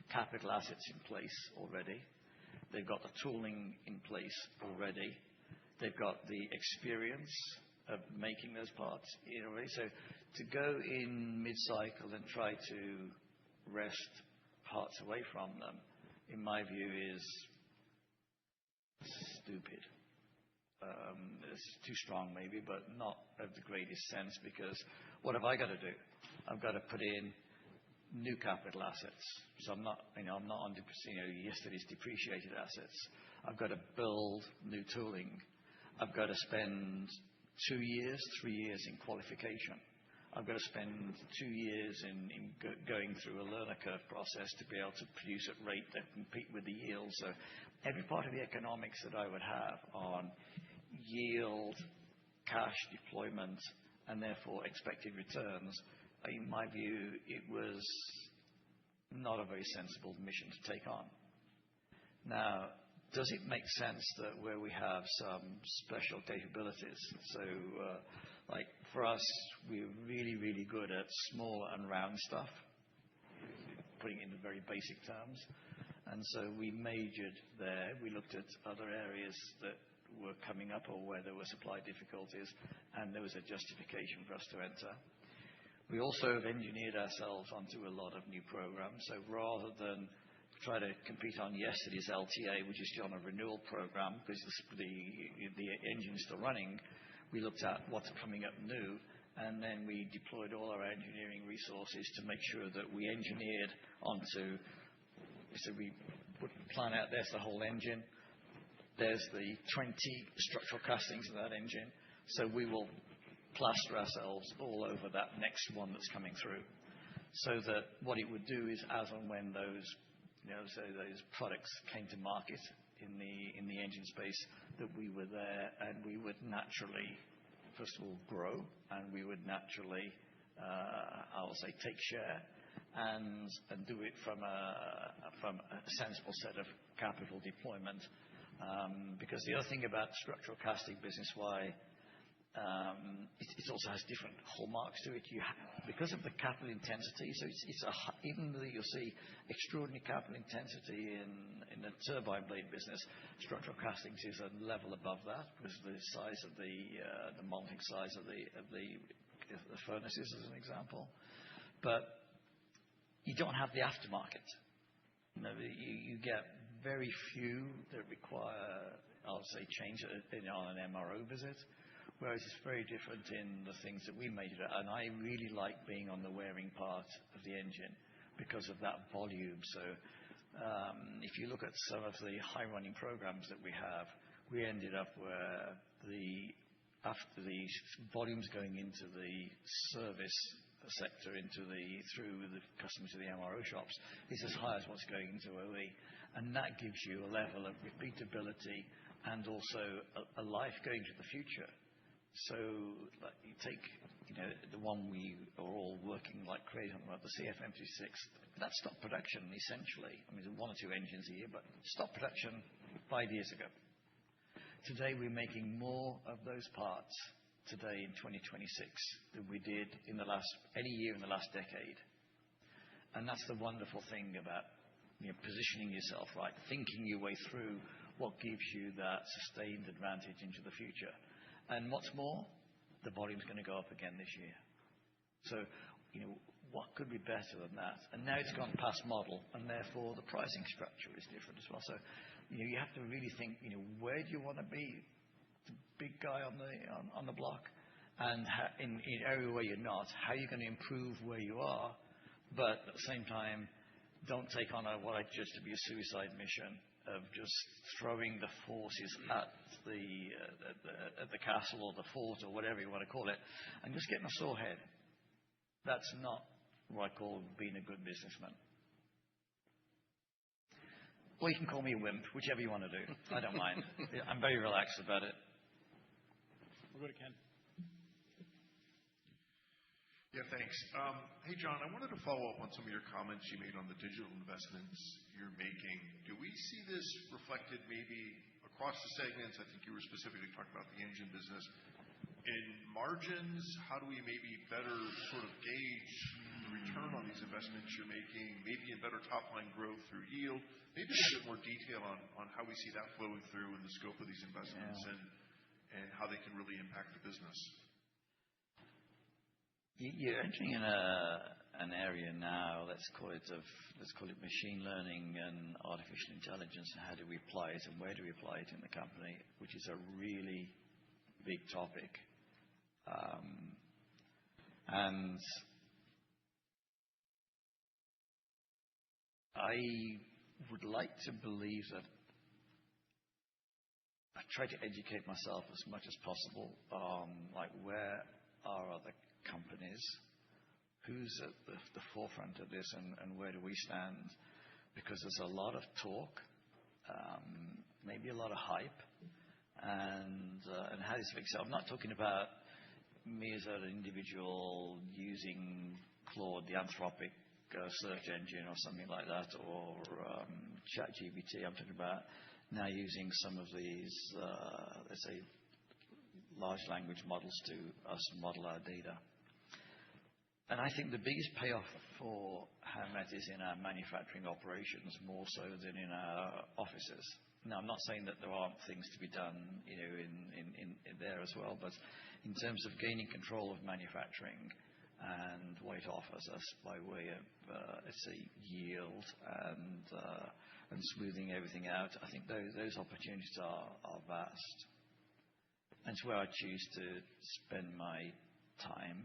capital assets in place already. They've got the tooling in place already. They've got the experience of making those parts already. So to go in mid-cycle and try to wrest parts away from them, in my view, is stupid. It's too strong maybe, but not of the greatest sense, because what have I got to do? I've got to put in new capital assets. So I'm not on yesterday's depreciated assets. I've got to build new tooling. I've got to spend 2 years, 3 years in qualification. I've got to spend 2 years in going through a learner curve process to be able to produce at rate that compete with the yield. So every part of the economics that I would have on yield, cash deployment, and therefore expected returns, in my view, it was not a very sensible mission to take on. Now, does it make sense that where we have some special capabilities, so like for us, we're really, really good at small and round stuff, putting it into very basic terms. And so we majored there. We looked at other areas that were coming up or where there were supply difficulties, and there was a justification for us to enter. We also have engineered ourselves onto a lot of new programs. So rather than try to compete on yesterday's LTA, which is on a renewal program, because the engine's still running, we looked at what's coming up new, and then we deployed all our engineering resources to make sure that we engineered onto. So we put a plan out. There's the whole engine. There's the 20 structural castings of that engine. So we will plaster ourselves all over that next one that's coming through. So that what it would do is, as and when those products came to market in the engine space, that we were there, and we would naturally, first of all, grow, and we would naturally, I will say, take share and do it from a sensible set of capital deployment. Because the other thing about structural casting business, why it also has different hallmarks to it. Because of the capital intensity, so even though you'll see extraordinary capital intensity in the turbine blade business, structural castings is a level above that because of the size of the mounting size of the furnaces, as an example. But you don't have the aftermarket. You get very few that require, I'll say, change on an MRO visit. Whereas it's very different in the things that we measure. And I really like being on the wearing part of the engine because of that volume. So if you look at some of the high-running programs that we have, we ended up where after the volumes going into the service sector, through the customers to the MRO shops, is as high as what's going into OE. And that gives you a level of repeatability and also a life going to the future. So like you take the one we are all working like crazy on, the CFM56, that stopped production essentially. I mean, there's 1 or 2 engines a year, but stopped production 5 years ago. Today we're making more of those parts today in 2026 than we did in any year in the last decade. And that's the wonderful thing about positioning yourself right, thinking your way through what gives you that sustained advantage into the future. And what's more, the volume's going to go up again this year. So, what could be better than that? And now it's gone past model, and therefore the pricing structure is different as well. So, you have to really think, where do you want to be, the big guy on the block, and in every way you're not, how are you going to improve where you are, but at the same time, don't take on what I judge to be a suicide mission of just throwing the forces at the castle or the fort or whatever you want to call it, and just getting a sore head. That's not what I call being a good businessman. Or you can call me a wimp, whichever you want to do. I don't mind. I'm very relaxed about it. We'll go to Ken. Yeah, thanks. Hey, John, I wanted to follow up on some of your comments you made on the digital investments you're making. Do we see this reflected maybe across the segments? I think you were specifically talking about the engine business. In margins, how do we maybe better sort of gauge the return on these investments you're making, maybe in better top-line growth through yield? Maybe a little bit more detail on how we see that flowing through in the scope of these investments and how they can really impact the business. You're entering in an area now, let's call it machine learning and artificial intelligence, and how do we apply it and where do we apply it in the company, which is a really big topic. And I would like to believe that I try to educate myself as much as possible on like where are other companies, who's at the forefront of this, and where do we stand? Because there's a lot of talk, maybe a lot of hype, and how this fixes it. I'm not talking about me as an individual using Claude, the Anthropic search engine or something like that, or ChatGPT. I'm talking about now using some of these, let's say, large language models to us model our data. And I think the biggest payoff for Howmet is in our manufacturing operations more so than in our offices. Now, I'm not saying that there aren't things to be done, in there as well, but in terms of gaining control of manufacturing and what it offers us by way of, let's say, yield and smoothing everything out, I think those opportunities are vast. And it's where I choose to spend my time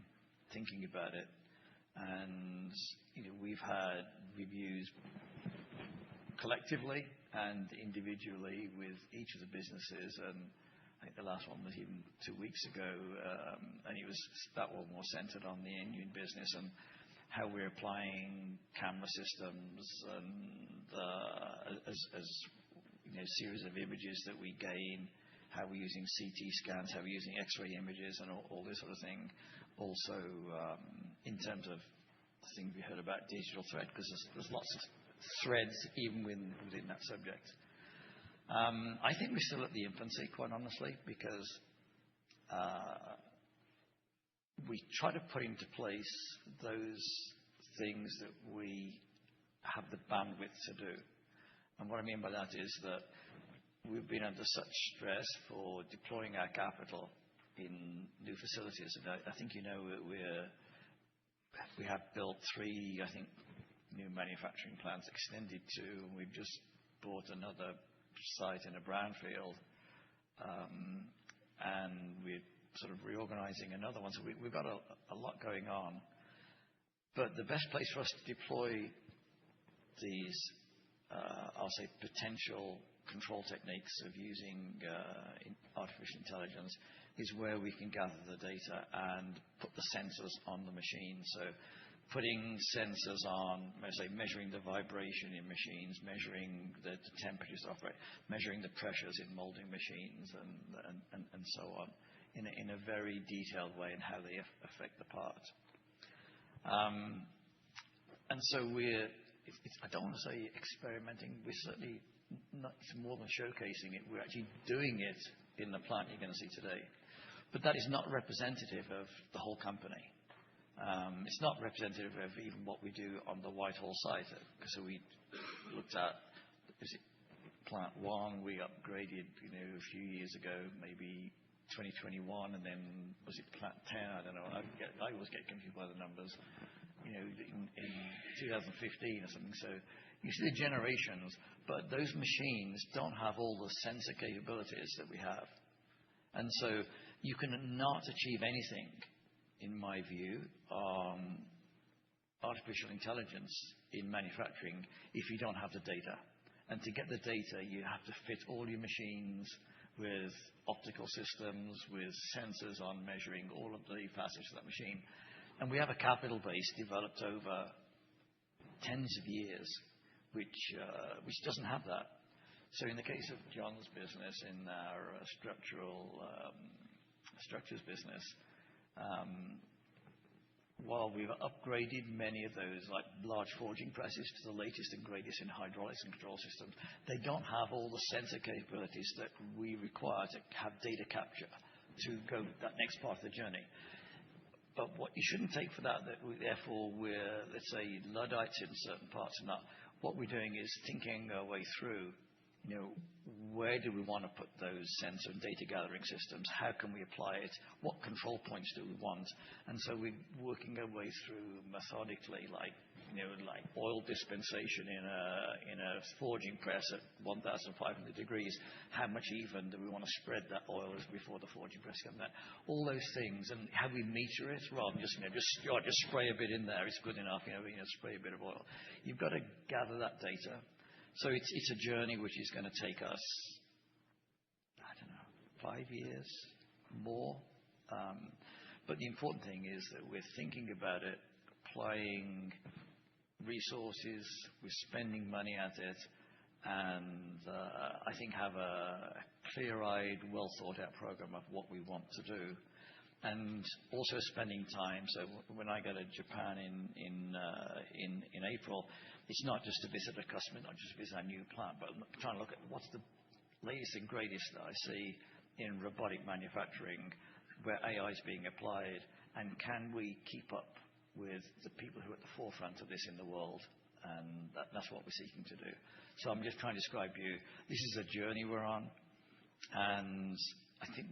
thinking about it. And we've had reviews collectively and individually with each of the businesses, and I think the last one was even 2 weeks ago, and it was that one more centered on the engine business and how we're applying camera systems and as series of images that we gain, how we're using CT scans, how we're using X-ray images, and all this sort of thing. Also, in terms of the thing we heard about digital thread, because there's lots of threads even within that subject. I think we're still at the infancy, quite honestly, because we try to put into place those things that we have the bandwidth to do. And what I mean by that is that we've been under such stress for deploying our capital in new facilities. And I think we have built 3, I think, new manufacturing plants, extended 2, and we've just bought another site in a brownfield, and we're sort of reorganizing another one. So we've got a lot going on. But the best place for us to deploy these, I'll say, potential control techniques of using artificial intelligence is where we can gather the data and put the sensors on the machine. So putting sensors on, say, measuring the vibration in machines, measuring the temperatures operate, measuring the pressures in molding machines, and so on, in a very detailed way, and how they affect the part. And so I don't want to say experimenting. We're certainly not. It's more than showcasing it. We're actually doing it in the plant you're going to see today. But that is not representative of the whole company. It's not representative of even what we do on the Whitehall site. So we looked at, is it Plant 1? We upgraded, a few years ago, maybe 2021, and then was it Plant 10? I don't know. I always get confused by the numbers. In 2015 or something. So you see the generations, but those machines don't have all the sensor capabilities that we have. And so you cannot achieve anything, in my view, on artificial intelligence in manufacturing if you don't have the data. To get the data, you have to fit all your machines with optical systems, with sensors on measuring all of the facets of that machine. We have a capital base developed over tens of years, which doesn't have that. In the case of John's business, in our structures business, while we've upgraded many of those, like large forging presses, to the latest and greatest in hydraulics and control systems, they don't have all the sensor capabilities that we require to have data capture to go that next part of the journey. What you shouldn't take for that therefore we're, let's say, Luddites in certain parts or not. What we're doing is thinking our way through, where do we want to put those sensor and data gathering systems? How can we apply it? What control points do we want? We're working our way through methodically, like oil dispensation in a forging press at 1,500 degrees. How much even do we want to spread that oil before the forging press comes out? All those things, and how we meter it rather than just spray a bit in there. It's good enough, spray a bit of oil. You've got to gather that data. It's a journey which is going to take us, I don't know, 5 years more. The important thing is that we're thinking about it, applying resources, we're spending money at it, and I think have a clear-eyed, well-thought-out program of what we want to do. Also spending time. When I go to Japan in April, it's not just to visit a customer, not just visit our new plant, but trying to look at what's the latest and greatest that I see in robotic manufacturing, where AI is being applied, and can we keep up with the people who are at the forefront of this in the world? That's what we're seeking to do. I'm just trying to describe to you, this is a journey we're on, and I think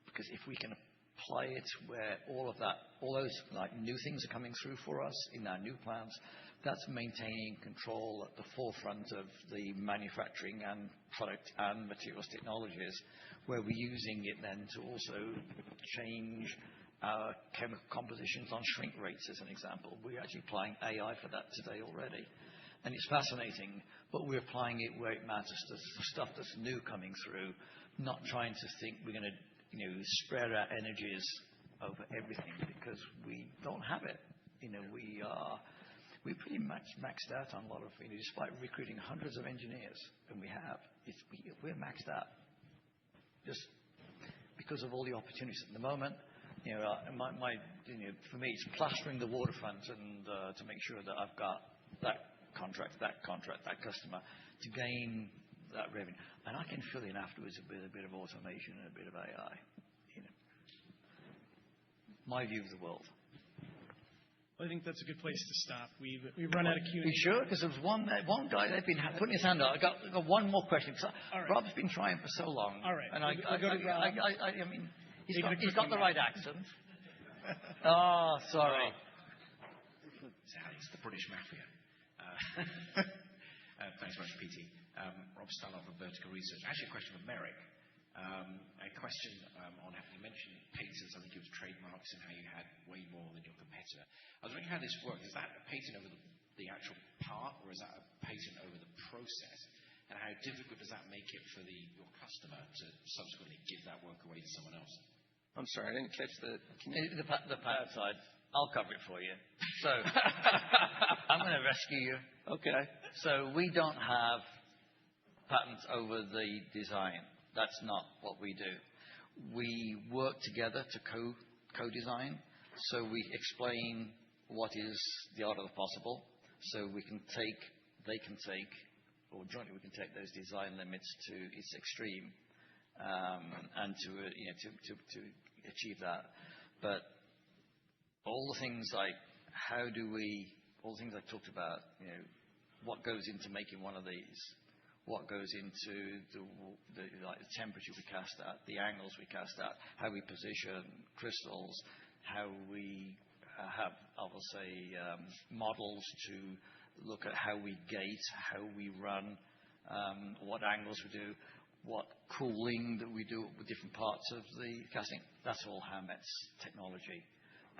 because if we can apply it where all those new things are coming through for us in our new plants, that's maintaining control at the forefront of the manufacturing and product and materials technologies, where we're using it then to also change our chemical compositions on shrink rates, as an example. We're actually applying AI for that today already. It's fascinating, but we're applying it where it matters, to stuff that's new coming through, not trying to think we're going to spread our energies over everything, because we don't have it. We're pretty much maxed out on a lot of things, despite recruiting hundreds of engineers, and we're maxed out just because of all the opportunities at the moment. For me, it's plastering the waterfront and to make sure that I've got that contract, that customer, to gain that revenue. I can fill in afterwards with a bit of automation and a bit of AI. My view of the world. Well, I think that's a good place to stop. We've run out of Q&A. You sure? Because there's one guy that's been putting his hand up. I got one more question. All right. Rob's been trying for so long. All right. We'll go to Rob. I mean, he's got the right accent. Oh, sorry. It's the British Mafia. Thanks very much, PT. Rob Stallard from Vertical Research. Actually, a question for Merrick. A question on, you mentioned patents, I think it was trademarks, and how you had way more than your competitor. I was wondering how this works. Is that a patent over the actual part, or is that a patent over the process? And how difficult does that make it for your customer to subsequently give that work away to someone else? I'm sorry, I didn't catch the patent side. I'll cover it for you. I'm going to rescue you. Okay. We don't have patents over the design. That's not what we do. We work together to co-design. We explain what is the art of the possible. They can take, or jointly we can take those design limits to its extreme, and to achieve that. All the things like all the things I talked about, what goes into making one of these, what goes into the temperature we cast at, the angles we cast at, how we position crystals, how we have, I will say, models to look at how we gate, how we run, what angles we do, what cooling that we do with different parts of the casting. That's all Howmet's technology.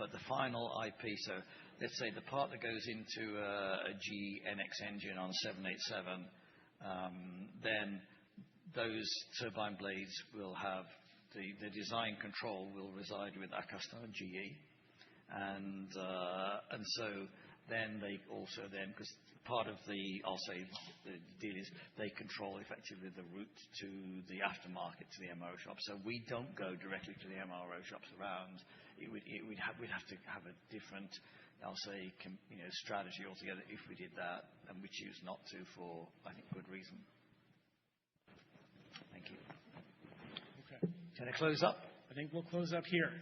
The final IP, so let's say the part that goes into a GNX engine on 787, then those turbine blades will have the design control will reside with our customer, GE. They also because part of the deal is they control effectively the route to the aftermarket, to the MRO shop. We don't go directly to the MRO shops around. We'd have to have a different, strategy altogether if we did that, and we choose not to for, I think, good reason. Thank you. Okay. Can I close up? I think we'll close up here.